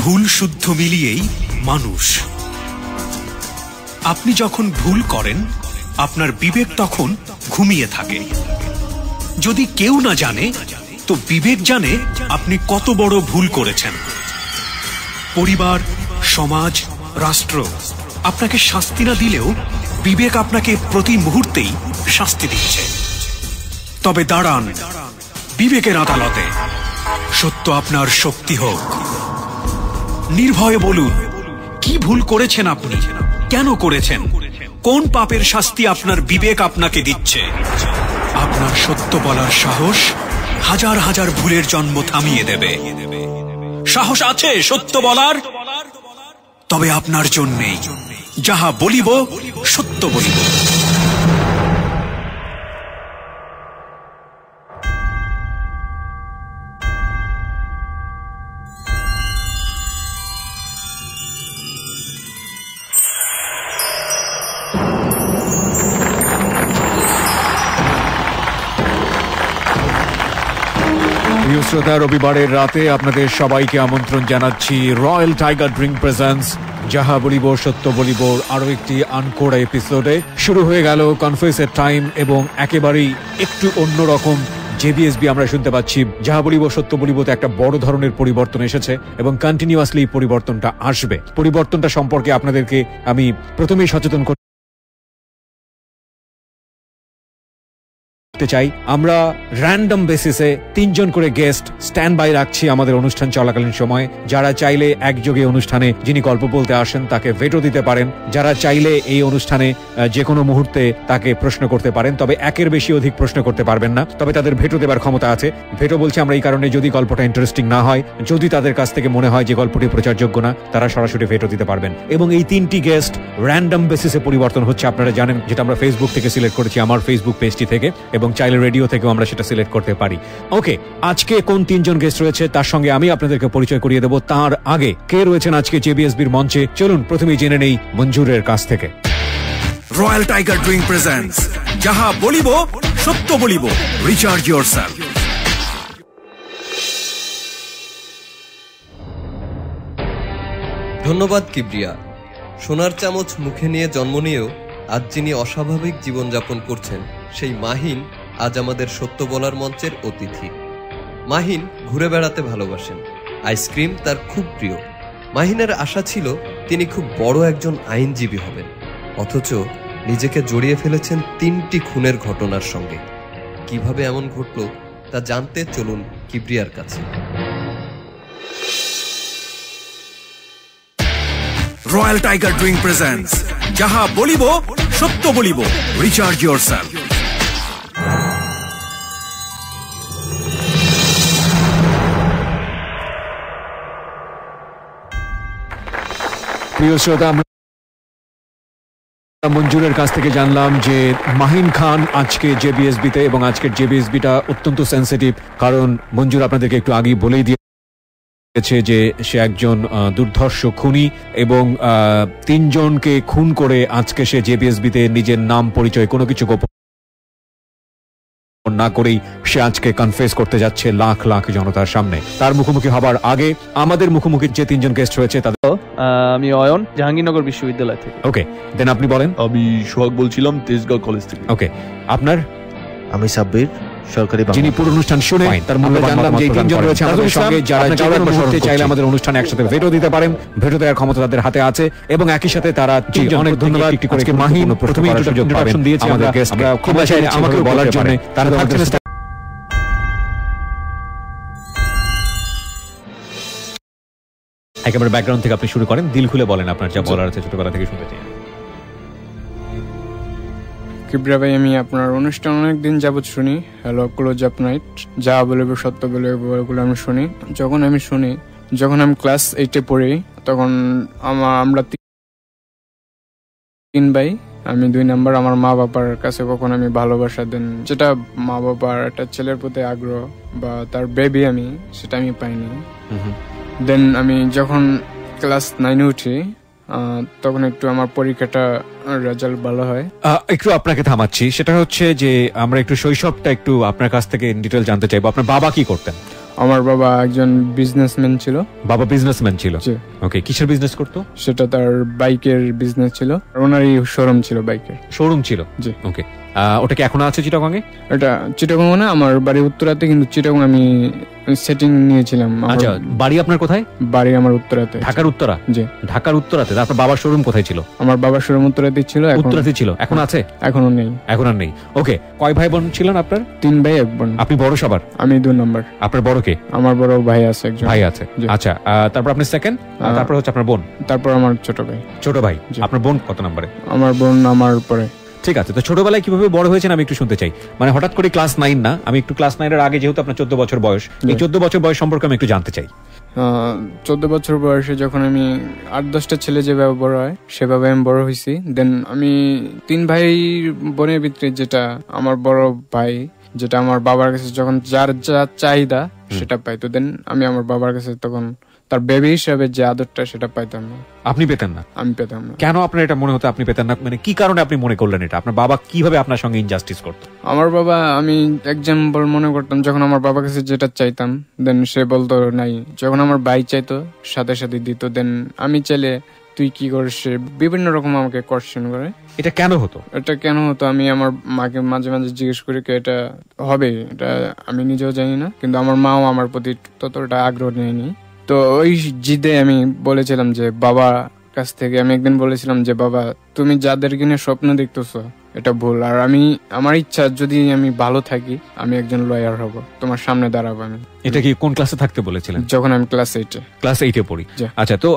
ভুল শুদ্ধ মিলিয়েই মানুষ। আপনি যখন ভুল করেন আপনার বিবেক তখন ঘুমিয়ে থাকে। যদি কেউ না জানে তো বিবেক জানে আপনি কত বড় ভুল করেছেন। পরিবার, সমাজ, রাষ্ট্র আপনাকে শাস্তি না দিলেও বিবেক আপনাকে প্রতি মুহূর্তেই শাস্তি দিচ্ছে। তবে দাঁড়ান বিবেকের আদালতে, সত্য আপনার শক্তি হোক। নির্ভয়ে বলুন কি ভুল করেছেন আপনি, কেন করেছেন, কোন পাপের শাস্তি আপনার বিবেক আপনাকে দিচ্ছে। আপনার সত্য বলার সাহস হাজার হাজার ভুলের জন্ম থামিয়ে দেবে। সাহস আছে সত্য বলার? তবে আপনার জন্যেই যাহা বলিব সত্য বলিব। প্রিয় শ্রোতা, রবিবারের রাতে আপনাদের সবাইকে আমন্ত্রণ জানাচ্ছি রয়্যাল টাইগার ড্রিঙ্ক প্রেজেন্টস যাহা বলিব সত্য বলিব আরো একটি আনকোড়া এপিসোডে। শুরু হয়ে গেল কনফেসের টাইম এবং একেবারেই একটু অন্যরকম জেবিএসবি আমরা শুনতে পাচ্ছি। যাহা বলিব সত্য বলিবতে একটা বড় ধরনের পরিবর্তন এসেছে এবং কন্টিনিউয়াসলি পরিবর্তনটা আসবে। পরিবর্তনটা সম্পর্কে আপনাদেরকে আমি প্রথমেই সচেতন করতে চাই। আমরা র্যান্ডম বেসিসে 3 জন করে গেস্ট স্ট্যান্ড বাই রাখছি আমাদের অনুষ্ঠান চলাকালীন সময়। যারা চাইলে একযোগে অনুষ্ঠানে যিনি গল্প বলতে আসেন তাকে ভেটো দিতে পারেন, যারা চাইলে এই অনুষ্ঠানে যে কোনো মুহূর্তে তাকে প্রশ্ন করতে পারেন, তবে একের বেশি অধিক প্রশ্ন করতে পারবেন না। তবে তাদের ভেটো দেবার ক্ষমতা আছে। ভেটো বলছি আমরা এই কারণে, যদি গল্পটা ইন্টারেস্টিং না হয়, যদি তাদের কাছ থেকে মনে হয় যে গল্পটি প্রচারযোগ্য না, তারা সরাসরি ভেটো দিতে পারবেন। এবং এই 3টি গেস্ট র্যান্ডম বেসিসে পরিবর্তন হচ্ছে, আপনারা জানেন, যেটা আমরা ফেসবুক থেকে সিলেক্ট করেছি, আমার ফেসবুক পেজটি থেকে, এবং চাইলে রেডিও থেকেও আমরা সেটা সিলেক্ট করতে পারি। ওকে, আজকে কোন 3 জন গেস্ট রয়েছে তার সঙ্গে আমি আপনাদেরকে পরিচয় করিয়ে দেব। তার আগে কে রয়েছেন আজকে জেবিএসবির মঞ্চে, চলুন প্রথমেই জেনে নেই মঞ্জুরের কাছ থেকে। রয়্যাল টাইগার ড্রিঙ্ক প্রেজেন্টস যাহা বলিব সত্য বলিব, রিচার্জ ইয়োরসেলফ। ধন্যবাদ কিবরিয়া। সোনার চামচ মুখে নিয়ে জন্ম নিয়েও আজ যিনি অস্বাভাবিক জীবনযাপন করছেন সেই মাহিন আজ আমাদের সত্য বলার মঞ্চের অতিথি। মাহিন ঘুরে বেড়াতে ভালোবাসেন, আইসক্রিম তার খুব প্রিয়। মাহিনের আশা ছিল তিনি খুব বড় একজন আইনজীবী হবেন, অথচ নিজেকে জড়িয়ে ফেলেছেন 3টি খুনের ঘটনার সঙ্গে। কিভাবে এমন ঘটল তা জানতে চলুন কিবরিয়ার কাছে। রয়্যাল টাইগার ড্রিঙ্ক প্রেজেন্টস যাহা বলিব সত্য বলিব, রিচার্জ ইয়োরসেলফ। প্রিয় শ্রোতা, মঞ্জুরের কাছ থেকে জানলাম যে মাহিন খান আজকে জেবিএসবিতে, এবং আজকের জেবিএসবিটা অত্যন্ত সেন্সিটিভ, কারণ মঞ্জুর আপনাদেরকে একটু আগেই বলেই দিয়েছে যে সে একজন দুর্ধর্ষ খুনি, এবং 3 জনকে খুন করে আজকে সে জেবিএসবিতে নিজের নাম পরিচয় কোনো কিছু গোপন না করেই সে আজকে কনফেস করতে যাচ্ছে লাখ লাখ জনতার সামনে। তার মুখোমুখি হবার আগে আমাদের মুখোমুখি যে 3 জন গেস্ট রয়েছে তাদের। আমি অয়ন, জাহাঙ্গীরনগর বিশ্ববিদ্যালয় থেকে। ওকে, দেন আপনি বলেন। আমি সোহাগ বলছিলাম, তেজগাঁও কলেজ থেকে। ওকে, আপনার? আমি সাব্বির, সরকারি। যিনি পুরো অনুষ্ঠান শুনে তার মূল্যবান জানলাম যে 3 জন রয়েছে আমাদের সঙ্গে, যারা চাইলে আমাদের অনুষ্ঠানে একসাথে ভেটো দিতে পারেন। ভেটো দেওয়ার ক্ষমতা তাদের হাতে আছে, এবং একই সাথে তারা অনেক ধন্যবাদ। আজকে মাহিন প্রথমে ইন্ট্রোডাকশন দিয়েছে আমাদের গেস্ট, আমরা খুব চাইলে আমাকে বলার জন্য তারা একেবারে ব্যাকগ্রাউন্ড থেকে আপনি শুরু করেন, দিল খুলে বলেন আপনার যা বলার আছে, ছোটবেলা থেকে শুনতে চাই। কিবরিয়া ভাই, আমি আপনার অনুষ্ঠান অনেকদিন যাবৎ শুনি, হ্যালো ক্লোজ আপ নাইট, যা বলব সত্য বলব, এগুলো আমি শুনি। যখন আমি ক্লাস 8-এ পড়ি, তখন আমরা 3 ভাই, আমি 2 নাম্বার। আমার মা বাবার কাছে কখন আমি ভালোবাসা দেন, যেটা মা বাবার একটা ছেলের প্রতি আগ্রহ বা তার বেবি, আমি সেটা আমি পাইনি। দেন আমি যখন ক্লাস 9-এ উঠি, তখন একটু আমার পরীক্ষাটা রেজাল্ট ভালো হয়। একটু আপনাকে থামাচ্ছি, সেটা হচ্ছে যে আমরা একটু শৈশবটা একটু আপনার কাছ থেকে ডিটেল জানতে চাইবো। আপনার বাবা কি করতেন? আমার বাবা একজন বিজনেসম্যান ছিল। বাবা বিজনেসম্যান ছিল? জি। ওকে, কিসের বিজনেস করতো? সেটা তার বাইকের বিজনেস ছিল, ওনারই শোরুম ছিল, বাইকের শোরুম ছিল। জি। ওকে, ওটা কি এখনো আছে চিটাগং এ? এটা চিটাগং না, আমার বাড়ি উত্তরাতে, কিন্তু চিটাগং আমি সেটিং নিয়েছিলাম। আচ্ছা, বাড়ি আপনার কোথায়? বাড়ি আমার উত্তরাতে। ঢাকার উত্তরা? জি। ঢাকার উত্তরাতে। আপনার বাবার শোরুম কোথায় ছিল? আমার বাবার শোরুম উত্তরাতে ছিল। উত্তরাতে ছিল, এখন আছে? এখনো নেই। এখন আর নেই। ওকে, কয় ভাই বোন ছিলেন আপনার? 3 ভাই 1 বোন। আপনি বড় সবার? আমি 2 নম্বর। আপনার বড় কে? আমার বড় ভাই আছে একজন। ভাই আছে, আচ্ছা। তারপর আপনি সেকেন্ড, তারপর হচ্ছে আপনার বোন, তারপর আমার ছোট ভাই। ছোট ভাই। আপনার বোন কত নম্বরে? আমার বোন আমার পরে। ঠিক আছে, তো ছোটবেলায় কিভাবে বড় হয়েছেন আমি একটু শুনতে চাই। মানে হঠাৎ করে ক্লাস 9 না, আমি একটু ক্লাস 9 এর আগে, যেহেতু আপনার 14 বছর বয়স, এই 14 বছর বয়স সম্পর্কে আমি একটু জানতে চাই। 14 বছর বয়সে যখন আমি 8-10টা ছেলে যেভাবে বড় হয় সেভাবে আমি বড় হয়েছি। দেন আমি 3 ভাই বোনের ভিতরে যেটা আমার বড় ভাই, যেটা আমার বাবার কাছে যখন যার যা চাহিদা সেটা পাইতো, দেন আমি আমার বাবার কাছে তখন তার বেবি হিসাবে যে আদরটা সেটা পাইতাম না। আপনি পেতেন না? আমি পেতাম না। কেন আপনার এটা মনে হতো আপনি পেতেন না? মানে কি কারণে আপনি মনে করলেন এটা? আপনার বাবা কিভাবে আপনার সঙ্গে ইনজাস্টিস করতো? আমার বাবা, আমি এক্সাম্পল মনে করতাম, যখন আমার বাবার কাছে যেটা চাইতাম দেন সে বলতো নাই, যখন আমার ভাই চাইতো সাথে সাথে দিত, দেন আমি চাইলে তুই কি করিস, সে বিভিন্ন রকম আমাকে কোশ্চেন করে। এটা কেন হতো? এটা কেন হতো আমি আমার মাকে মাঝে মাঝে জিজ্ঞেস করি, এটা হবে, এটা আমি নিজেও জানি না, কিন্তু আমার মাও আমার প্রতি ততটা আগ্রহ নেয়নি। তো ওই জিদে আমি বলেছিলাম যে বাবা কাছ থেকে, আমি একদিন বলেছিলাম যে বাবা, তুমি যাদের কিনে স্বপ্ন দেখতেছো এটা ভুল, আর আমি আমার ইচ্ছা যদি আমি ভালো থাকি আমি একজন লয়ার হব, তোমার সামনে দাঁড়াবো আমি। এটা কি কোন ক্লাসে থাকতে বলেছিলেন? যখন আমি ক্লাস 8-এ। ক্লাস 8-এ পড়ি। আচ্ছা, তো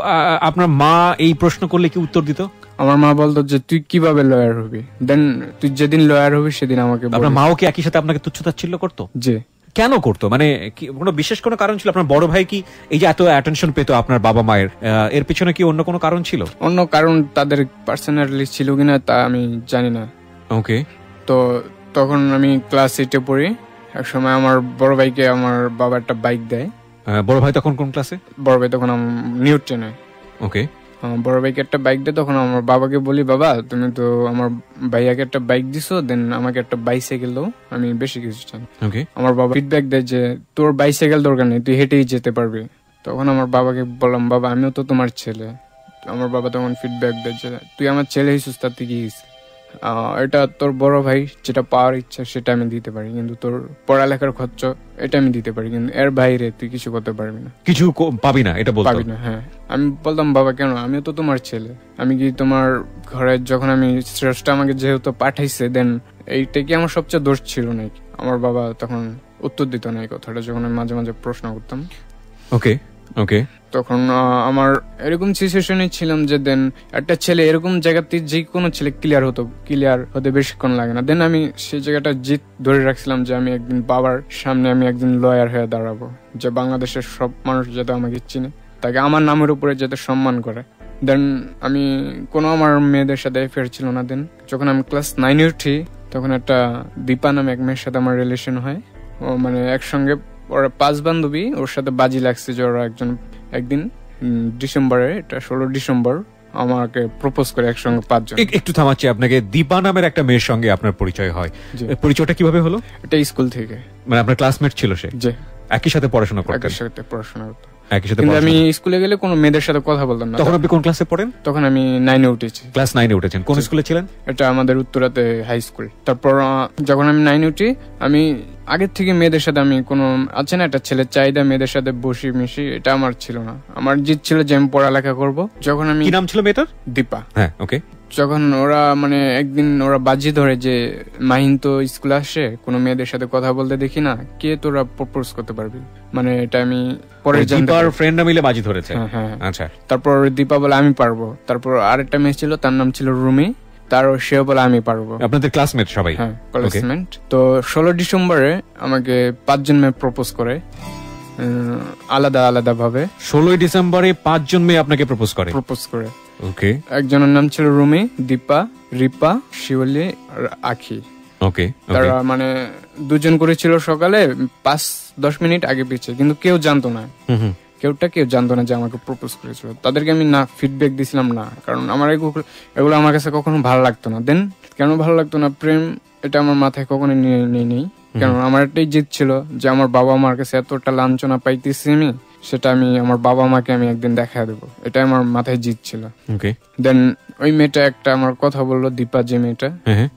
আপনার মা এই প্রশ্ন করলে কি উত্তর দিত? আমার মা বলতো যে তুই কিভাবে লয়ার হবি, দেন তুই যেদিন লয়ার হবি সেদিন আমাকে। আপনার মাও কি একই সাথে আপনাকে তুচ্ছতাচ্ছিল্য করতো? জি। কেন করতো? মানে কোনো বিশেষ কোনো কারণ ছিল? আপনার বড় ভাই কি এই যে এত অ্যাটেনশন পেতো আপনার বাবা মায়ের, এর পিছনে কি অন্য কোনো কারণ ছিল? অন্য কারণ তাদের পার্সোনালি ছিল কিনা তা আমি জানি না। ওকে। তো তখন আমি ক্লাস 8-এ পড়ি, এক সময় আমার বড় ভাইকে আমার বাবা একটা বাইক দেয়। বড় ভাই তখন কোন ক্লাসে? বড় ভাই তখন নিউ 10-এ। ওকে। বড় ভাইকে একটা বাইক দেয়, তখন আমার বাবাকে বলি, বাবা তুমি তো আমার ভাইয়াকে একটা বাইক দিছো, দেন আমাকে একটা বাইসাইকেল দাও, আমি বেশি কিছু চাই। ওকে। আমার বাবা ফিডব্যাক দেয় যে তোর বাইসাইকেল দরকার নেই, তুই হেঁটেই যেতে পারবি। তখন আমার বাবাকে বললাম, বাবা আমিও তো তোমার ছেলে। আমার বাবা তখন ফিডব্যাক দেয় যে তুই আমার ছেলে হইছিস, তাতে কি এটা তোর বড় ভাই যেটা পাওয়ার ইচ্ছা সেটা আমি দিতে পারি, কিন্তু তোর পড়ালেখার খরচ এটা আমি দিতে পারি, কিন্তু এর বাইরে তুই কিছু করতে পারবি না, কিছু পাবি না, এটা বলতো? পাবি না। হ্যাঁ। আমি বলতাম, বাবা কেন, আমিও তো তোমার ছেলে, আমি কি তোমার ঘরে যখন আমি শ্রেষ্ঠ আমাকে যেহেতু পাঠাইছে, দেন এইটা কি আমার সবচেয়ে দোষ ছিল নাকি? আমার বাবা তখন উত্তর দিত না এই কথাটা, যখন আমি মাঝে মাঝে প্রশ্ন করতাম। ওকে। ওকে। তখন আমার এরকম সিচুয়েশনে ছিলাম যে দেন একটা ছেলে এরকম জায়গাতে যে কোনো ছেলে ক্লিয়ার হতে বেশিক্ষণ লাগে না। দেন আমি সেই জায়গাটা জিত ধরে রাখছিলাম যে আমি একদিন বাবার সামনে আমি একদিন লয়ার হয়ে দাঁড়াবো, যে বাংলাদেশের সব মানুষ যাতে আমাকে চিনে, তাকে আমার নামের উপরে যাতে সম্মান করে। দেন আমি কোনো আমার মেয়েদের সাথে অ্যাফেয়ার ছিল না। দেন যখন আমি ক্লাস 9-এ উঠি তখন একটা দীপা নামে এক মেয়ের সাথে আমার রিলেশন হয়। ও মানে একসঙ্গে ওরা 5 বান্ধবী, ওর সাথে বাজি লাগছে যে ওরা একদিন ডিসেম্বরে, এটা 16 ডিসেম্বর আমাকে প্রপোজ করে একসঙ্গে 5 জন। একটু থামাচ্ছি আপনাকে, দীপা নামের একটা মেয়ের সঙ্গে আপনার পরিচয় হয়, পরিচয়টা কিভাবে হলো? এটা স্কুল থেকে। মানে আপনার ক্লাসমেট ছিল সে? জি। একই সাথে পড়াশোনা করতেন? একই সাথে পড়াশোনা করতাম। একই সাথে। কিন্তু আমি স্কুলে গেলে কোনো মেয়েদের সাথে কথা বলতাম না। তখন আপনি কোন ক্লাসে পড়েন? তখন আমি 9-এ উঠেছি। ক্লাস 9-এ উঠেছেন। কোন স্কুলে ছিলেন? এটা আমাদের উত্তরাতে হাই স্কুল। তারপর যখন আমি 9-এ উঠি, আমি আগের থেকে মেয়েদের সাথে আমি কোনো আছে না একটা ছেলের চাহিদা মেয়েদের সাথে বসি মিশি, এটা আমার ছিল না। আমার জিদ ছিল যে আমি পড়ালেখা করব। যখন আমি, কি নাম ছিল মেয়েটার? দীপা। হ্যাঁ। ওকে। যখন ওরা মানে একদিন ওরা বাজি ধরে যে মাহিন তো স্কুলে আসে, কোনো মেয়েদের সাথে কথা বলতে দেখি না, কে তোরা প্রপোজ করতে পারবি, মানে এটা আমি পরে জানতে পারি। ফ্রেন্ডরা মিলে বাজি ধরেছে? হ্যাঁ। আচ্ছা। তারপর দীপা বলে আমি পারবো। তারপর আরেকটা মেয়ে ছিল, তার নাম ছিল রুমি, সেও বলে আমি পারবো। আপনাদের ক্লাসমেট সবাই? হ্যাঁ, ক্লাসমেট। তো 16 ডিসেম্বরে আমাকে 5 জন মেয়ে প্রপোজ করে আলাদা আলাদা ভাবে। 16 ডিসেম্বরে 5 জন মেয়ে আপনাকে প্রপোজ করে? ওকে। একজনের নাম ছিল রুমি, দীপা, রিপা, শিওলি আর আখি। ওকে। তারা মানে 2 জন করেছিল সকালে 5-10 মিনিট আগে পিছে, কিন্তু কেউ জানতো না, কেউ জানতো না যে আমাকে প্রপোজ করেছিল। তাদেরকে আমি না ফিডব্যাক দিছিলাম না, কারণ আমার এগুলো আমার কাছে কখনো ভালো লাগতো না। দেন কেন ভালো লাগতো না, প্রেম এটা আমার মাথায় কখনো নিয়ে নেই। কারণ আমার একটাই জিদ ছিল যে আমার বাবা মার কাছে এতটা লাঞ্ছনা পাইতেছি আমি, সেটা আমি আমার বাবা মাকে আমি একদিন দেখা দেবো, এটা আমার মাথায় জিদ ছিল। দেন ওই মেয়েটা একটা আমার কথা বললো, দীপা যে মেয়েটা,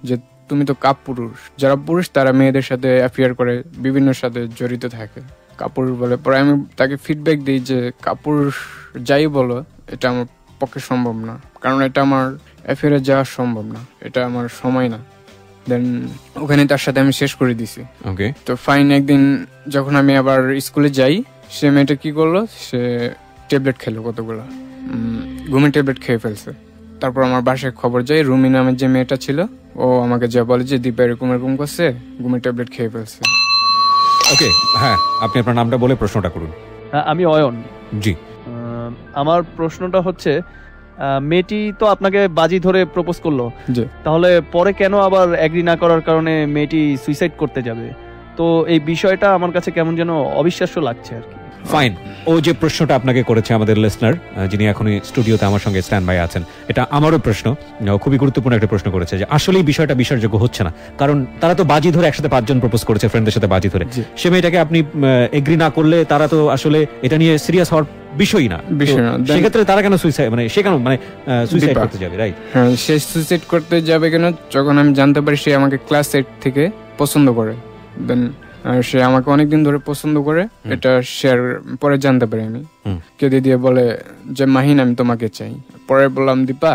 যে তুমি তো কাপুরুষ, যারা পুরুষ তারা মেয়েদের সাথে অ্যাফেয়ার করে, বিভিন্ন সাথে জড়িত থাকে, কাপুরুষ বলে। পরে আমি তাকে ফিডব্যাক দিই যে কাপুরুষ যাই বলো এটা আমার পক্ষে সম্ভব না, কারণ এটা আমার অ্যাফেয়ারে যাওয়া সম্ভব না, এটা আমার সময় না। দেন ওখানে তার সাথে আমি শেষ করে দিছি। তো ফাইন, একদিন যখন আমি আবার স্কুলে যাই, সে মেয়েটা কি করলো, সে ট্যাবলেট খেলো, কতগুলো ঘুমের ট্যাবলেট খেয়ে ফেলছে। তারপর আমার বাসায় খবর যায়, রুমি নামের যে মেয়েটা ছিল ও আমাকে যা বলে যে দীপা এরকম এরকম করছে, ঘুমের ট্যাবলেট খেয়ে ফেলছে। ওকে, হ্যাঁ, আপনি আপনার নামটা বলে প্রশ্নটা করুন। আমি অয়ন। জি, আমার প্রশ্নটা হচ্ছে, মেয়েটি তো আপনাকে বাজি ধরে প্রপোজ করলো, তাহলে পরে কেন আবার এগ্রি না করার কারণে মেয়েটি সুইসাইড করতে যাবে? তো এই বিষয়টা আমার কাছে কেমন যেন অবিশ্বাস্য লাগছে আর কি। ফাইন, ও যে প্রশ্নটা আপনাকে করেছে আমাদের লিসনার, যিনি এখনই স্টুডিওতে আমার সঙ্গে স্ট্যান্ড বাই আছেন, এটা আমারও প্রশ্ন, খুবই গুরুত্বপূর্ণ একটা প্রশ্ন করেছে যে আসলে এই বিষয়টা বিশ্বাসযোগ্য হচ্ছে না, কারণ তারা তো বাজি ধরে একসাথে 5 জন প্রপোজ করেছে, ফ্রেন্ডদের সাথে বাজি ধরে। সে মেয়েটাকে আপনি এগ্রি না করলে তারা তো আসলে এটা নিয়ে সিরিয়াস হওয়ার বিষয় না, সেক্ষেত্রে তারা কেন সুইসাইড, মানে সে কেন সুইসাইড করতে যাবে? রাইট, হ্যাঁ, সে সুইসাইড করতে যাবে কেন? যখন আমি জানতে পারি সে আমাকে ক্লাস 8 থেকে পছন্দ করে, দেন সে আমাকে অনেকদিন ধরে পছন্দ করে, এটা শেয়ার পরে জানতে পারি আমি। কেঁদে দিয়ে বলে যে মাহিন আমি তোমাকে চাই। পরে বললাম দীপা,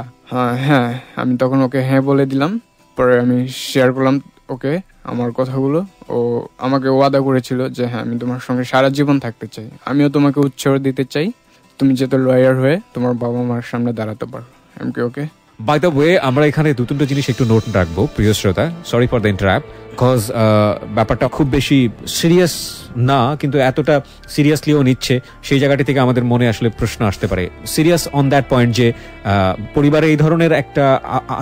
হ্যাঁ, আমি তখন ওকে হ্যাঁ বলে দিলাম। পরে আমি শেয়ার করলাম ওকে আমার কথাগুলো। ও আমাকে ওয়াদা করেছিল যে হ্যাঁ আমি তোমার সঙ্গে সারা জীবন থাকতে চাই, আমিও তোমাকে উৎসাহ দিতে চাই, তুমি যাতে লয়ার হয়ে তোমার বাবা মার সামনে দাঁড়াতে পারো। আমি কি ওকে? বাই দ্য ওয়ে, আমরা এখানে 2-3টা জিনিস একটু নোট রাখবো প্রিয় শ্রোতা, sorry for the interrupt, because ব্যাপারটা খুব বেশি সিরিয়াস না, কিন্তু এতটা সিরিয়াসলিও নিচ্ছে সেই জায়গাটি থেকে আমাদের মনে আসলে প্রশ্ন আসতে পারে। সিরিয়াস অন দ্যাট পয়েন্ট যে পরিবারে এই ধরনের একটা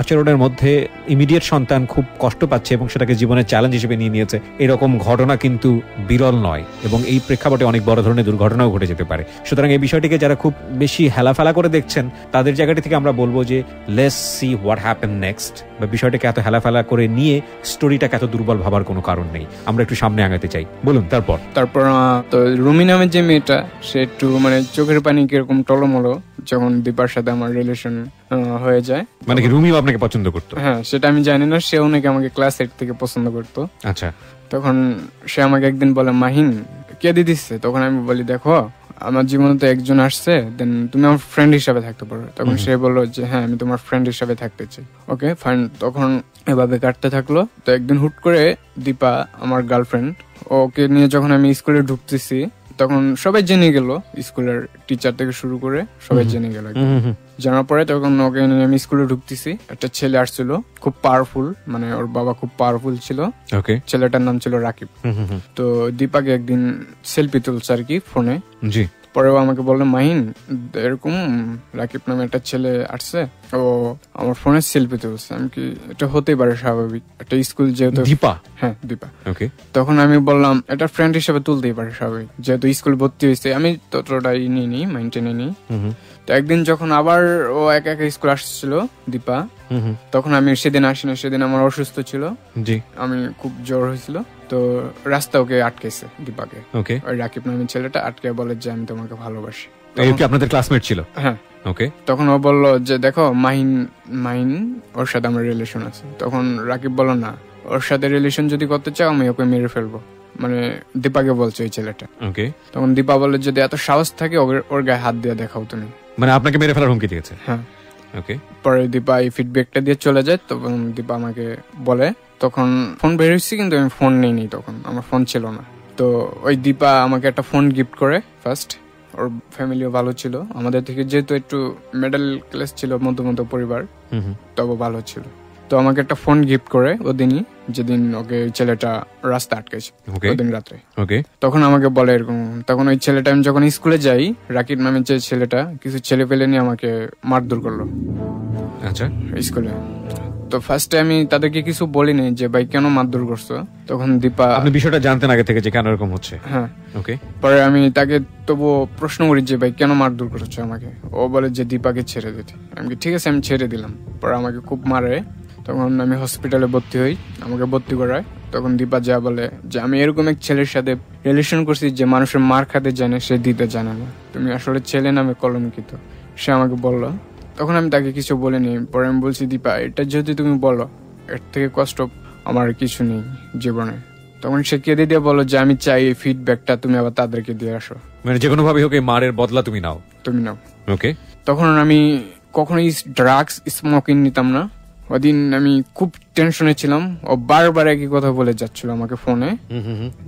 আচরণের মধ্যে ইমিডিয়েট সন্তান খুব কষ্ট পাচ্ছে এবং সেটাকে জীবনের চ্যালেঞ্জ হিসেবে নিয়ে নিয়েছে, এরকম ঘটনা কিন্তু বিরল নয়, এবং এই প্রেক্ষাপটে অনেক বড় ধরনের দুর্ঘটনাও ঘটে যেতে পারে। সুতরাং এই বিষয়টিকে যারা খুব বেশি হেলাফেলা করে দেখছেন তাদের জায়গাটি থেকে আমরা বলবো যে let's see what happen next, বা বিষয়টাকে এত হেলাফেলা করে নিয়ে স্টোরিটাকে এত দুর্বল ভাবার কোনো কারণ নেই, আমরা একটু সামনে আগাতে চাই। বলুন তারপর। তো রুমি নামের যে মেয়েটা, সে একটু চোখের পানি কিরকম টলমলো যখন দীপার সাথে আমার রিলেশন হয়ে যায়। মানে কি রুমিও আপনাকে পছন্দ করতো? হ্যাঁ, সেটা আমি জানি না, সেও নাকি আমাকে ক্লাস 8 থেকে পছন্দ করতো। আচ্ছা, তখন সে আমাকে একদিন বলে মাহিন কেঁদে দিচ্ছে। তখন আমি বলি দেখো আমার জীবনে তো একজন আসছে, দেন তুমি আমার ফ্রেন্ড হিসাবে থাকতে পারো। তখন সে বললো যে হ্যাঁ আমি তোমার ফ্রেন্ড হিসাবে থাকতে চাই। ওকে ফাইন, তখন এভাবে কাটতে থাকলো। তো একদিন হুট করে দীপা আমার গার্লফ্রেন্ড, ওকে নিয়ে যখন আমি স্কুলে ঢুকতেছি তখন সবাই জেনে গেল, স্কুলের টিচার থেকে শুরু করে সবাই জেনে গেল। জানার পরে তখন ওকে নিয়ে আমি স্কুলে ঢুকতেছি, একটা ছেলে আসছিল খুব পাওয়ারফুল, ওর বাবা খুব পাওয়ারফুল ছিল। ছেলেটার নাম ছিল রাকিব। তো দীপাকে একদিন সেলফি তুলছে আর কি ফোনে। জি, পরেও আমাকে বললো মাহিন এরকম রাকিব নামে একটা ছেলে আসছে, ও আমার ফোনে সেলফি তুলছে। আমি কি এটা হতেই পারে স্বাভাবিক, একটা স্কুল যেহেতু। দীপা? হ্যাঁ দীপা। ওকে, তখন আমি বললাম এটা ফ্রেন্ড হিসেবে তুলতেই পারে স্বাভাবিক, যেহেতু স্কুল ভর্তি হয়েছে। আমি ততটাই নিইনি, মেনটেনে নিই। তো একদিন যখন আবার ও একা একা স্কুল আসছিল দীপা, তখন আমি সেদিন আসিনি, সেদিন আমার অসুস্থ ছিল। জি, আমি খুব জ্বর হয়েছিল। তো রাস্তা ওকে আটকেছে দীপাকে। ওকে, ওই রাকিব নামের ছেলেটা আটকে বলে যে আমি তোমাকে ভালোবাসি। আপনাদের ক্লাসমেট ছিল? হ্যাঁ। ওকে, তখন ও বললো যে দেখো মাহিন ওর সাথে আমার রিলেশন আছে। তখন রাকিব বললো না, ওর সাথে রিলেশন যদি করতে চাও আমি ওকে মেরে ফেলবো, দীপাকে বলছে ওই ছেলেটা। ওকে, তখন দীপা বলে যদি এত সাহস থাকে ওর গায়ে হাত দিয়ে দেখাও তুমি, আপনাকে মেরে ফেলার হুমকি দিয়েছে? হ্যাঁ। ওকে, পরে দীপা এই ফিডব্যাকটা দিয়ে চলে যায়। তখন দীপা আমাকে বলে, তখন ফোন বের হয়েছি কিন্তু আমি ফোন নিইনি, তখন আমার ফোন ছিল না। তো ওই দীপা আমাকে একটা ফোন গিফট করে ফার্স্ট। ওর ফ্যামিলিও ভালো ছিল আমাদের থেকে, যেহেতু একটু মিডল ক্লাস ছিল, মধ্যমধ্য পরিবার, তবে ভালো ছিল। তো আমাকে একটা ফোন গিফট করে ওদিনই, যেদিন ওকে ওই ছেলেটা রাস্তা আটকেছে ওদিন রাত্রে। ওকে, তখন আমাকে বলে এরকম। তখন ওই ছেলেটা, আমি যখন স্কুলে যাই, রাকিব নামের যে ছেলেটা কিছু ছেলে পেলে নিয়ে আমাকে মারধর করলো। আচ্ছা, স্কুলে। তো ফার্স্টে আমি তাদেরকে কিছু বলিনি যে ভাই কেন মারধর করছো। তখন দীপা, আপনি বিষয়টা জানতেন আগে থেকে যে কেন এরকম হচ্ছে? হ্যাঁ। ওকে, পরে আমি তাকে তবুও প্রশ্ন করি যে ভাই কেন মারধর করছো আমাকে। ও বলে যে দীপাকে ছেড়ে দিতে। আমি ঠিক আছে, আমি ছেড়ে দিলাম। পরে আমাকে খুব মারে। তখন আমি হসপিটালে ভর্তি হই, আমাকে ভর্তি করায়। তখন দীপা যা বলে যে আমি এরকম এক ছেলের সাথে রিলেশন করছি যে মানুষের মার খাতে জানে, সে দিতে জানে না, তুমি আসলে ছেলে নামে কলঙ্কিত। সে আমাকে বললো, তখন আমি তাকে কিছু বলিনি। পরে আমি বলছি, দীপা এটা যদি তুমি বলো, এর থেকে কষ্ট আমার কিছু নেই জীবনে। তখন সে কেঁদে দিয়ে বলো যে আমি চাই এই ফিডব্যাকটা তুমি আবার তাদেরকে দিয়ে আসো, মানে যে কোনো ভাবে হোক এই মারের বদলা তুমি নাও। ওকে। তখন আমি কখনোই ড্রাগস স্মোকিং নিতাম না। ওদিন আমি খুব টেনশনে ছিলাম। ও বারবার একই কথা বলে যাচ্ছিল আমাকে ফোনে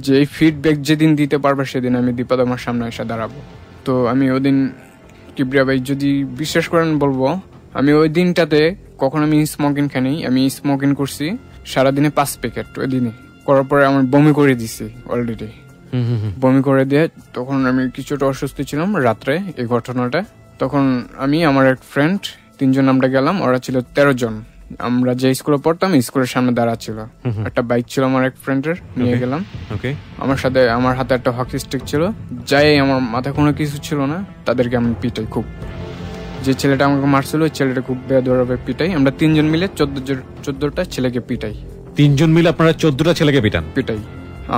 যে এই ফিডব্যাক যেদিন দিতে পারবে সেদিন আমি দীপা তোমার সামনে এসে দাঁড়াবো। তো আমি ওদিন, কিবরিয়া ভাই যদি বিশ্বাস করেন বলবো, আমি ওই দিনটাতে কখন আমি স্মোকিং খাইনি। আমি স্মোকিং করছি সারাদিনে 5 প্যাকেট। ওই দিনে করার পরে আমার বমি করে দিছি অলরেডি। বমি করে দিয়ে তখন আমি কিছুটা অসুস্থ ছিলাম রাত্রে এই ঘটনাটা। তখন আমি আমার এক ফ্রেন্ড 3 জন আমরা গেলাম, ওরা ছিল 13 জন। আমরা যে স্কুলে পড়তাম স্কুলের সামনে দাঁড়া ছিল, একটা বাইক ছিল আমার এক ফ্রেন্ডের, নিয়ে গেলাম। আমার সাথে আমার হাতে একটা হকি স্টিক ছিল। যাই আমার মাথায় কোনো কিছু ছিল না, তাদেরকে আমি পিটাই খুব। যে ছেলেটা আমাকে মারছিল ওই ছেলেটা খুব বেদরভাবে পিটাই। আমরা 3 জন মিলে 14টা ছেলেকে পিটাই। 3 জন মিলে আপনারা 14টা ছেলেকে পিটাই?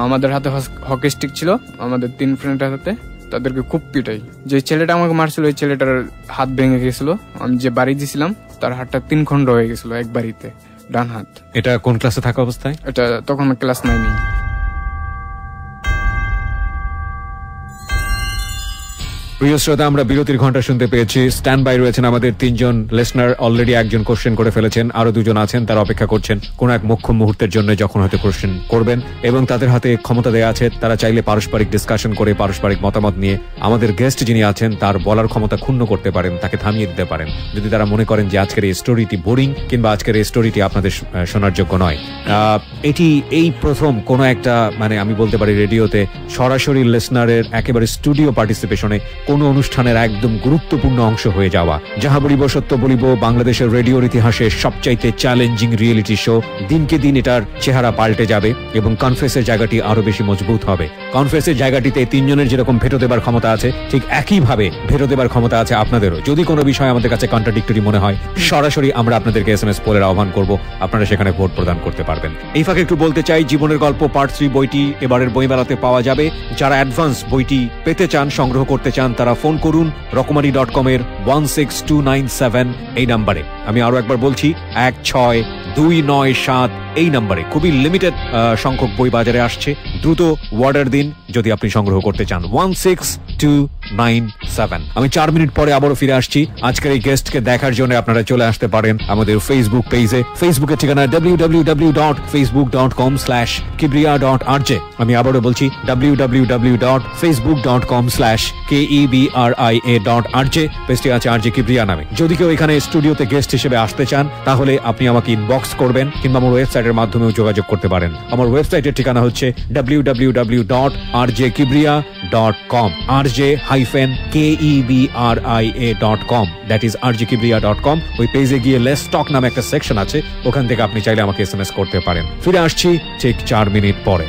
আমাদের হাতে হকি স্টিক ছিল, আমাদের 3 ফ্রেন্ডের হাতে, তাদেরকে খুব পিটাই। যে ছেলেটা আমাকে মারছিল ওই ছেলেটার হাত ভেঙে গেছিল। আমি যে বাড়ি দিছিলাম তার হাতটা 3 খন্ড হয়ে গেছিল এক বাড়িতে, ডান হাত। এটা কোন ক্লাসে থাকা অবস্থায়? এটা তখন ক্লাস 9। প্রিয় শ্রোতা, আমরা বিরতির ঘন্টা শুনতে পেয়েছি। স্ট্যান্ড বাই রয়েছেন আমাদের 3 জন লিসনার। অলরেডি একজন কোশ্চেন করে ফেলেছেন, আরো 2 জন আছেন, তারা অপেক্ষা করছেন কোন এক মোক্ষম মুহূর্তের জন্য যখন হয়তো কোশ্চেন করবেন, এবং তাদের হাতে ক্ষমতা দেওয়া আছে। তারা চাইলে পারস্পরিক ডিসকাশন করে পারস্পরিক মতামত নিয়ে আমাদের গেস্ট যিনি আছেন তার বলার ক্ষমতা ক্ষুণ্ণ করতে পারেন, তাকে থামিয়ে দিতে পারেন যদি তারা মনে করেন যে আজকের এই স্টোরিটি বোরিং কিংবা আজকের এই স্টোরিটি আপনাদের শোনার যোগ্য নয়। এটি এই প্রথম কোন একটা, মানে আমি বলতে পারি রেডিওতে সরাসরি লিসনারের একেবারে স্টুডিও পার্টিসিপেশনে কোন অনুষ্ঠানের একদম গুরুত্বপূর্ণ অংশ হয়ে যাওয়া। যাহা বলিব সত্য বলিব, বাংলাদেশের রেডিওর ইতিহাসে সবচাইতে চ্যালেঞ্জিং রিয়েলিটি শো। দিনকে দিন এটার চেহারা পাল্টে যাবে এবং কনফেসের জায়গাটি আরো বেশি মজবুত হবে। কনফেসের জায়গাটিতে 3 জনের যেরকম ভেটো দেবার ক্ষমতা আছে, ঠিক একইভাবে ভেটো দেবার ক্ষমতা আছে আপনাদেরও। যদি কোনো বিষয় আমাদের কাছে কন্ট্রাডিক্টরি মনে হয়, সরাসরি আমরা আপনাদেরকে SMS পোলের আহ্বান করব, আপনারা সেখানে ভোট প্রদান করতে পারবেন। এই ফাঁকে একটু বলতে চাই, জীবনের গল্প পার্ট 3 বইটি এবারের বইমেলাতে পাওয়া যাবে। যারা অ্যাডভান্স বইটি পেতে চান, সংগ্রহ করতে চান, তারা ফোন করুন রকমারি.com এর 16297 এই নাম্বারে। আমি আরো একবার বলছি, 16297 এই নাম্বারে। খুবই লিমিটেড সংখ্যক বই বাজারে আসছে, দ্রুত অর্ডার দিন যদি আপনি সংগ্রহ করতে চান। 16297। আমি 4 মিনিট পরে আবারও ফিরে আসছি। আজকের এই গেস্টকে দেখার জন্য আপনারা চলে আসতে পারেন আমাদের ফেসবুক পেজে। ফেসবুকের ঠিকানা www.facebook.com/kibria.rj। আমি আবারও বলছি www.facebook.com/kebria.rj। পেজটি আছে RJ কিবরিয়া নামে। যদি কেউ এখানে স্টুডিওতে গেস্ট হিসেবে আসতে চান, তাহলে আপনি আমাকে ইনবক্স করবেন কিংবা আমার ওয়েবসাইটের মাধ্যমেও যোগাযোগ করতে পারেন। আমার ওয়েবসাইটের ঠিকানা হচ্ছে www.rjkibria.com, rj-kebria.com, that is rjkibria.com। ওই পেজে গিয়ে লেটস টক নামে একটা সেকশন আছে, ওখান থেকে আপনি চাইলে আমাকে SMS করতে পারেন। ফিরে আসছি ঠিক 4 মিনিট পরে।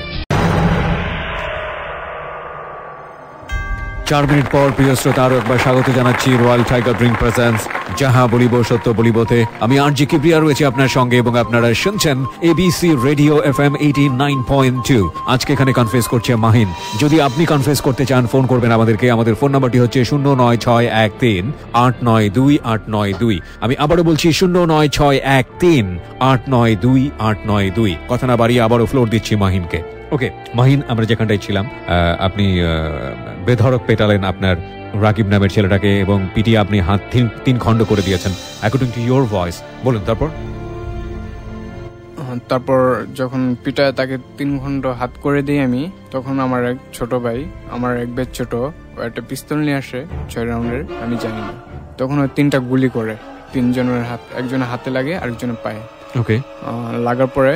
4 মিনিট পর প্রিয় শ্রোতা, আরো একবার স্বাগত জানাচ্ছি রয়্যাল টাইগার ড্রিঙ্ক প্রেজেন্স যাহা বলিব সত্য বলিবতে। আমি RJ কিবরিয়া রয়েছি আপনার সঙ্গে এবং আপনারা শুনছেন ABC রেডিও FM 89.2। আজকে এখানে কনফেস করছে মাহিন। যদি আপনি কনফেস করতে চান, ফোন করবেন আমাদেরকে। আমাদের ফোন নাম্বারটি হচ্ছে 09613892892। আমি আবারও বলছি 09613892892। কথা না বাড়িয়ে আবারও ফ্লোর দিচ্ছি মাহিনকে। ওকে মাহিন, আমরা যেখানটায় ছিলাম, আপনি বেধড়ক পেটালেন আপনার রাকিব নামের ছেলেটাকে এবং পিটিয়ে আপনি হাত 3 খণ্ড করে দিয়েছেন, অ্যাকর্ডিং টু ইয়োর ভয়েস। বলুন তারপর যখন পিটায় তাকে 3 খণ্ড হাত করে দিই আমি, তখন আমার এক ছোট ভাই, আমার এক বেশ ছোট, একটা পিস্তল নিয়ে আসে 6 রাউন্ডের, আমি জানি না। তখন ওই 3টা গুলি করে 3 জনের হাত, একজনের হাতে লাগে আরেকজনের পায়ে। ওকে, লাগার পরে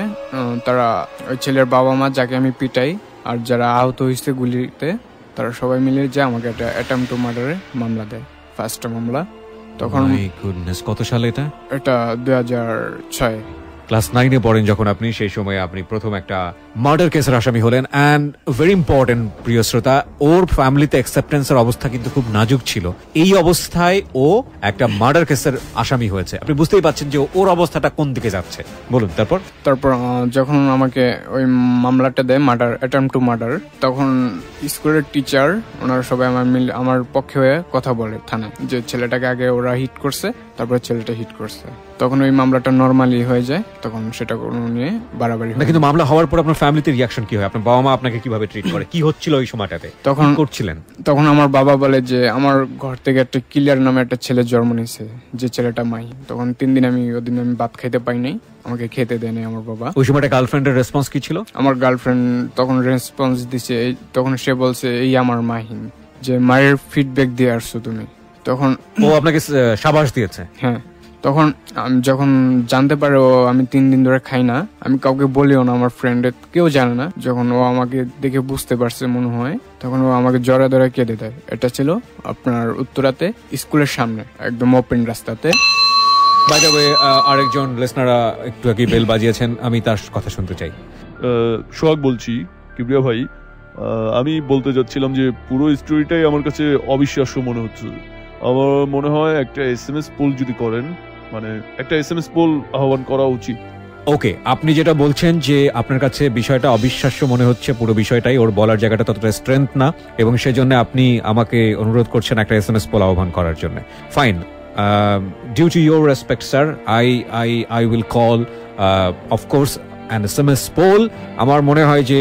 তারা ওই ছেলের বাবা মা, যাকে আমি পিটাই, আর যারা আহত হয়েছে গুলিতে, তারা সবাই মিলে যে আমাকে একটা অ্যাটেম্প টু মার্ডারে মামলা দেয়, ফার্স্ট মামলা। তখন কত সালে এটা? এটা 2006। ক্লাস 9-এ পড়েন যখন আপনি, সেই সময় আপনি প্রথম একটা মার্ডার কেসের আসামি হলেন। অ্যান্ড ভেরি ইম্পর্টেন্ট প্রিয় শ্রোতা, ওর ফ্যামিলিতে অ্যাকসেপ্টেন্সের অবস্থা কিন্তু খুব নাজুক ছিল। এই অবস্থায় ও একটা মার্ডার কেসের আসামি হয়েছে। আপনি বুঝতেই পারছেন যে ওর অবস্থাটা কোন দিকে যাচ্ছে। বলুন তারপর। যখন আমাকে ওই মামলাটা দেয় মার্ডার, অ্যাটেম্পট টু মার্ডার, তখন স্কুলের টিচার ওনারা সবাই আমার পক্ষে হয়ে কথা বলে থানায় যে ছেলেটাকে আগে ওরা হিট করছে, তারপর ছেলেটা হিট করছে। তখন ওই মামলাটা নরমালি হয়ে যায়, তখন সেটা কোনো নিয়ে বাড়াবাড়ি হয়। কিন্তু মামলা হওয়ার পর আপনার ফ্যামিলিতে রিঅ্যাকশন কি হয়? আপনার বাবা মা আপনাকে কিভাবে ট্রিট করে? কি হচ্ছিল ওই সময়টাতে? তখন করছিলেন? তখন আমার বাবা বলে যে আমার ঘর থেকে একটা ক্লিয়ার নামে একটা ছেলে জন্ম নিয়েছে, যে ছেলেটা মাহিন। তখন 3 দিন আমি ভাত খাইতে পাই নাই, আমাকে খেতে দেয় নাই আমার বাবা। ওই সময়টা গার্লফ্রেন্ডের রেসপন্স কি ছিল? আমার গার্লফ্রেন্ড তখন রেসপন্স দিছে, তখন সে বলছে এই আমার মাহিন, যে মায়ের ফিডব্যাক দিয়ে আসছো তুমি। তখন ও আপনাকে শাবাশ দিয়েছে? হ্যাঁ। তখন আমি যখন জানতে পারে ও আমি 3 দিন ধরে খাই না, আমি কাউকে বলিও না, আমার ফ্রেন্ডের কেউ জানে না। যখন ও আমাকে দেখে বুঝতে পারছে মনে হয়, তখন ও আমাকে জড়া ধরে কেঁদে দেয়। এটা ছিল আপনার উত্তরাতে স্কুলের সামনে একদম ওপেন রাস্তাতে। বাই দ্য ওয়ে, আরেকজন লিসনাররা একটু আগে বেল বাজিয়েছেন, আমি তার কথা শুনতে চাই। সোহাগ বলছি, কিবরিয়া ভাই। আমি বলতে যাচ্ছিলাম যে পুরো স্টোরিটাই আমার কাছে অবিশ্বাস্য মনে হচ্ছে। আমার মনে হয় একটা SMS পোল যদি করেন, মানে একটা SMS পোল আহ্বান করা উচিত। ওকে, আপনি যেটা বলছেন যে আপনার কাছে বিষয়টা অবিশ্বাস্য মনে হচ্ছে, পুরো বিষয়টাই ওর বলার জায়গাটা ততটা স্ট্রেংথ না, এবং সেজন্য আপনি আমাকে অনুরোধ করছেন একটা SMS পোল আহ্বান করার জন্য। Fine, due to your respect sir, I will call of course an SMS poll. আমার মনে হয় যে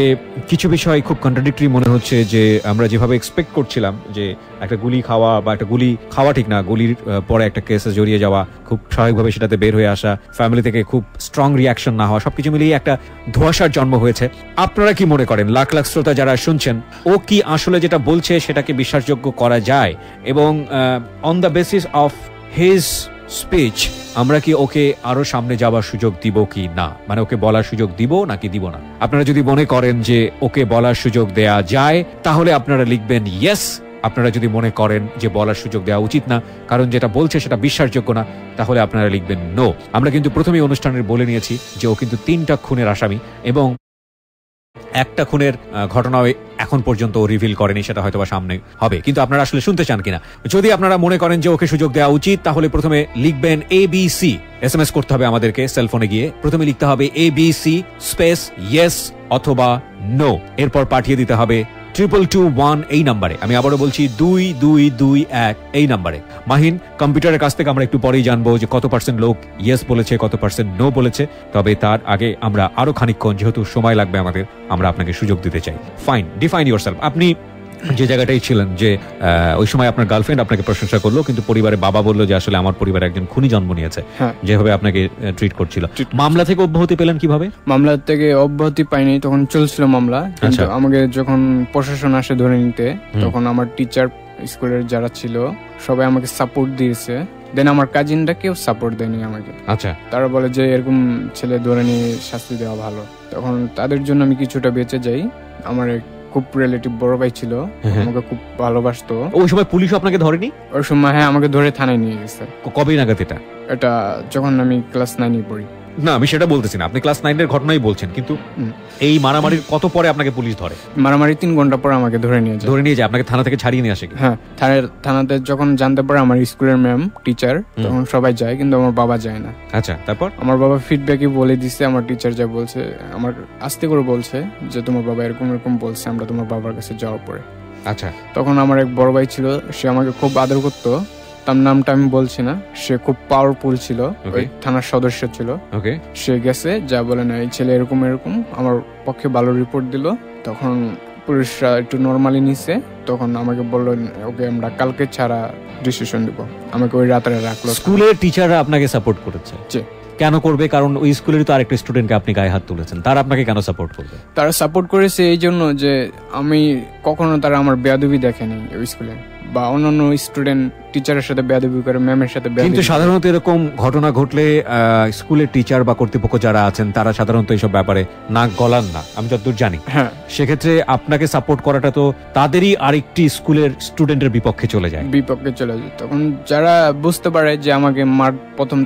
কিছু বিষয় খুব কন্ট্রাডিক্টরি মনে হচ্ছে, যে আমরা যেভাবে এক্সপেক্ট করছিলাম যে একটা গুলি খাওয়া, বা একটা গুলি খাওয়া ঠিক না, গুলির পরে একটা কেসে জড়িয়ে যাওয়া, খুব স্বাভাবিকভাবে সেটাতে বের হয়ে আসা, ফ্যামিলি থেকে খুব স্ট্রং রিয়াকশন না হওয়া, সবকিছু মিলিয়ে একটা ধোঁয়াশার জন্ম হয়েছে। আপনারা কি মনে করেন, লাখ লাখ শ্রোতা যারা শুনছেন, ও কি আসলে যেটা বলছে সেটাকে বিশ্বাসযোগ্য করা যায়? এবং on the basis of his speech আমরা কি ওকে আরো সামনে যাওয়ার সুযোগ দিব কি না, মানে ওকে বলার সুযোগ দিব নাকি দিব না? আপনারা যদি মনে করেন যে ওকে বলার সুযোগ দেয়া যায়, তাহলে আপনারা লিখবেন ইয়েস। আপনারা যদি মনে করেন যে বলার সুযোগ দেওয়া উচিত না, কারণ যেটা বলছে সেটা বিশ্বাসযোগ্য না, তাহলে আপনারা লিখবেন নো। আমরা কিন্তু প্রথমেই অনুষ্ঠানের বলে নিয়েছি যে ও কিন্তু 3টা খুনের আসামি, এবং একটা খুনের ঘটনাও এখন পর্যন্ত রিভিল করেনি, সেটা হয়তো বা সামনে হবে। কিন্তু আপনারা আসলে শুনতে চান কিনা? যদি আপনারা মনে করেন যে ওকে সুযোগ দেওয়া উচিত, তাহলে প্রথমে লিখবেন ABC। SMS করতে হবে আমাদেরকে, সেলফোনে গিয়ে প্রথমে লিখতে হবে ABC স্পেস ইয়েস অথবা নো, এরপর পাঠিয়ে দিতে হবে 2221 এই নাম্বারে। আমি আবারও বলছি 2221 এই নাম্বারে। মাহিন, কম্পিউটারের কাছ থেকে আমরা একটু পরেই জানবো যে কত % লোক ইয়েস বলেছে, কত % নো বলেছে। তবে তার আগে আমরা আরো খানিকক্ষণ, যেহেতু সময় লাগবে আমাদের, আমরা আপনাকে সুযোগ দিতে চাই। Fine, define yourself. আপনি যে জায়গাটাই ছিলেন, যে ওই সময় আপনার গার্লফ্রেন্ড আপনাকে প্রশংসা করলো, কিন্তু পরিবারে বাবা বললো যে আসলে আমার পরিবারে একজন খুনি জন্ম নিয়েছে, যেভাবে আপনাকে ট্রিট করছিল। মামলা থেকে অব্যাহতি পেলেন কিভাবে? মামলা থেকে অব্যাহতি পাইনি, তখন চলছিল মামলা। কিন্তু আমাকে যখন প্রশাসন আসে ধরে নিতে, তখন আমার টিচার, স্কুলের যারা ছিল সবাই আমাকে সাপোর্ট দিয়েছে। দেন আমার কাজিনরা কেউ সাপোর্ট দেয়নি আমাকে। আচ্ছা, তারা বলে যে এরকম ছেলে ধরে নিয়ে শাস্তি দেওয়া ভালো। তখন তাদের জন্য আমি কিছুটা বেঁচে যাই। আমার খুব রিলেটিভ বড় ভাই ছিল, আমাকে খুব ভালোবাসতো। ওই সময় পুলিশ আপনাকে ধরেনি? ওই সময় হ্যাঁ, আমাকে ধরে থানায় নিয়ে গেছে। কবে নাগাদ এটা? এটা যখন আমি ক্লাস 9-এ পড়ি। না, আমি সেটা বলতেছি না, আপনি ক্লাস 9-এর ঘটনাই বলছেন। কিন্তু এই মারামারির কত পরে আপনাকে পুলিশ ধরে? মারামারি 3 ঘন্টা পর আমাকে ধরে নিয়ে যায়। আপনাকে থানা থেকে ছাড়িয়ে নিয়ে আসে? হ্যাঁ, থানাতে যখন জানতে পারে আমার স্কুলের ম্যাম, টিচার, তখন সবাই যায়, কিন্তু আমার বাবা যায় না। আচ্ছা, তারপর? আমার বাবা ফিডব্যাকই বলে দিচ্ছে, আমার টিচার যা বলছে, আমার আস্তে করে বলছে যে তোমার বাবা এরকম এরকম বলছে, আমরা তোমার বাবার কাছে যাওয়ার পরে। আচ্ছা, তখন আমার এক বড় ভাই ছিল, সে আমাকে খুব আদর করতো। তার নামটা আমি বলছি না, সে খুব পাওয়ারফুল ছিল, ওই থানার সদস্য ছিল। সে গেছে, যা বলে না এই ছেলে এরকম এরকম, আমার পক্ষে ভালো রিপোর্ট দিল। তখন পুলিশরা একটু নর্মালি নিছে। তখন আমাকে বললো ওকে আমরা কালকে ছাড়া ডিসিশন দিব। আমাকে ওই রাতে রাখলো। স্কুলের টিচাররা আপনাকে সাপোর্ট করেছে? কেন করবে? কারণ ওই স্কুলের তো আরেকটা স্টুডেন্টকে আপনি গায়ে হাত তুলেছেন, তারা আপনাকে কেন সাপোর্ট করবে? তারা সাপোর্ট করেছে এই জন্য যে আমি কখনো তারা আমার বেয়াদবি দেখেনি ওই স্কুলে, বা অন্যান্য স্টুডেন্ট টিচারের সাথে বেয়াদবি করে, ম্যামের সাথে বেয়াদবি। কিন্তু সাধারণত এরকম ঘটনা ঘটলে স্কুলের টিচার বা কর্তৃপক্ষ যারা আছেন তারা সাধারণত এইসব ব্যাপারে নাক গলান না, আমি যতদূর জানি। হ্যাঁ, সেক্ষেত্রে আপনাকে সাপোর্ট করাটা তো তাদেরই আরেকটি স্কুলের স্টুডেন্টের বিপক্ষে চলে যায়। তখন যারা বুঝতে পারে যে আমাকে প্রথম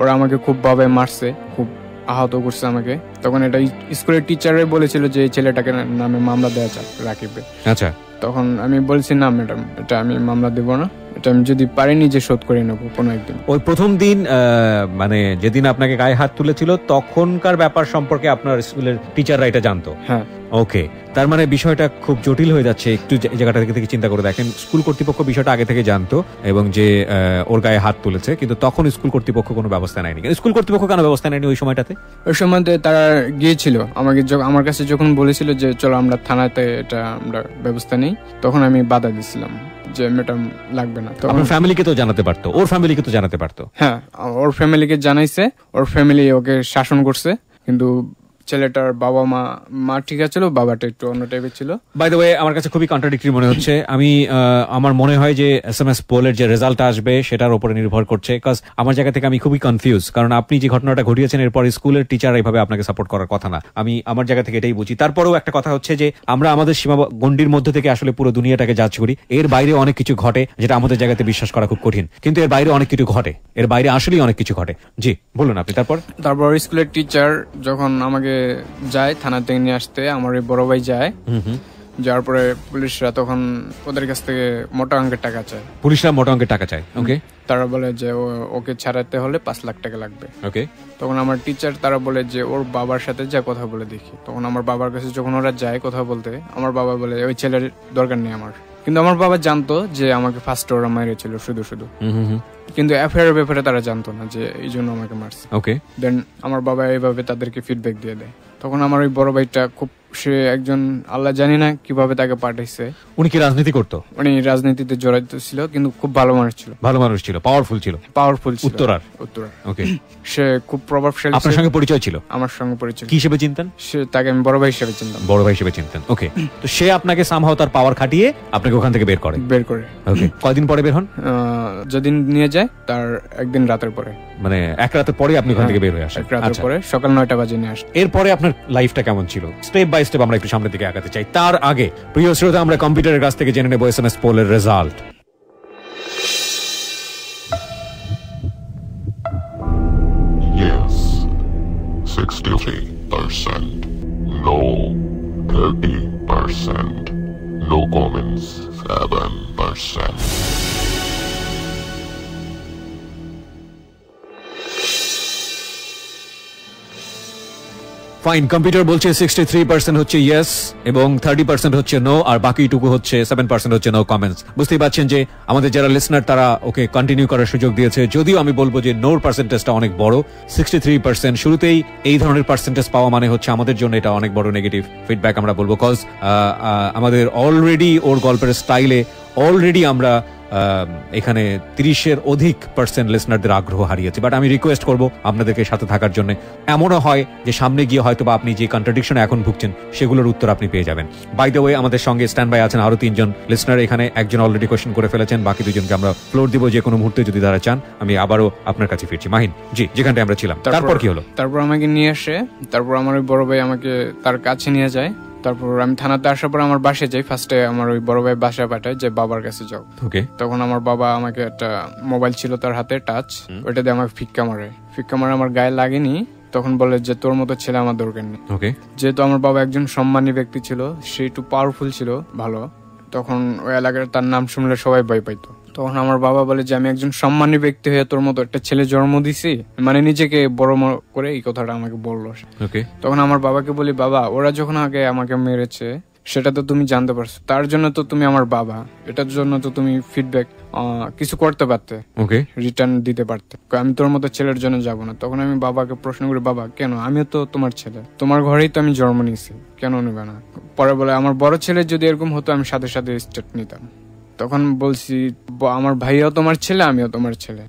ওরা আমাকে খুব ভাবে মারছে, খুব আহত করছে আমাকে। তখন এটা স্কুলের টিচারে বলেছিল যে এই ছেলেটাকে নামে মামলা দেওয়া যাক রাকিবের। আচ্ছা, তখন আমি বলছি না ম্যাডাম, এটা আমি মামলা দেব না, এটা আমি যদি পারি নিজে শোধ করে নেবো কোনো একদিন। ওই প্রথম দিন মানে যেদিন আপনাকে গায়ে হাত তুলেছিল তখনকার ব্যাপার সম্পর্কে আপনার স্কুলের টিচাররা এটা জানতো? হ্যাঁ। ওকে, তার মানে বিষয়টা খুব জটিল হয়ে যাচ্ছে। একটু জায়গাটা থেকে চিন্তা করে দেখেন, স্কুল কর্তৃপক্ষ বিষয়টা আগে থেকে জানতো এবং যে ওর গায়ে হাত তুলেছে, কিন্তু তখন স্কুল কর্তৃপক্ষ কোনো ব্যবস্থা নেয়নি। স্কুল কর্তৃপক্ষ কেন ব্যবস্থা নেয়নি ওই সময়টাতে? ওই সময়তে তারা গিয়েছিল আমার কাছে যখন বলেছিল যে চলো আমরা থানাতে এটা আমরা ব্যবস্থা নেই, তখন আমি বাধা দিয়েছিলাম যে ম্যাডাম লাগবে না। আপনার ফ্যামিলিকে তো জানাতে পারতো, ওর ফ্যামিলিকে তো জানাতে পারতো। হ্যাঁ, ওর ফ্যামিলিকে জানাইছে, ওর ফ্যামিলি ওকে শাসন করছে, কিন্তু ছেলেটার বাবা মা ঠিক আছে, বাবাটা একটু অন্য টাইপের ছিল। বাই দ্য ওয়ে, আমার কাছে খুবই কন্ট্রাডিক্টরি মনে হচ্ছে। আমার মনে হয় যে SMS পোলের যে রেজাল্ট আসবে সেটার উপরে নির্ভর করছে, বিকজ আমার জায়গা থেকে আমি খুবই কনফিউজ, কারণ আপনি যে ঘটনাটা ঘটিয়েছেন এরপর স্কুলের টিচার এইভাবে আপনাকে সাপোর্ট করার কথা না, আমি আমার জায়গা থেকে এটাই বুঝি। তারপরেও একটা কথা হচ্ছে যে আমরা আমাদের সীমা গণ্ডির মধ্যে থেকে আসলে পুরো দুনিয়াটাকে জাজ করি, এর বাইরে অনেক কিছু ঘটে যেটা আমাদের জায়গাতে বিশ্বাস করা খুব কঠিন, কিন্তু এর বাইরে অনেক কিছু ঘটে, এর বাইরে আসলেই অনেক কিছু ঘটে। জি বলুন আপনি। তারপর স্কুলের টিচার যখন আমাকে যায় থানা থেকে নিয়ে আসতে, আমার ওই বড় ভাই যায়, যাওয়ার পরে পুলিশরা তখন ওদের কাছ থেকে মোটা অঙ্কের টাকা চায়। পুলিশরা মোটা অঙ্কের টাকা চায়? ওকে। তারা বলে যে ওকে ছাড়াতে হলে 5 লাখ টাকা লাগবে। ওকে। তখন আমার টিচার তারা বলে যে ওর বাবার সাথে যা কথা বলে দেখি। তখন আমার বাবার কাছে যখন ওরা যায় কথা বলতে, আমার বাবা বলে ওই ছেলের দরকার নেই আমার। কিন্তু আমার বাবা জানতো যে আমাকে ফার্স্ট ওরা মেরেছিল শুধু, কিন্তু অ্যাফেয়ারের ব্যাপারে তারা জানতো না যে এই জন্য আমাকে মারছে। ওকে। দেন আমার বাবা এইভাবে তাদেরকে ফিডব্যাক দিয়ে দেয়। তখন আমার ওই বড় ভাইটা খুব, সে একজন আল্লাহ জানি না কিভাবে তাকে পাঠাইছে। উনি কি রাজনীতি করতো? উনি রাজনীতিতে জড়িত ছিল, কিন্তু খুব ভালো মানুষ ছিল। ভালো মানুষ ছিল, পাওয়ারফুল ছিল। উত্তরার। ওকে। সে খুব প্রভাবশালী। আপনার সঙ্গে পরিচয় ছিল? আমার সঙ্গে পরিচয়। কি হিসেবে চিনতেন? সে তাকে আমি বড় ভাই হিসেবে চিনতাম। বড় ভাই হিসেবে চিনতেন। ওকে। তো সে আপনাকে সামহাও তার পাওয়ার খাটিয়ে আপনাকে ওখান থেকে বের করে। ওকে। কয়দিন পরে বের হন? যেদিন নিয়ে যায় তার একদিন রাতের পরে, মানে এক রাতের পরে আপনি ওখান থেকে বের হয়ে আসেন? এক রাতের পরে সকাল 9টা বাজে নিয়ে আসেন। এরপরে আপনার লাইফটা কেমন ছিল? স্টেপ বাই স্টেপ আমরা একটু সামনের দিকে আগাতে চাই। তার আগে প্রিয় শ্রোতা, আমরা কম্পিউটারের কাছ থেকে জেনে নেব SMS পোলের result. Yes, 63%. No, 30%. No comments, 7%. Fine, computer বলছে 63% হচ্ছে ইয়েস এবং 30% হচ্ছে নো, আর বাকিটুকু হচ্ছে 7% হচ্ছে নো কমেন্টস। বুঝতেই পারছেন যে আমাদের যারা লিসনার তারা ওকে কন্টিনিউ করার সুযোগ দিয়েছে, যদিও আমি বলবো যে নোর পার্সেন্টেজটা অনেক বড়। 63% শুরুতেই এই ধরনের পার্সেন্টেজ পাওয়া মানে হচ্ছে আমাদের জন্য এটা অনেক বড় নেগেটিভ ফিডব্যাক আমরা বলবো, কজ আমাদের অলরেডি ওর গল্পের স্টাইলে অলরেডি আমরা এখানে 30-এর অধিক লিসনারদের আগ্রহ হারিয়েছে। বাট আমি রিকোয়েস্ট করবো আপনাদেরকে সাথে থাকার জন্য। এমনও হয় যে সামনে গিয়ে হয়তো বা আপনি যে কন্ট্রাডিকশনে এখন ভুগছেন সেগুলোর উত্তর আপনি পেয়ে যাবেন। বাই দ্য ওয়ে, আমাদের সঙ্গে স্ট্যান্ড বাই আছেন আরো 3জন লিসনার। এখানে একজন অলরেডি কোয়েশ্চেন করে ফেলেছেন, বাকি 2জনকে আমরা ফ্লোর দিব যে কোনো মুহূর্তে যদি তারা চান। আমি আবারও আপনার কাছে ফিরছি। মাহিন জি, যেখানটা আমরা ছিলাম, তারপর কি হলো? তারপর আমাকে নিয়ে আসে, তারপর আমার ওই বড় ভাই আমাকে তার কাছে নিয়ে যায়। তারপর আমি থানাতে আসার পর আমার বাসায় যাই। ফার্স্টে আমার ওই বড় ভাই বাসায় পাঠায় যে বাবার কাছে যাও। ওকে। তখন আমার বাবা আমাকে একটা মোবাইল ছিল তার হাতে টাচ, ওইটা দিয়ে আমাকে ফিক্কা মারে আমার গায়ে লাগেনি। তখন বলে যে তোর মতো ছেলে আমার দরকার নেই। ওকে। যেহেতু আমার বাবা একজন সম্মানী ব্যক্তি ছিল, সে একটু পাওয়ারফুল ছিল, ভালো, তখন ওই এলাকার তার নাম শুনলে সবাই ভয় পাইতো। তখন আমার বাবা বলে যে আমি একজন সম্মানী ব্যক্তি হয়ে তোর মতো একটা ছেলে জন্ম দিছি, মানে নিজেকে বড় করে এই কথাটা আমাকে বললো। তখন আমার বাবাকে বলি, বাবা ওরা যখন আগে আমাকে মেরেছে সেটা তো তুমি জানতে পারছো, তার জন্য তো তুমি আমার বাবা, এটার জন্য তো তুমি ফিডব্যাক কিছু করতে পারতে, রিটার্ন দিতে পারতে। আমি তোর মতো ছেলের জন্য যাব না। তখন আমি বাবাকে প্রশ্ন করি, বাবা কেন, আমিও তো তোমার ছেলে, তোমার ঘরেই তো আমি জন্ম নিয়েছি, কেন নেবে না? পরে বলে আমার বড় ছেলে যদি এরকম হতো আমি সাথে সাথে স্টেপ নিতাম। তখন বলছি আমার ভাইয়াও তোমার ছেলে, আমিও তোমার ছেলে।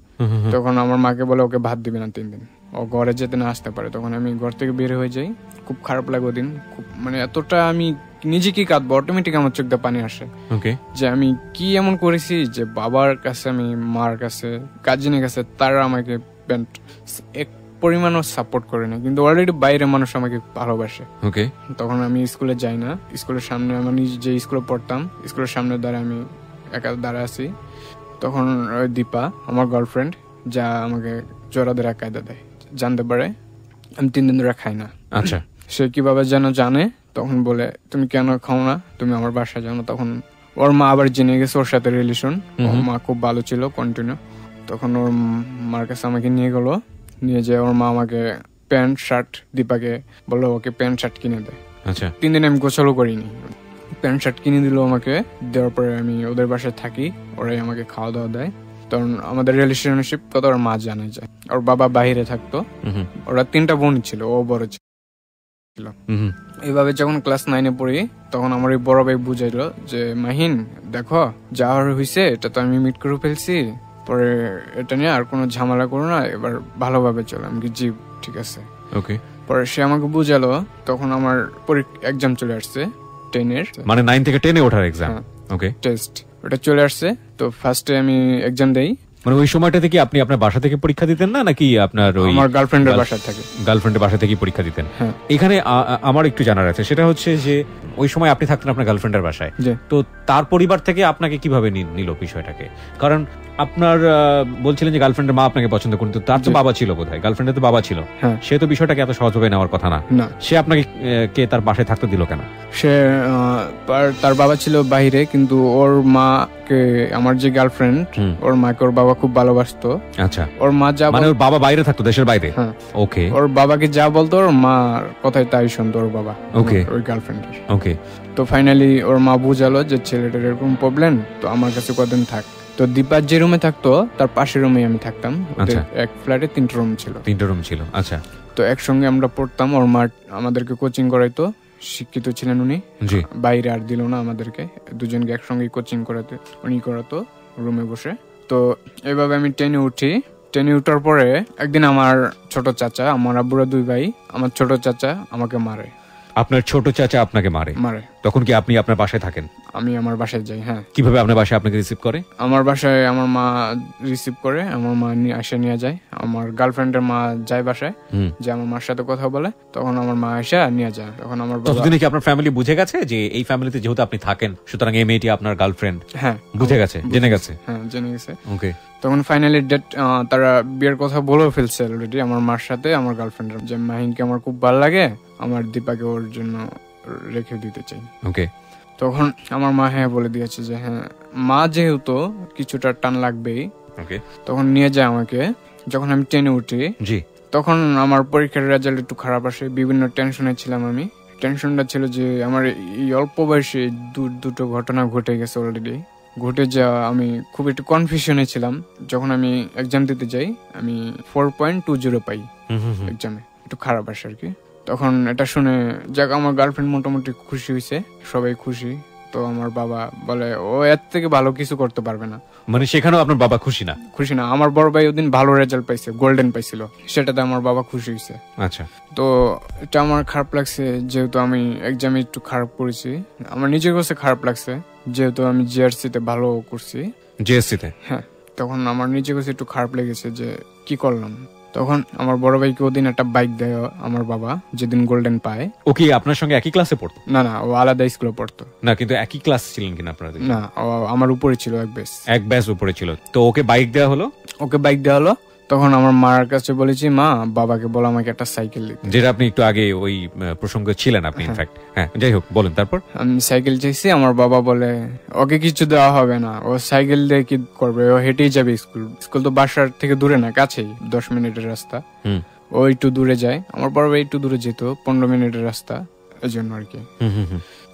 তখন আমার মাকে বলে ওকে ভাত দিবে না 3 দিন, ও ঘরে যেতে না আসতে পারে। তখন আমি ঘর থেকে বের হয়ে যাই। খুব খারাপ লাগে ওদিন, খুব মানে এতটা আমি নিজেকেই কাঁদবো, অটোমেটিক আমার চোখ দিয়ে পানি আসে যে আমি কি এমন করেছি যে বাবার কাছে, আমি মার কাছে, কাজিনের কাছে, তারা আমাকে এক পরিমাণও সাপোর্ট করে না, কিন্তু অলরেডি বাইরে মানুষ আমাকে ভালোবাসে। তখন আমি স্কুলে যাই না, স্কুলের সামনে আমার যে স্কুলে পড়তাম স্কুলের সামনে আমি একা দাঁড়ায় আছি। তখন ওই দীপা আমার গার্লফ্রেন্ড যা আমাকে জোরাদের কায়দা দেয়, জানতে পারে আমি 3 দিন ধরে খাই না। আচ্ছা। সে কিভাবে যেন জানে, তখন বলে তুমি কেন খাও না, তুমি আমার বাসায় যাও না। তখন ওর মা আবার জেনে গেছে ওর সাথে রিলেশন, ওর মা খুব ভালো ছিল কন্টিনিউ। তখন ওর মার কাছে আমাকে নিয়ে গেল, নিয়ে যে ওর মা আমাকে প্যান্ট শার্ট, দীপাকে বললো ওকে প্যান্ট শার্ট কিনে দেয়। আচ্ছা। 3 দিন আমি গোছালও করিনি, প্যান্ট শার্ট কিনে দিল আমাকে। দেওয়ার পরে আমি ওদের বাসায় থাকি, ওরাই আমাকে খাওয়া দাওয়া দেয়। তখন আমাদের রিলেশনশিপ কথা ওর মা জানে যায়। ওর বাবা বাইরে থাকতো, ওরা 3টা বোন ছিল, ও বড় ছিল। এইভাবে যখন ক্লাস 9-এ পড়ি তখন আমার এই বড় ভাই বুঝাইলো যে মাহিন দেখো যা হয়েছে এটা তো আমি মিট করে ফেলছি, পরে এটা নিয়ে আর কোনো ঝামেলা করো না, এবার ভালোভাবে চলো। আমি জি ঠিক আছে। ওকে। পরে সে আমাকে বুঝালো। তখন আমার এক্সাম চলে আসছে 10-এর, মানে 9 থেকে 10-এ ওঠার এক্সাম। ওকে। টেস্ট ওটা চলে আসছে। তো ফার্স্টে আমি এক্সাম দেই। মানে ওই সময়টাতে কি আপনি আপনার বাসা থেকে পরীক্ষা দিতেন না, নাকি আপনার ওই আমার গার্লফ্রেন্ডের বাসা থেকে? গার্লফ্রেন্ডের বাসা থেকে পরীক্ষা দিতেন। এখানে আমার একটু জানার আছে, সেটা হচ্ছে যে ওই সময় আপনি থাকতেন আপনার গার্লফ্রেন্ডের বাসায়, তো তার পরিবার থেকে আপনাকে কিভাবে নিল বিষয়টাকে? কারণ আপনার বলছিলেন যে গার্লফ্রেন্ডের মা আপনাকে পছন্দ করতো, তার তো বাবা ছিল বোধহয়, গার্লফ্রেন্ডের তো বাবা ছিল, সে তো বিষয়টাকে এত সহজভাবে নেওয়ার কথা না। সে আপনাকে কে তার বাসায় থাকতে দিল কেন? সে তার বাবা ছিল বাইরে, কিন্তু ওর মাকে, আমার যে গার্লফ্রেন্ড, ওর মাকে ওর বাবা খুব ভালোবাসতো। আচ্ছা। ওর মা যা মানে ওর বাবা বাইরে থাকতো, দেশের বাইরে? ওকে। ওর বাবাকে যা বলতো ওর মার কথাই তাই শুনতো ওর বাবা। ওকে। ওই গার্লফ্রেন্ড। ওকে। তো ফাইনালি ওর মা বুঝালো যে ছেলেটার এরকম প্রবলেম, তো আমার কাছে কদিন থাক। তো দীপার যে রুমে থাকতো তার পাশের রুমে আমি থাকতাম। এক ফ্ল্যাটে 3টা রুম ছিল। 3টা রুম ছিল। আচ্ছা। তো একসঙ্গে আমরা পড়তাম। ওর মা আমাদেরকে কোচিং করাইতো, শিক্ষিত ছিলেন উনি, বাইরে আর দিল না আমাদেরকে, দুজনকে একসঙ্গে কোচিং করাতে উনি করাতো রুমে বসে। তো এভাবে আমি 10-এ উঠি। 10-এ উঠার পরে একদিন আমার ছোট চাচা, আমার আব্বুরা 2 ভাই, আমার ছোট চাচা আমাকে মারে। আপনার ছোট চাচা আপনাকে মারে? তখন কি আপনি আপনার বাসায় থাকেন? আমি আমার বাসায় যাই। হ্যাঁ। কিভাবে আপনার বাসায় আপনাকে রিসিভ করে? আমার বাসায় আমার মা রিসিভ করে, আমার মা এসে নিয়ে যায়। আমার গার্লফ্রেন্ডের মা যায় বাসায়, যে আমার মার সাথে কথা বলে, তখন আমার মা এসে নিয়ে যায়। তখন আমার ততদিনে কি আপনার ফ্যামিলি বুঝে গেছে যে এই ফ্যামিলিতে যেহেতু আপনি থাকেন সুতরাং এই মেয়েটি আপনার গার্লফ্রেন্ড? হ্যাঁ, বুঝে গেছে, জেনে গেছে। হ্যাঁ, জেনে গেছে। ওকে। তখন ফাইনালি ডেট, তারা বিয়ের কথা বলেও ফেলছে অলরেডি আমার মার সাথে আমার গার্লফ্রেন্ডের, যে মাহিনকে আমার খুব ভালো লাগে, আমার দীপাকে ওর জন্য রেখে দিতে চাই। ওকে। তখন আমার মা হ্যাঁ বলে দিয়েছে যে হ্যাঁ, মা যেহেতু কিছুটা টান লাগবেই। ওকে। তখন নিয়ে যায় আমাকে। যখন আমি 10-এ উঠি, তখন আমার পরীক্ষার রেজাল্ট একটু খারাপ আসে, বিভিন্ন টেনশনে ছিলাম আমি। টেনশনটা ছিল যে আমার এই অল্প বয়সে দুটো ঘটনা ঘটে গেছে অলরেডি, ঘটে যাওয়া। আমি খুব একটু কনফিউশনে ছিলাম। যখন আমি এক্সাম দিতে যাই আমি 4.20 পাই এক্সামে, একটু খারাপ আসে আর কি। তখন এটা শুনে যাক আমার গার্লফ্রেন্ড মোটামুটি খুশি হয়েছে, সবাই খুশি। তো আমার বাবা বলে ও এর থেকে ভালো কিছু করতে পারবে না। মানে সেখানেও আপনার বাবা খুশি না? খুশি না। আমার বড় ভাই ওদিন ভালো রেজাল্ট পাইছে, গোল্ডেন পাইছিল, সেটাতে আমার বাবা খুশি হয়েছে। আচ্ছা। তো এটা আমার খারাপ লাগছে, যেহেতু আমি এক্সামে একটু খারাপ করেছি। আমার নিজের কাছে খারাপ লাগছে, যেহেতু আমি জিআরসি-তে ভালো করছি। জিএসসি-তে? হ্যাঁ। তখন আমার নিজের কাছে একটু খারাপ লেগেছে যে কি করলাম। তখন আমার বড় ভাইকে ওদিন একটা বাইক দেয় আমার বাবা, যেদিন গোল্ডেন পায়। ও কি আপনার সঙ্গে একই ক্লাসে পড়তো? না না, ও আলাদা স্কুলে পড়তো। না, কিন্তু একই ক্লাস ছিলেন কিনা আপনারা? না, ও আমার উপরে ছিল, এক ব্যাচ উপরে ছিল। তো ওকে বাইক দেওয়া হলো? ওকে বাইক দেওয়া হলো। তখন আমার মার কাছে বলেছি মা বাবাকে বল আমাকে একটা সাইকেল দিতে, যেটা আপনি একটু আগে ওই প্রসঙ্গে ছিলেন আপনি ইনফ্যাক্ট। হ্যাঁ, যাই হোক, বলেন তারপর। আমি সাইকেল চাইছি, আমার বাবা বলে ওকে কিছু দেওয়া হবে না, ও সাইকেল দিয়ে কি করবে, ও হেঁটেই যাবে স্কুল। স্কুল তো বাসার থেকে দূরে না, কাছেই, 10 মিনিটের রাস্তা। ও একটু দূরে যায়, আমার বড় ভাই একটু দূরে যেত, 15 মিনিটের রাস্তা, এই জন্য আর কি।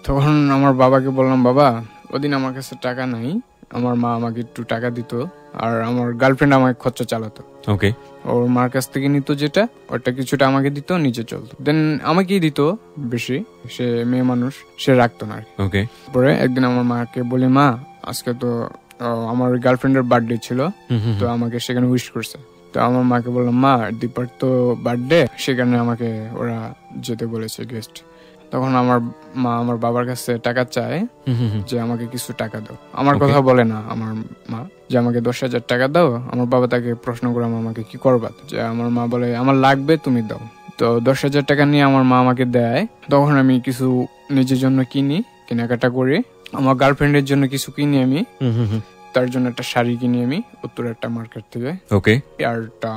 তখন আমার বাবাকে বললাম বাবা ওদিন আমার কাছে টাকা নাই, আমার মা আমাকে একটু টাকা দিত, আর আমার গার্লফ্রেন্ড আমাকে খরচা চালাতো। ওকে। ওর মার কাছ থেকে নিত যেটা, ওটা কিছুটা আমাকে দিত, নিচে চলতো। দেন আমাকেই দিত বেশি, সে মেয়ে মানুষ, সে রাখতো না। ওকে। পরে একদিন আমার মাকে বলি মা আজকে তো আমার গার্লফ্রেন্ডের বার্থডে ছিল, তো আমাকে সেখানে উইশ করছে। তো আমার মাকে বললাম মা দীপার তো বার্থডে, সেখানে আমাকে ওরা যেতে বলেছে গেস্ট। তখন আমার মা আমার বাবার কাছে টাকা চায় যে আমাকে কিছু টাকা দাও। আমার কথা বলে না আমার মা যে আমাকে 10,000 টাকা দাও। আমার বাবা তাকে প্রশ্ন করে আমাকে কি করবা, যে আমার মা বলে আমার লাগবে তুমি দাও। তো 10,000 টাকা নিয়ে আমার মা আমাকে দেয়। তখন আমি কিছু নিজের জন্য কিনি, কেনাকাটা করি, আমার গার্লফ্রেন্ডের জন্য কিছু কিনি আমি। তার জন্য একটা শাড়ি কিনি আমি উত্তর একটা মার্কেট থেকে। ওকে। আর একটা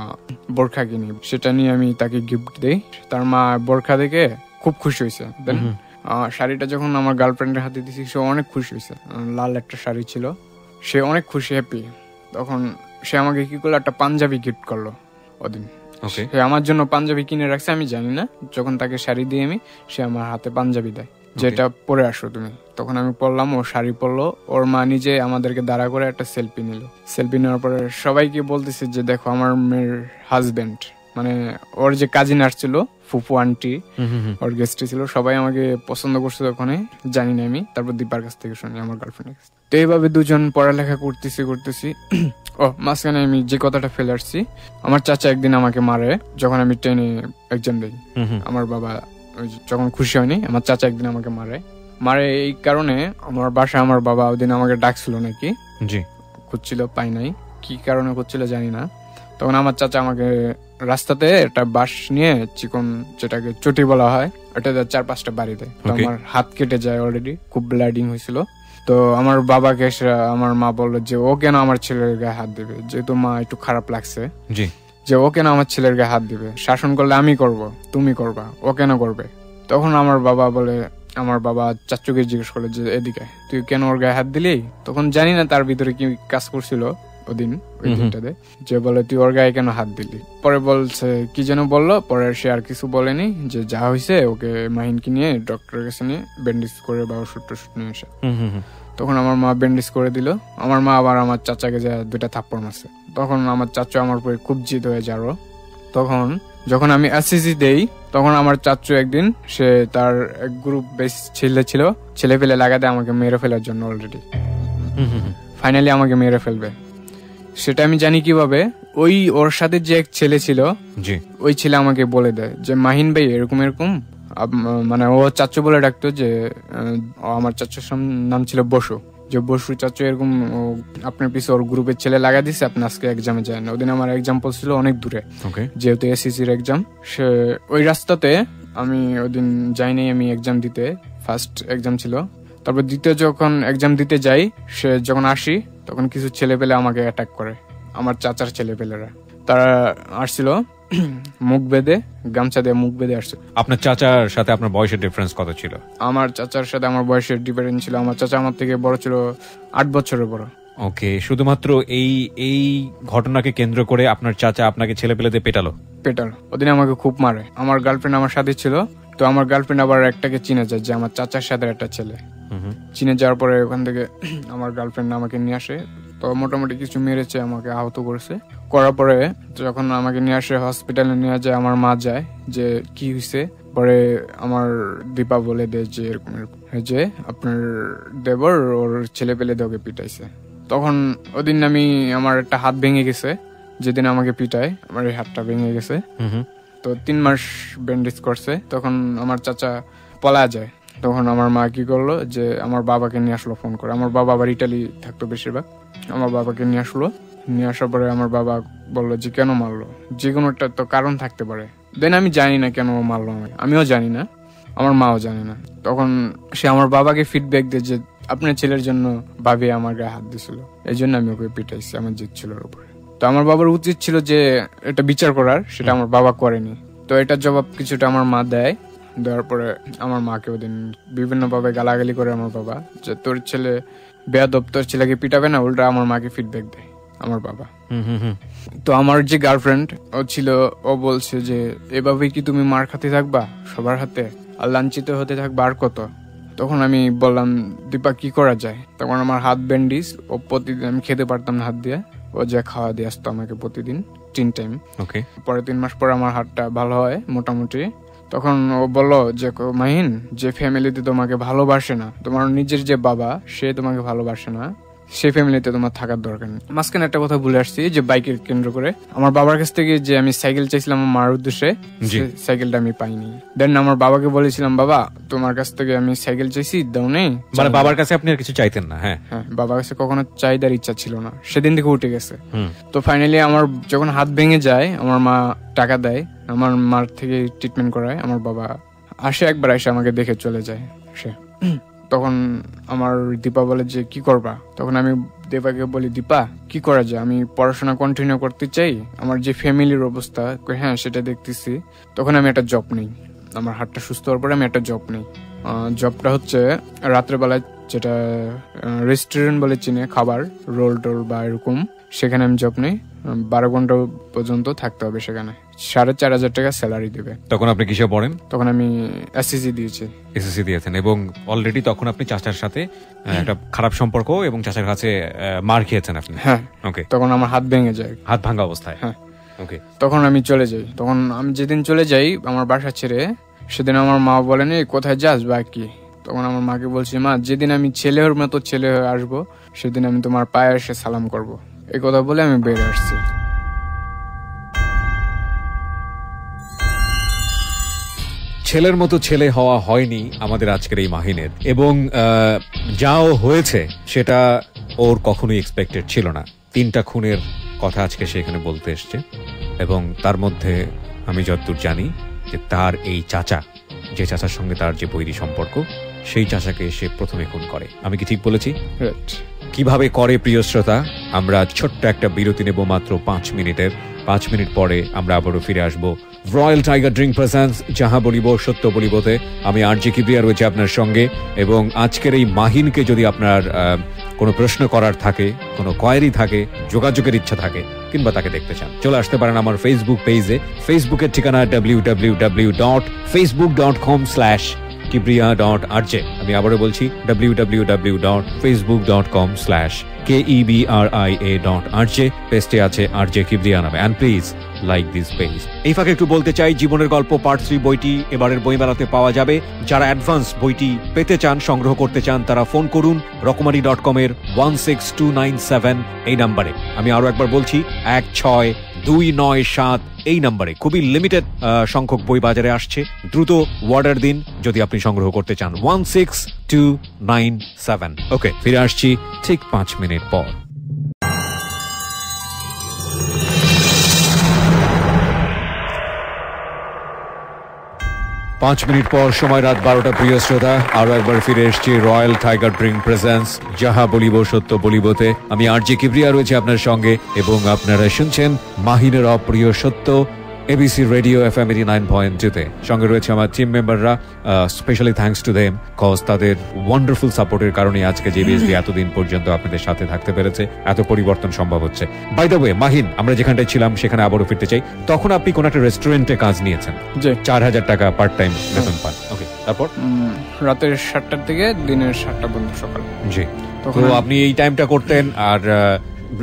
বোরখা কিনি, সেটা নিয়ে আমি তাকে গিফট দেই। তার মা বোরখা দেখে খুব খুশি হয়েছে। দেন শাড়িটা যখন আমার গার্লফ্রেন্ডের হাতে দিয়েছি, সে অনেক খুশি হয়েছে। লাল একটা শাড়ি ছিল, সে অনেক খুশি, হ্যাপি। তখন সে আমাকে কি করলো, একটা পাঞ্জাবি গিফট করলো ওদিন। সে আমার জন্য পাঞ্জাবি কিনে রাখছে, আমি জানি না। যখন তাকে শাড়ি দিয়ে আমি, সে আমার হাতে পাঞ্জাবি দেয়, যেটা পরে আসো তুমি। তখন আমি পরলাম, ও শাড়ি পরলো। ওর মা নিজে আমাদেরকে দাঁড়া করে একটা সেলফি নিল। সেলফি নেওয়ার পরে সবাইকে বলতেছে যে দেখো আমার মেয়ের হাজবেন্ড, মানে ওর যে কাজিন আসছিল, ফুফু আন্টি, ওর গেস্ট ছিল, সবাই আমাকে পছন্দ করছে। ওখানে জানি না আমি, তারপর দীপার কাছ থেকে শুনি, আমার গার্লফ্রেন্ডের কাছে। তো এইভাবে দুজন পড়ালেখা করতেছি। ও মাঝখানে আমি যে কথাটা ফেলে আসছি, আমার চাচা একদিন আমাকে মারে যখন আমি 10-এ এক্সাম দিই। আমার বাবা যখন খুশি হয়নি, আমার চাচা একদিন আমাকে মারে এই কারণে। আমার বাসায় আমার বাবা ওদিন আমাকে ডাকছিল নাকি, খুঁজছিল, পাই নাই। কি কারণে খুঁজছিল জানি না। তখন আমার চাচা আমাকে রাস্তাতে একটা বাঁশ নিয়ে, চিকন যেটাকে চটি বলা হয়, ওটা 4-5টা বাড়ি দেয়। আমার হাত কেটে যায়, অলরেডি খুব ব্লিডিং হয়েছিল। তো আমার বাবাকে আমার মা বললো যে ও কেন আমার ছেলের গায়ে হাত দিবে, যেহেতু মা একটু খারাপ লাগছে যে ও কেন আমার ছেলের গায়ে হাত দিবে, শাসন করলে আমি করব, তুমি করবা, ও কেন করবে। তখন আমার বাবা চাচুকে জিজ্ঞেস করলো যে এদিকে তুই কেন ওর গায়ে হাত দিলি। তখন জানি না তার ভিতরে কি কাজ করছিল ওদিন, ওই দিনটাতে, যে বলে তুই ওর গায়ে কেন হাত দিলি। পরে বলছে কি যেন বললো, পরে সে আর কিছু বলেনি, যে যা হয়েছে ওকে মাহিনকে নিয়ে ডক্টরের কাছে নিয়ে ব্যান্ডেজ করে বা ওষুধ টষুধ নিয়ে এসে। তখন আমার মা ব্যান্ডেজ করে দিল। আমার মা আবার আমার চাচাকে যা 2টা থাপ্পড় মারছে। তখন আমার চাচু আমার উপরে খুব জিদ হয়ে যারো। তখন যখন আমি এসএসসি দেই, তখন আমার চাচু একদিন, সে তার এক গ্রুপ বেশ ছেলে পেলে লাগাতে আমাকে মেরে ফেলার জন্য অলরেডি ফাইনালি আমাকে মেরে ফেলবে। সেটা আমি জানি কিভাবে, ওর সাথে যে এক ছেলে ছিল, ওই ছেলে আমাকে বলে দেয় যে মাহিন ভাই এরকম, মানে ও চাচু বলে ডাকতো, যে আমার চাচুর নাম ছিল বসু, যে বসু চাচু এরকম আপনার পিছনে ওর গ্রুপের ছেলে লাগা দিচ্ছে, আপনি আজকে এক্সামে যায় না। ওদিন আমার এক্সাম পড়ছিল অনেক দূরে, যেহেতু এসএসসির এক্সাম। সে ওই রাস্তাতে আমি ওদিন যাই নাই আমি এক্সাম দিতে। ফার্স্ট এক্সাম ছিল, তারপর দ্বিতীয় যখন এক্সাম দিতে যাই, সে যখন আসি, তখন কিছু ছেলে পেলে আমাকে অ্যাটাক করে। আমার চাচার ছেলে পেলেরা, তারা আসছিল মুখ বেঁধে, গামছা দিয়ে মুখ বেঁধে আসছে। আপনার চাচার সাথে আপনার বয়সের ডিফারেন্স কত ছিল? আমার চাচার সাথে আমার বয়সের ডিফারেন্স ছিল, আমার চাচা আমার থেকে বড় ছিল, 8 বছরের বড়। ওকে, শুধুমাত্র এই ঘটনাকে কেন্দ্র করে আপনার চাচা আপনাকে ছেলে পেলে দিয়ে পেটালো? ওদিন আমাকে খুব মারে। আমার গার্লফ্রেন্ড আমার সাথে ছিল, তো আমার গার্লফ্রেন্ড আবার একটাকে চিনে যায়, যে আমার চাচার সাথে একটা ছেলে। চিনে যাওয়ার পরে ওখান থেকে আমার গার্লফ্রেন্ড আমাকে নিয়ে আসে। তো মোটামুটি কিছু মেরেছে, আমাকে আহত করার পরে যখন আমাকে নিয়ে আসে হসপিটালে নিয়ে যায়, আমার মা যায় যে কি হয়েছে। পরে আমার দীপা বলে দেয় যে এরকম যে আপনার দেবর ওর ছেলে পেলে ওকে পিটাইছে। তখন ওদিন আমার একটা হাত ভেঙে গেছে, যেদিন আমাকে পিটায় আমার এই হাতটা ভেঙে গেছে। তো 3 মাস ব্যান্ডেজ করছে। তখন আমার চাচা পলা যায়। তখন আমার মা কি করলো, যে আমার বাবাকে নিয়ে আসলো ফোন করে। আমার বাবা আবার ইটালি থাকতো বেশিরভাগ। আমার বাবাকে নিয়ে আসার পরে আমার বাবা বললো যে কেন মারলো, যে কোনো একটা তো কারণ থাকতে পারে। দেন আমি জানি না কেন মারলো, আমিও জানি না, আমার মাও জানে না। তখন সে আমার বাবাকে ফিডব্যাক দেয় যে আপনার ছেলের জন্য ভাবি আমার গায়ে হাত দিছিল, এই জন্য আমি ওকে পিটাইছি, আমার জিদ ছিল ওর উপরে। তো আমার বাবার উচিত ছিল যে এটা বিচার করার, সেটা আমার বাবা করেনি। তো এটার জবাব কিছুটা আমার মা দেয়। দেওয়ার পরে আমার মাকে ওদিন বিভিন্ন ভাবে গালাগালি করে আমার বাবা, যে তোর ছেলে বেয়াদব, তোর ছেলেকে পিটাবে না, উল্টা আমার মাকে ফিডব্যাক দেয় আমার বাবা। তো আমার যে গার্লফ্রেন্ড ও ছিল, ও বলছে যে এভাবে কি তুমি মার খাতে থাকবা সবার হাতে, আর লাঞ্ছিত হতে থাকবা আর কত। তখন আমি বললাম দীপা কি করা যায়। তখন আমার হাত ব্যান্ডিজ, ও প্রতিদিন আমি খেতে পারতাম না হাত দিয়ে, ও যা খাওয়া দিয়ে আসতো আমাকে প্রতিদিন 3 টাইম। পরে 3 মাস পরে আমার হাতটা ভালো হয় মোটামুটি। তখন ও বললো যে মাহিন, যে ফ্যামিলিতে তোমাকে ভালোবাসে না, তোমার নিজের যে বাবা সে তোমাকে ভালোবাসে না, সেই ফ্যামিলিতে তোমার থাকার দরকার নেই। মাঝখানে একটা কথা ভুলে আসছি, যে বাইকের কেন্দ্র করে আমার বাবার কাছ থেকে যে আমি সাইকেল চাইছিলাম আমার মার উদ্দেশ্যে, সাইকেলটা আমি পাইনি। দেন আমার বাবাকে বলেছিলাম, বাবা তোমার কাছ থেকে আমি সাইকেল চাইছি, দাও নেই। মানে বাবার কাছে আপনি আর কিছু চাইতেন না? হ্যাঁ, বাবার কাছে কখনো চাইদার ইচ্ছা ছিল না, সেদিন থেকে উঠে গেছে। তো ফাইনালি আমার যখন হাত ভেঙে যায়, আমার মা টাকা দেয়, আমার মার থেকে ট্রিটমেন্ট করায়। আমার বাবা আসে, একবার এসে আমাকে দেখে চলে যায় সে। তখন আমার দীপা বলে যে কি করবা। তখন আমি দীপাকে বলি, দীপা কি করা যায়, আমি পড়াশোনা কন্টিনিউ করতে চাই, আমার যে ফ্যামিলির অবস্থা, হ্যাঁ সেটা দেখতেছি। তখন আমি একটা জব নেই, আমার হাতটা সুস্থ হওয়ার পরে আমি একটা জব নেই। জবটা হচ্ছে রাত্রেবেলায়, যেটা রেস্টুরেন্ট বলে চিনে, খাবার রোল টোল বা এরকম, সেখানে আমি জব নেই। 12 ঘন্টা পর্যন্ত থাকতে হবে সেখানে, 4,500 টাকা স্যালারি দেবে। তখন আপনি কিসে পড়েন? তখন আমি এসএসসি দিয়েছি। এসএসসি দিয়েছেন, এবং অলরেডি তখন আপনি চাচার সাথে একটা খারাপ সম্পর্ক এবং চাচার কাছে মার খেয়েছেন আপনি? হ্যাঁ। ওকে। তখন আমার হাত ভেঙে যায়। হাত ভাঙা অবস্থায়? হ্যাঁ। ওকে। তখন আমি চলে যাই। তখন আমি যেদিন চলে যাই আমার বাসা ছেড়ে, সেদিন আমার মা বলেনি কোথায় যাস বা কি। তখন আমার মাকে বলছি, মা যেদিন আমি ছেলের মতো ছেলে হয়ে আসবো সেদিন আমি তোমার পায়ে এসে সালাম করব। এই কথা বলে আমি বেরিয়ে আসছি। ছেলের মতো ছেলে হওয়া হয়নি আমাদের আজকের এই মাহিনের, এবং যাও হয়েছে সেটা ওর কখনোই এক্সপেক্টেড ছিল না। 3টা খুনের কথা আজকে সে এখানে বলতে এসছে, এবং তার মধ্যে আমি যতদূর জানি যে তার এই চাচা, যে চাচার সঙ্গে তার যে বৈরী সম্পর্ক, সেই চাচাকে সে প্রথমে খুন করে। আমি কি ঠিক বলেছি? কিভাবে করে প্রিয় শ্রোতা, আমরা ছোট্ট একটা বিরতি নেব মাত্র 5 মিনিটের। 5 মিনিট পরে আমরা আবারও ফিরে আসবো রয়্যাল টাইগার ড্রিঙ্ক প্রেজেন্স যাহা বলিব সত্য বলিবতে। আমি আরজে কিবরিয়া রয়েছে আপনার সঙ্গে, এবং আজকের এই মাহিনকে যদি আপনার কোনো প্রশ্ন করার থাকে, কোনো কোয়ারি থাকে, যোগাযোগের ইচ্ছা থাকে, কিংবা তাকে দেখতে চান, চলে আসতে পারেন আমার ফেসবুক পেজে। ফেসবুকের ঠিকানা www.facebook.com/kibriya.rj। আমি আবারও বলছি www.facebook.com/KEBRIA.RJ। পেজটি আছে RJ কিবরিয়া নামে। And please like this page. এই ফাঁকে একটু বলতে চাই, জীবনের গল্প পার্ট 3 বইটি এবারের বইমেলাতে পাওয়া যাবে। যারা অ্যাডভান্স বইটি পেতে চান, সংগ্রহ করতে চান, তারা ফোন করুন রকমারি.com এর 16297 এই নাম্বারে। আমি আরো একবার বলছি 16297 এই নাম্বারে। খুবই লিমিটেড সংখ্যক বই বাজারে আসছে, দ্রুত অর্ডার দিন যদি আপনি সংগ্রহ করতে চান। 16297। ওকে, ফিরে আসছি ঠিক 5 মিনিট পর। 5 মিনিট পর, সময় রাত 12টা। প্রিয় শ্রোতা, আরো একবার ফিরে এসেছি রয়্যাল টাইগার ড্রিঙ্ক প্রেজেন্স যাহা বলিব সত্য বলিবতে। আমি আরজে কিবরিয়া রয়েছে আপনার সঙ্গে, এবং আপনারা শুনছেন মাহিনের অপ্রিয় সত্য এবিসি রেডিও FM 89.2-তে। সঙ্গে রয়েছে আমার টিম মেম্বাররা। Specially thanks to them, cause তাদের ওয়ান্ডারফুল সাপোর্টের কারণে আজকে জেবিএসবি এতদিন পর্যন্ত আপনাদের সাথে থাকতে পেরেছে, এত পরিবর্তন সম্ভব হচ্ছে। বাই দ্য ওয়ে মাহিন, আমরা যেখানটায় ছিলাম সেখানে আবারও ফিরতে চাই। তখন আপনি কোন একটা রেস্টুরেন্টে কাজ নিয়েছেন, 4000 টাকা পার্ট টাইম বেতন পান। ওকে, তারপর রাতের 7টা থেকে দিনের 7টা পর্যন্ত সকাল। জি, তো আপনি এই টাইমটা করতেন, আর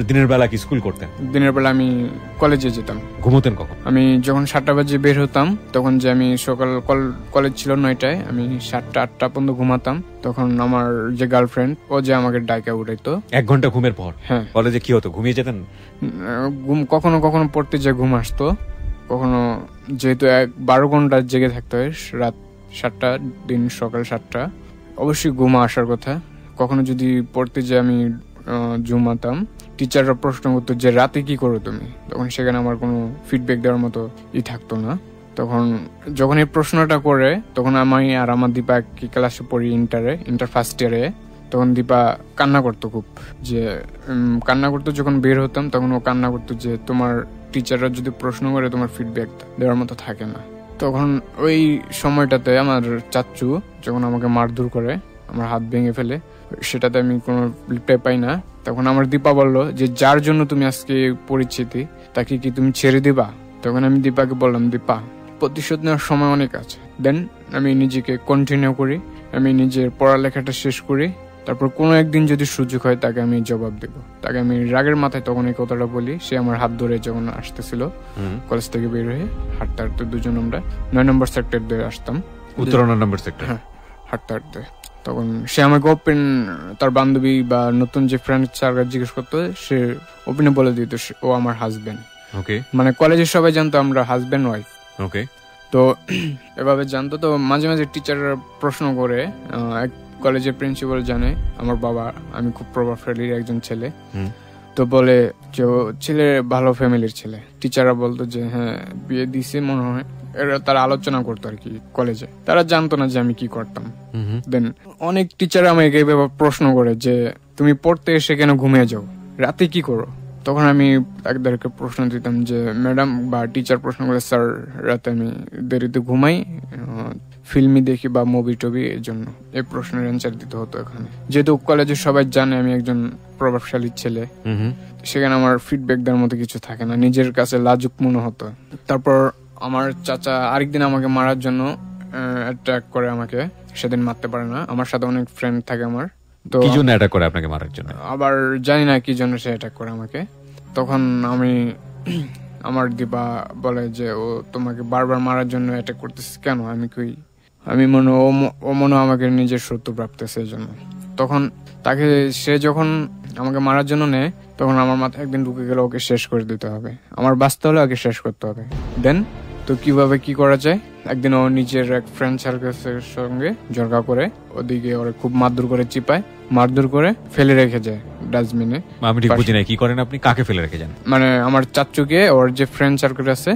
দিনের বেলা কি স্কুল করতেন? দিনের বেলা আমি কলেজে যেতাম। ঘুমোতেন কখন? আমি যখন 7টা বাজে বের হতাম, তখন যে আমি সকাল কলেজ ছিল 9টায়, আমি 7টা 8টা পর্যন্ত ঘুমাতাম। তখন আমার যে গার্লফ্রেন্ড, ও যে আমাকে ডাইকা উঠাইতো 1 ঘন্টা ঘুমের পর। হ্যাঁ। কলেজে কি হতো, ঘুমিয়ে যেতেন? কখনো কখনো পড়তে যে ঘুম আসতো, কখনো যেহেতু 12 ঘন্টা জেগে থাকতে হয়, রাত 7টা, দিন সকাল 7টা, অবশ্যই ঘুম আসার কথা। কখনো যদি পড়তে যে আমি ঘুমাতাম, টিচাররা প্রশ্ন করতো যে রাতে কি করো তুমি, তখন সেখানে আমার কোনো ফিডব্যাক দেওয়ার মতো থাকতো না। তখন যখন এই প্রশ্নটা করে, তখন আমি আর আমার দীপা কি ক্লাসে পড়ি, ইন্টার ফার্স্ট ইয়ারে, তখন দীপা কান্না করতো খুব, যে কান্না করতো। যখন বের হতাম তখন ও কান্না করতো যে তোমার টিচাররা যদি প্রশ্ন করে তোমার ফিডব্যাক দেওয়ার মতো থাকে না। তখন ওই সময়টাতে আমার চাচ্চু যখন আমাকে মারধর করে, আমার হাত ভেঙে ফেলে, সেটাতে আমি কোনো রিপ্লাই পাই না। তখন আমার দীপা বললো যে যার জন্য তুমি আজকে পরিচিতি, তাকে কি তুমি ছেড়ে দিবা? তখন আমি দীপাকে বললাম, দীপা প্রতিশোধ নেওয়ার সময় অনেক আছে। দেন আমি নিজেকে কন্টিনিউ করি, আমি নিজের পড়ালেখাটা শেষ করি, তারপর কোনো একদিন যদি সুযোগ হয় তাকে আমি জবাব দেব। তাকে আমি রাগের মাথায় তখন এই কথাটা বলি। সে আমার হাত ধরে যখন আসতেছিল কলেজ থেকে বের হয়ে, হাঁটতে হাঁটতে দুজন আমরা 9 নম্বর সেক্টর দিয়ে আসতাম, উত্তর 9 নম্বর সেক্টর। হ্যাঁ, হাঁটতে হাঁটতে তখন সে আমাকে ওপেন, তার বান্ধবী বা নতুন যে ফ্রেন্ড স্যাররা জিজ্ঞেস করতো, সে ওপেনে বলে দিত ও আমার হাজবেন্ড। ওকে, মানে কলেজের সবাই জানতো আমরা হাজবেন্ড ওয়াইফ। ওকে, তো এভাবে জানতো। তো মাঝে মাঝে টিচাররা প্রশ্ন করে, এক কলেজের প্রিন্সিপাল জানে আমার বাবা, আমি খুব প্রভাবশালী একজন ছেলে, তো বলে যে ছেলে ভালো ফ্যামিলির ছেলে। টিচাররা বলতো যে হ্যাঁ বিয়ে দিছে মনে হয়, এরা তারা আলোচনা করতো আর কি কলেজে, তারা জানতো না যে আমি কি করতাম। দেন অনেক টিচার আমাকে এইভাবে প্রশ্ন করে যে তুমি পড়তে এসে কেন ঘুমিয়ে যাও, রাতে কি করো? তখন আমি একদেরকে প্রশ্ন দিতাম যে ম্যাডাম বা টিচার প্রশ্ন করে, স্যার রাতে আমি দেরিতে ঘুমাই, ফিল্মি দেখি বা মুভি টবি, এর জন্য এই প্রশ্নের অ্যান্সার দিতে হতো এখানে। যেহেতু কলেজে সবাই জানে আমি একজন প্রভাবশালী ছেলে, সেখানে আমার ফিডব্যাক দেওয়ার মতো কিছু থাকে না, নিজের কাছে লাজুক মনে হতো। তারপর আমার চাচা আরেকদিন আমাকে মারার জন্য অ্যাটাক করে আমাকে, সেদিন মারতে পারে না, আমার সাথে অনেক ফ্রেন্ড থাকে আমার। তো কি জন্য অ্যাটাক করে আপনাকে মারার জন্য? আবার জানি না কি জন্য সে অ্যাটাক করে আমাকে। তখন আমি আমার দিবা বলে যে ও তোমাকে বারবার মারার জন্য অ্যাটাক করতেছে কেন? আমি মনে ও মনে আমাকে নিজের শত্রু ভাবতেছে এই জন্য। তখন তাকে সে যখন আমাকে মারার জন্য নেয় তখন আমার মাথায় একদিন ঢুকে গেল ওকে শেষ করে দিতে হবে, আমার বাঁচতে হলে ওকে শেষ করতে হবে। দেন তো কিভাবে কি করা যায়, একদিন ও নিজের এক ফ্রেন্ড সার্কেলের সঙ্গে জড়কা করে ওদিকে ওরা খুব মারধর করে চিপায়, মারধর করে ফেলে রেখে যায় ডাস্টবিনে। আমি ঠিক বুঝি না কি করেন আপনি, কাকে ফেলে রেখে যান? মানে আমার চাচুকে, ওর যে ফ্রেন্ড সার্কেল আছে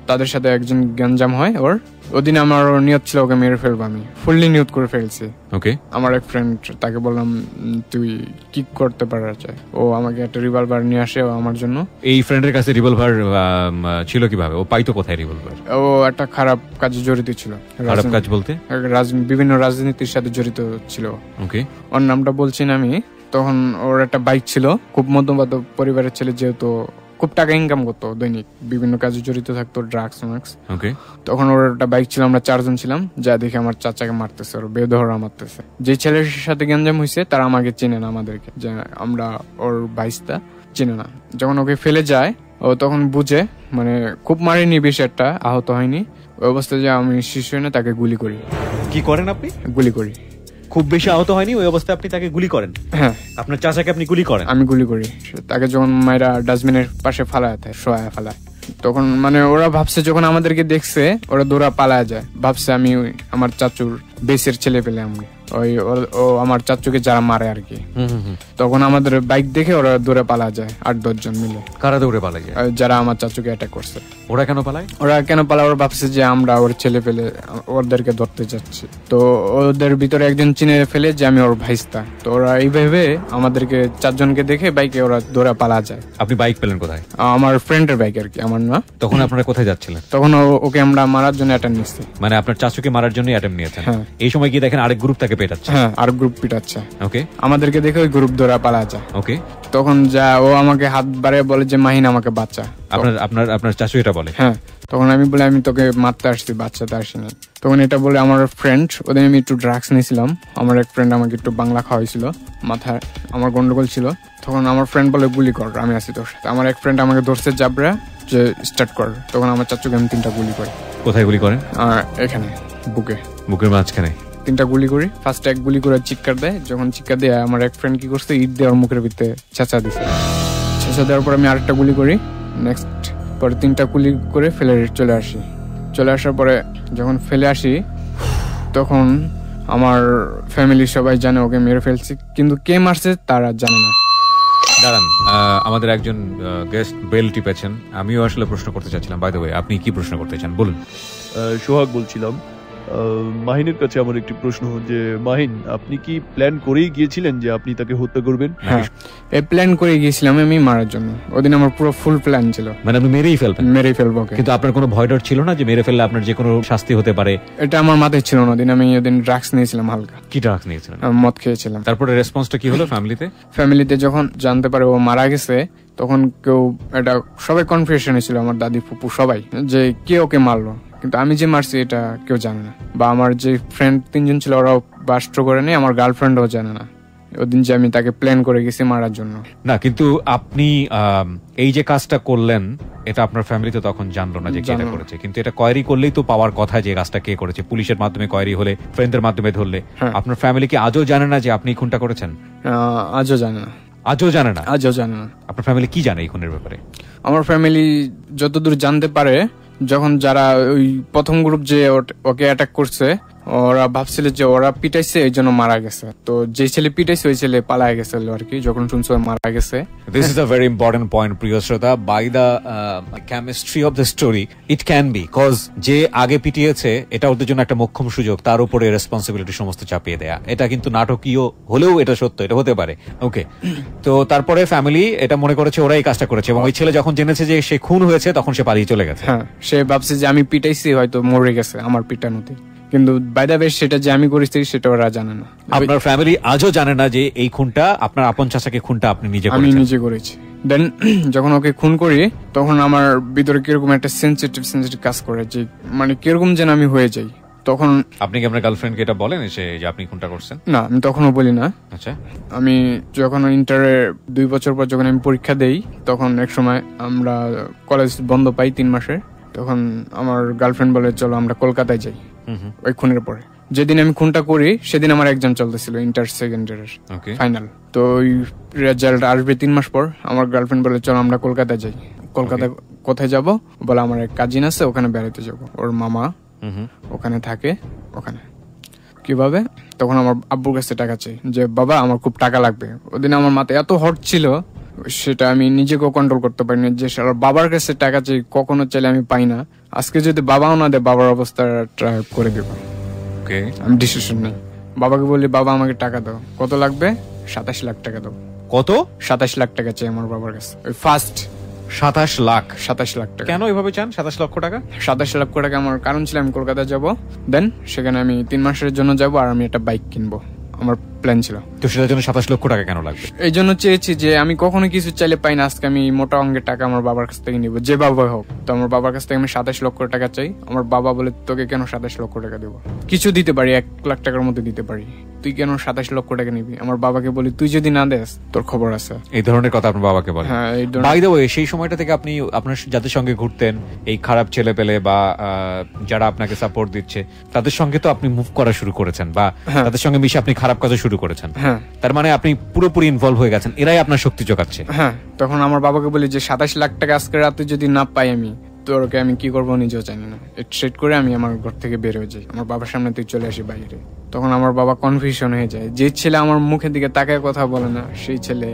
তাদের সাথে একজন গ্যাঞ্জাম হয় ওর। ওদিন আমার নিয়ত ছিল ওকে মেরে ফেলবো, আমি ফুললি নিয়ত করে ফেলছি। ওকে, আমার এক ফ্রেন্ড, তাকে বললাম তুই কি করতে পারা যায়, ও আমাকে একটা রিভলভার নিয়ে আসে আমার জন্য। এই ফ্রেন্ডের কাছে রিভলভার ছিল কিভাবে? ও পাইতো কোথায় রিভলভার? ও একটা খারাপ কাজে জড়িত ছিল। খারাপ কাজ বলতে? বিভিন্ন রাজনীতির সাথে জড়িত ছিল। ওকে, ওর নামটা বলছি না আমি। তখন ওর একটা বাইক ছিল, খুব মধ্যবিত্ত পরিবারের ছেলে, যেহেতু খুব টাকা ইনকাম করতো, দৈনিক বিভিন্ন কাজে জড়িত থাকতো, ড্রাগস ম্যাক্স। ওকে, তখন ওর একটা বাইক ছিল, আমরা 4 জন ছিলাম, যা দেখে আমার চাচাকে মারতেছে, ওর বেধড়া মারতেছে। যে ছেলের সাথে গ্যাঞ্জাম হয়েছে তারা আমাকে চেনে না, আমাদেরকে যে আমরা ওর ভাইস্তা চেনে না। যখন ওকে ফেলে যায় ও তখন বুঝে, মানে খুব মারিনি, বেশি একটা আহত হয়নি। ওই অবস্থায় যে আমি শিশু এনে তাকে গুলি করি। কি করেন আপনি? গুলি করি। খুব বেশি আহত হয়নি, ওই অবস্থায় আপনি তাকে গুলি করেন? হ্যাঁ। আপনার চাচাকে আপনি গুলি করেন? আমি গুলি করি। তাকে যখন মায়েরা ডাস্টবিনের পাশে ফালায়, শোয়া ফালায়, তখন মানে ওরা ভাবছে, যখন আমাদেরকে দেখছে ওরা দৌড়া পালায় যায়, ভাবছে আমি আমার চাচুর বেসের ছেলে পেলে, আমি ও আমার চাচুকে যারা মারে আর কি। তখন আমাদের বাইক দেখে ওরা দৌড়ে পালা যায়, 8-10 জন মিলে। কারা দৌড়ে পালায় যায়? যারা আমার চাচুকে অ্যাটাক করছে। ওরা কেন পালায়? ওরা ভাবছে যে আমরা ওর ছেলে পেলে ওদেরকে ধরতে যাচ্ছি। তো ওদের ভিতরে একজন চিনে ফেলে যে আমি ওর ভাইস্তা। তো ওরা এইভাবে আমাদেরকে 4 জনকে দেখে বাইকে ওরা দৌড়ে পালা যায়। আপনি বাইক পেলেন কোথায়? আমার ফ্রেন্ডের বাইক আর কি, আমার না। তখন আপনারা কোথায় যাচ্ছিলেন? তখন ওকে আমরা মারার জন্য অ্যাটেম্প নিচ্ছি। মানে আপনার চাচুকে মারার জন্য অ্যাটেম্প নিয়েছেন? এই সময় গিয়ে দেখেন আরেক গ্রুপ তাকে পেটাচ্ছে? হ্যাঁ, আর গ্রুপ পিটাচ্ছে। ওকে, আমাদেরকে দেখে ওই গ্রুপ ধরা পালা যায়। ওকে, তখন ও আমাকে হাত বাড়িয়ে বলে যে মাহিন আমাকে বাঁচা। আপনার চাচু এটা বলে? হ্যাঁ। তখন আমি বলে আমি তোকে মারতে আসছি, বাচ্চাতে আসিনি। তখন এটা বলে আমার ফ্রেন্ড, ওদের আমি একটু ড্রাগস নিয়েছিলাম, আমার এক ফ্রেন্ড আমাকে একটু বাংলা খাওয়াইছিল, মাথায় আমার গন্ডগোল ছিল। তখন আমার ফ্রেন্ড বলে গুলি কর, আমি আছি তোর সাথে। আমার এক ফ্রেন্ড আমাকে ধরছে জাবরা যে স্টার্ট কর। তখন আমার চাচুকে আমি 3টা গুলি করি। কোথায় গুলি করেন? এখানে বুকের মাঝখানে 3টা গুলি করি। ফার্স্ট এক গুলি করে চিৎকার দেয়, যখন চিৎকার দেয় আমার এক ফ্রেন্ড কি করছে, ইট দিয়ে ওর মুখের ভিতরে চেঁচা দিছে। চেঁচা দেওয়ার পর আমি আরেকটা গুলি করি। নেক্সট পরে 3টা গুলি করে ফেলে চলে আসি। চলে আসার পরে যখন ফেলে আসি তখন আমার ফ্যামিলি সবাই জানে ওকে মেরে ফেলছি, কিন্তু কে মারছে তারা জানে না। দাঁড়ান, আমাদের একজন গেস্ট বেল টিপেছেন, আমিও আসলে প্রশ্ন করতে চাচ্ছিলাম। বাই দ্য ওয়ে, আপনি কি প্রশ্ন করতে চান বলুন। সোহাগ বলছিলাম, মাহিনের কাছে আমার একটি প্রশ্ন, যে মাহিন আপনি কি প্ল্যান করেই গিয়েছিলেন যে আপনি তাকে হত্যা করবেন? হ্যাঁ, এই প্ল্যান করে গিয়েছিলাম আমি মারার জন্য। ওদিন আমার পুরো ফুল প্ল্যান ছিল, মানে আপনি মেরেই ফেলবো। কিন্তু আপনার কোনো ভয় ডর ছিল না যে মেরে ফেললে আপনার যে কোনো শাস্তি হতে পারে? এটা আমার মাথায় ছিল না। আমি ওদিন ড্রাগস নিয়েছিলাম হালকা। কি ড্রাগস নিয়েছিলেন? মদ খেয়েছিলাম। তারপরে রেসপন্সটা কি হলো ফ্যামিলিতে যখন জানতে পারে ও মারা গেছে, তখন কেউ এটা সবাই কনফিউশনে ছিল, আমার দাদি ফুপু সবাই, যে কে ওকে মারলো। কিন্তু আমি যে মারছি এটা কেউ জানে না, বা আমার যে ফ্রেন্ড 3 জন ছিল ওরাও বাস্ট করে নেই, আমার গার্লফ্রেন্ডও জানে না ওদিন যে আমি তাকে প্ল্যান করে গেছি মারার জন্য। না, কিন্তু আপনি এই যে কাজটা করলেন এটা আপনার ফ্যামিলিতে তখন জানলো না যে কে করেছে, কিন্তু এটা কোয়েরি করলেই তো পাওয়ার কথা যে কাজটা কে করেছে। পুলিশের মাধ্যমে কোয়েরি হলে, ফ্রেন্ডদের মাধ্যমে ধরলে। আপনার ফ্যামিলি কি আজও জানে না যে আপনি খুনটা করেছেন? আজও জানে না। আপনার ফ্যামিলি কি জানে এই খুনের ব্যাপারে? আমার ফ্যামিলি যতদূর জানতে পারে, যখন যারা ওই প্রথম গ্রুপ যে ওকে অ্যাটাক করছে ওরা ভাবছিল যে ওরা পিটাইছে এই জন্য মারা গেছে, তো যে ছেলে পিটাইছে ওই ছেলে পালায় গেছে আর কি, যখন শুনছে মারা গেছে। This is a very important point, প্রিয় শ্রোতা. By the chemistry of the story, it can be cause যে আগে পিটিয়েছে এটা ওদের জন্য একটা মোক্ষম সুযোগ, তার উপরে রেসপন্সিবিলিটি সমস্ত চাপিয়ে দেয়া। এটা কিন্তু নাটকীয় হলেও এটা সত্য, এটা হতে পারে। ওকে, তো তারপরে ফ্যামিলি এটা মনে করেছে ওরাই কাজটা করেছে, এবং ওই ছেলে যখন জেনেছে যে সে খুন হয়েছে তখন সে পালিয়ে চলে গেছে। হ্যাঁ, সে ভাবছে যে আমি পিটাইছি, হয়তো মরে গেছে আমার পিটানোতে, কিন্তু বাই দ্য ওয়ে সেটা যে আমি করেছি সেটা ওরা জানে না। আপনার ফ্যামিলি আজও জানে না যে এই খুনটা আপনার আপন চাচাকে খুনটা আপনি আমি নিজে করেছি। দেন যখন ওকে খুন করি তখন আমার ভিতরে কিরকম একটা সেনসিটিভ কাজ করে, যে মানে কিরকম যেন আমি হয়ে যাই। তখন আপনি কি আপনার গার্লফ্রেন্ডকে এটা বলেন যে আপনি খুনটা করছেন? না, আমি তখনও বলি না। আচ্ছা, আমি যখন ইন্টারে 2 বছর পর যখন আমি পরীক্ষা দেই, তখন এক সময় আমরা কলেজ বন্ধ পাই 3 মাসে, তখন আমার গার্লফ্রেন্ড বলে চলো আমরা কলকাতায় যাই ওই খুনের পরে। যেদিন আমি খুনটা করি সেদিন আমার এক্সাম চলতেছিল, ইন্টার সেকেন্ড ইয়ারের ফাইনাল। তো ওই রেজাল্ট আসবে 3 মাস পর, আমার গার্লফ্রেন্ড বলে চলো আমরা কলকাতায় যাই। কলকাতা কোথায় যাব বলে, আমার এক কাজিন আছে ওখানে বেড়াতে যাব, ওর মামা ওখানে থাকে। ওখানে কিভাবে, তখন আমার আব্বুর কাছে টাকা চাই যে বাবা আমার খুব টাকা লাগবে। ওদিন আমার মাথায় এত হট ছিল সেটা আমি নিজেকেও কন্ট্রোল করতে পারিনি, যে বাবার কাছে টাকা চাই, কখনো চাইলে আমি পাই না। আজকে যদি বাবাও না দেয় বাবার অবস্থা ট্রাই করে দেবো। আমি ডিসিশন নেই, বাবাকে বলি বাবা আমাকে টাকা দাও। কত লাগবে? 27 লাখ টাকা দাও। কত? 27 লাখ টাকা চাই আমার বাবার কাছে। ওই ফার্স্ট 27 লাখ টাকা। কেন এভাবে চান 27 লক্ষ টাকা? 27 লক্ষ টাকা আমার কারণ ছিল আমি কলকাতা যাব, দেন সেখানে আমি 3 মাসের জন্য যাব, আর আমি একটা বাইক কিনবো, আমার প্ল্যান ছিল। তো সেটার জন্য 27 লক্ষ টাকা কেন লাগবে? এই জন্য চেয়েছি যে আমি কখনো কিছু চাইলে পাই না, আজকে আমি মোটা অঙ্কের টাকা আমার বাবার কাছ থেকে নিব, যে বাবা হোক। তো আমার বাবার কাছ থেকে আমি 27 লক্ষ টাকা চাই। আমার বাবা বলে তোকে কেন 27 লক্ষ টাকা দেবো, কিছু দিতে পারি, 1 লাখ টাকার মধ্যে দিতে পারি, তুই কেন 27 লক্ষ টাকা নিবি? আমার বাবাকে বলি তুই যদি না দেস তোর খবর আছে। এই ধরনের কথা আপনার বাবাকে বলেন? হ্যাঁ। বাই দ্য ওয়ে, সেই সময়টা থেকে আপনি আপনার যাদের সঙ্গে ঘুরতেন, এই খারাপ ছেলে পেলে বা যারা আপনাকে সাপোর্ট দিচ্ছে, তাদের সঙ্গে তো আপনি মুভ করা শুরু করেছেন, বা তাদের সঙ্গে মিশে আপনি খারাপ কাজও শুরু করেছেন। তার মানে আপনি পুরোপুরি ইনভলভ হয়ে গেছেন, এরাই আপনার শক্তি যোগাচ্ছে। হ্যাঁ, তখন আমার বাবাকে বলি যে 27 লাখ টাকা আজকে রাতে যদি না পাই আমি, তোরকে আমি কি করবো নিজেও জানি না। স্ট্রেট করে আমি আমার ঘর থেকে বের হয়ে যাই, আমার বাবার সামনে তুই চলে আসি বাইরে। তখন আমার বাবা কনফিউশন হয়ে যায়, যে ছেলে আমার মুখের দিকে তাকায় কথা বলে না, সেই ছেলে,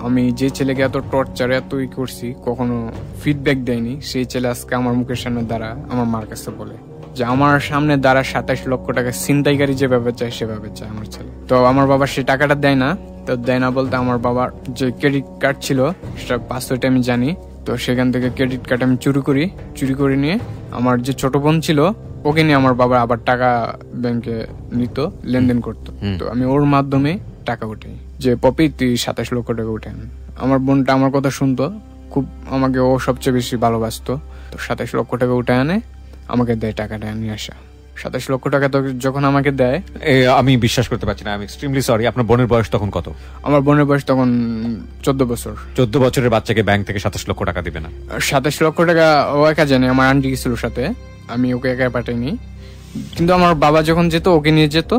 আমি যে ছেলেকে এত টর্চার এত করছি কখনো ফিডব্যাক দেয়নি, সেই ছেলে আজকে আমার মুখের সামনে দাঁড়া আমার মার কাছে বলে যে আমার সামনে দাঁড়া 27 লক্ষ টাকা ছিনতাইকারী যেভাবে চায় সেভাবে চায় আমার ছেলে। তো আমার বাবা সেই টাকাটা দেয় না। তো দেয় না বলতে আমার বাবার যে ক্রেডিট কার্ড ছিল সেটা পাসওয়ার্ড আমি জানি, তো সেখান থেকে ক্রেডিট কার্ড আমি চুরি করে নিয়ে আমার যে ছোট বোন ছিল ওকে নিয়ে আমার বাবা আবার টাকা ব্যাংকে নিত, লেনদেন করতো। তো আমি ওর মাধ্যমে টাকা উঠাই, যে পপি তুই 27 লক্ষ টাকা উঠে আন। আমার বোনটা আমার কথা শুনতো খুব, আমাকে ও সবচেয়ে বেশি ভালোবাসতো। তো 27 লক্ষ টাকা উঠে আনে, আমাকে দেয় টাকাটা নিয়ে আসা। 27 লক্ষ টাকা যখন আমাকে দেয়, আমি বিশ্বাস করতে পারছি না, আমি এক্সট্রিমলি সরি। আপনার বোনের বয়স তখন কত? আমার বোনের বয়স তখন 14 বছর। 14 বছরের বাচ্চাকে ব্যাংক থেকে 27 লক্ষ টাকা দিবে না? 27 লক্ষ টাকা ও একা জানে, আমার আন্টি গেছিল সাথে, আমি ওকে একা পাঠাইনি। কিন্তু আমার বাবা যখন যেত ওকে নিয়ে যেত,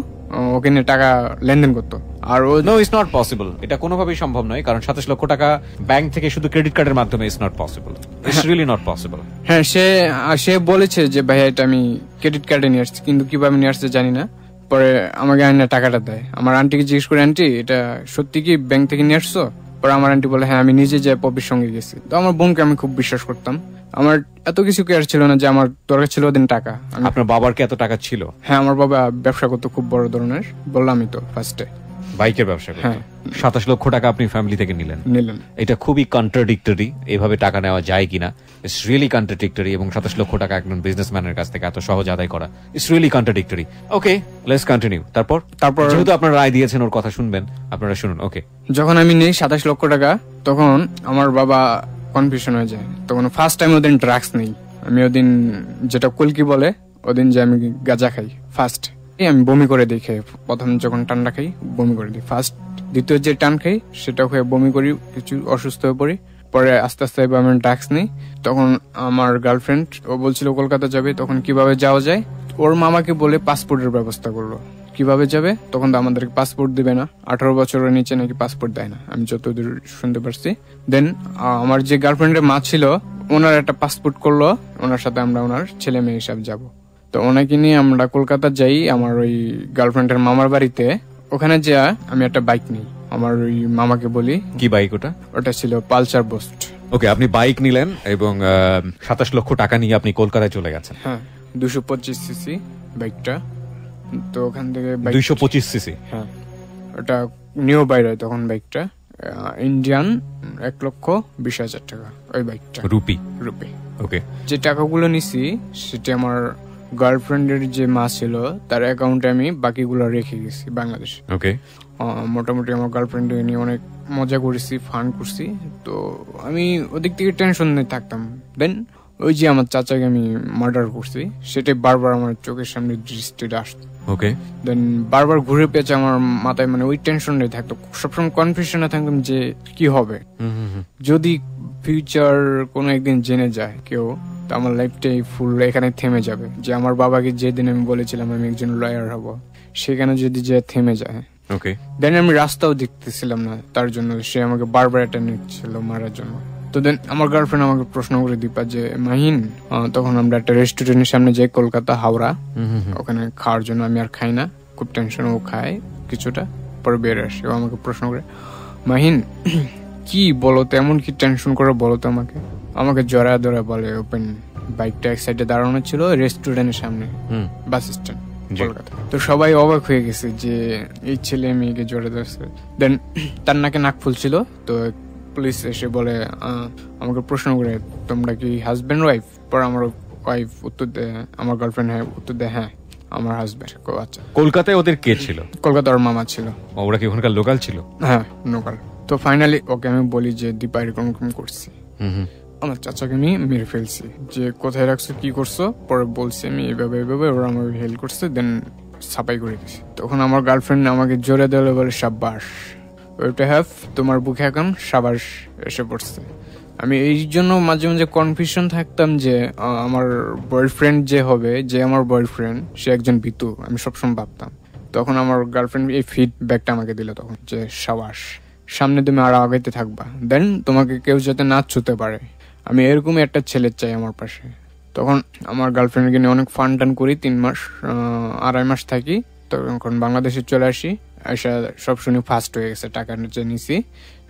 ওকে নিয়ে টাকা লেনদেন করতো। আর নো, ইটস নট পসিবল, এটা কোনোভাবেই সম্ভব নয়, কারণ 27 লক্ষ টাকা ব্যাংক থেকে শুধু ক্রেডিট কার্ডের মাধ্যমে it's not possible, it's really not possible. হ্যাঁ, সে বলেছে যে ভাইয়া এটা আমি ক্রেডিট কার্ডে নিয়ে আসছি, কিন্তু কিভাবে নিয়ে আসছে জানি না। পরে আমাকে আইনা টাকাটা দেয়। আমার আন্টিকে জিজ্ঞেস করে, আন্টি এটা সত্যি কি ব্যাংক থেকে নিয়ে আসছো? পরে আমার আন্টি বলে হ্যাঁ আমি নিজে যে পপির সঙ্গে গেছি। তো আমার বোনকে আমি খুব বিশ্বাস করতাম, আমার এত কিছু কেয়ার ছিল না, যে আমার দরকার ছিল ওদিন টাকা। আপনার বাবার কি এত টাকা ছিল? হ্যাঁ, আমার বাবা ব্যবসা করতো খুব বড় ধরনের, বললামই তো ফার্স্টে, বাইকের ব্যবসা করতো। 27 লক্ষ টাকা আপনি ফ্যামিলি থেকে নিলেন। এটা খুবই কন্ট্রাডিক্টরি, এভাবে টাকা নেওয়া যায় কিনা, ইটস রিয়েলি কন্ট্রাডিক্টরি। এবং 27 লক্ষ টাকা একজন বিজনেসম্যানের কাছ থেকে এত সহজ আদায় করা, it's really contradictory. Okay, let's continue. তারপর যেহেতু আপনারা রায় দিয়েছেন, ওর কথা শুনবেন, আপনারা শুনুন। ওকে, যখন আমি নেই 27 লক্ষ টাকা, তখন আমার বাবা কনফিউশন হয়ে যায়। তখন ফার্স্ট টাইম ওদিন ড্রাগস নেই আমি, ওদিন যেটা কলকি বলে, ওদিন যে আমি গাঁজা খাই ফার্স্ট, আমি বমি করে দিই খেয়ে। প্রথম যখন টানটা খাই বমি করে দিই ফার্স্ট, দ্বিতীয় যে টান খাই সেটা খেয়ে বমি করি, কিছু অসুস্থ হয়ে পড়ি। পরে আস্তে আস্তে আমি ড্রাগস নিই। তখন আমার গার্লফ্রেন্ড ও বলছিল কলকাতা যাবে, তখন কিভাবে যাওয়া যায়, ওর মামাকে বলে পাসপোর্টের ব্যবস্থা করলো। কিভাবে যাবে, তখন তো আমাদেরকে পাসপোর্ট দিবে না, 18 বছরের নিচে নাকি পাসপোর্ট দেয় না, আমি যতদূর শুনতে পারছি। দেন আমার যে গার্লফ্রেন্ডের মা ছিল, ওনার একটা পাসপোর্ট করলো, ওনার সাথে আমরা ওনার ছেলে মেয়ে হিসাব যাবো। তো ওনাকে নিয়ে আমরা কলকাতা যাই আমার ওই গার্লফ্রেন্ডের মামার বাড়িতে। ওখানে যা আমি একটা বাইক নিই, আমার ওই মামাকে বলি। কি বাইক ওটা? ওটা ছিল পালসার বুস্ট। ওকে, আপনি বাইক নিলেন এবং 27 লক্ষ টাকা নিয়ে আপনি কলকাতায় চলে গেছেন। হ্যাঁ, 225 সিসি বাইকটা। তো ওখান থেকে 225 সিসি? হ্যাঁ, ওটা নিউ বাইরে তখন বাইকটা, ইন্ডিয়ান 1,20,000 টাকা ওই বাইকটা। রুপি? রুপি। ওকে। যে টাকাগুলো নিছি সেটা আমার গার্লফ্রেন্ডের যে মা ছিল তার অ্যাকাউন্টে আমি বাকিগুলো রেখে গেছি বাংলাদেশে। ওকে। মোটামুটি আমার গার্লফ্রেন্ডে নিয়ে অনেক মজা করেছি, ফান করছি। তো আমি ওদিক থেকে টেনশন নিয়ে থাকতাম। দেন ওই যে আমার চাচাকে আমি মার্ডার করছি সেটাই বারবার আমার চোখের সামনে দৃষ্টিটা আসতো। ওকে। দেন বারবার ঘুরে পেয়েছে আমার মাথায়, মানে ওই টেনশন নিয়ে থাকতো, সবসময় কনফিউশনে থাকতাম যে কি হবে যদি ফিউচার কোনো একদিন জেনে যায় কেউ, তো আমার লাইফটাই ফুল এখানে থেমে যাবে। যে আমার বাবাকে যেদিন আমি বলেছিলাম আমি একজন লয়ার হব, সেখানে যদি যে থেমে যায়। ওকে। দেন আমি রাস্তাও দেখতেছিলাম না তার জন্য, সে আমাকে বারবার অ্যাটেন্ড নিচ্ছিল মারার জন্য। তো দেন আমার গার্লফ্রেন্ড আমাকে প্রশ্ন করে দীপা যে মাহিন, তখন আমরা একটা রেস্টুরেন্টের সামনে যাই কলকাতা হাওড়া, ওখানে খাওয়ার জন্য। আমি আর খাই না, খুব টেনশন। ও খায় কিছুটা, পরে বের আসে। ও আমাকে প্রশ্ন করে মাহিন কি বলো তো, এমন কি টেনশন করে বলো তো আমাকে জড়া ধরা বলে। ওপেন বাইকটা এক সাইডে দাঁড়ানো ছিল রেস্টুরেন্টের সামনে, বাস স্ট্যান্ড কলকাতা। তো সবাই অবাক হয়ে গেছে যে এই ছেলে মেয়েকে জড়ে ধরছে। দেন তার নাকে নাক ফুলছিল। তো পুলিশ এসে বলে আমাকে প্রশ্ন করে তোমরা কি হাজবেন্ড ওয়াইফ? পর আমার ওয়াইফ উত্তর দেয়, আমার গার্লফ্রেন্ড উত্তর দেয় হ্যাঁ আমার হাজবেন্ড। আচ্ছা। কলকাতায় ওদের কে ছিল? কলকাতার মামা ছিল। ওরা কি ওখানকার লোকাল ছিল? হ্যাঁ, লোকাল। তো ফাইনালি ওকে আমি বলি যে দীপা এরকম করছি, আমার চাচাকে আমি মেরে ফেলছি, যে কোথায় রাখছো কি করছো। পরে বলছি আমি এভাবে ওরা আমাকে হেল্প করছে। দেন সাফাই করে দিছি। তখন আমার গার্লফ্রেন্ড আমাকে জোরে দিলে বলে সাব্বাস, ওইটা হ্যাভ তোমার বুকে এখন সাবাস এসে পড়ছে। আমি এই জন্য মাঝে মাঝে কনফিউশন থাকতাম যে আমার বয়ফ্রেন্ড যে হবে, যে আমার বয়ফ্রেন্ড সে একজন ভীতু, আমি সবসময় ভাবতাম। তখন আমার গার্লফ্রেন্ড এই ফিডব্যাকটা আমাকে দিল তখন যে সাবাস, সামনে তুমি আরো আগাইতে থাকবা, দেন তোমাকে কেউ যাতে না ছুতে পারে। আমি এরকমই একটা ছেলে চাই আমার পাশে। তখন আমার গার্লফ্রেন্ডকে নিয়ে অনেক ফান টান করি, 3 মাস 2.5 মাস থাকি। তখন বাংলাদেশে চলে আসি, এসে সব শুনে ফার্স্ট হয়ে গেছে। টাকা নিচে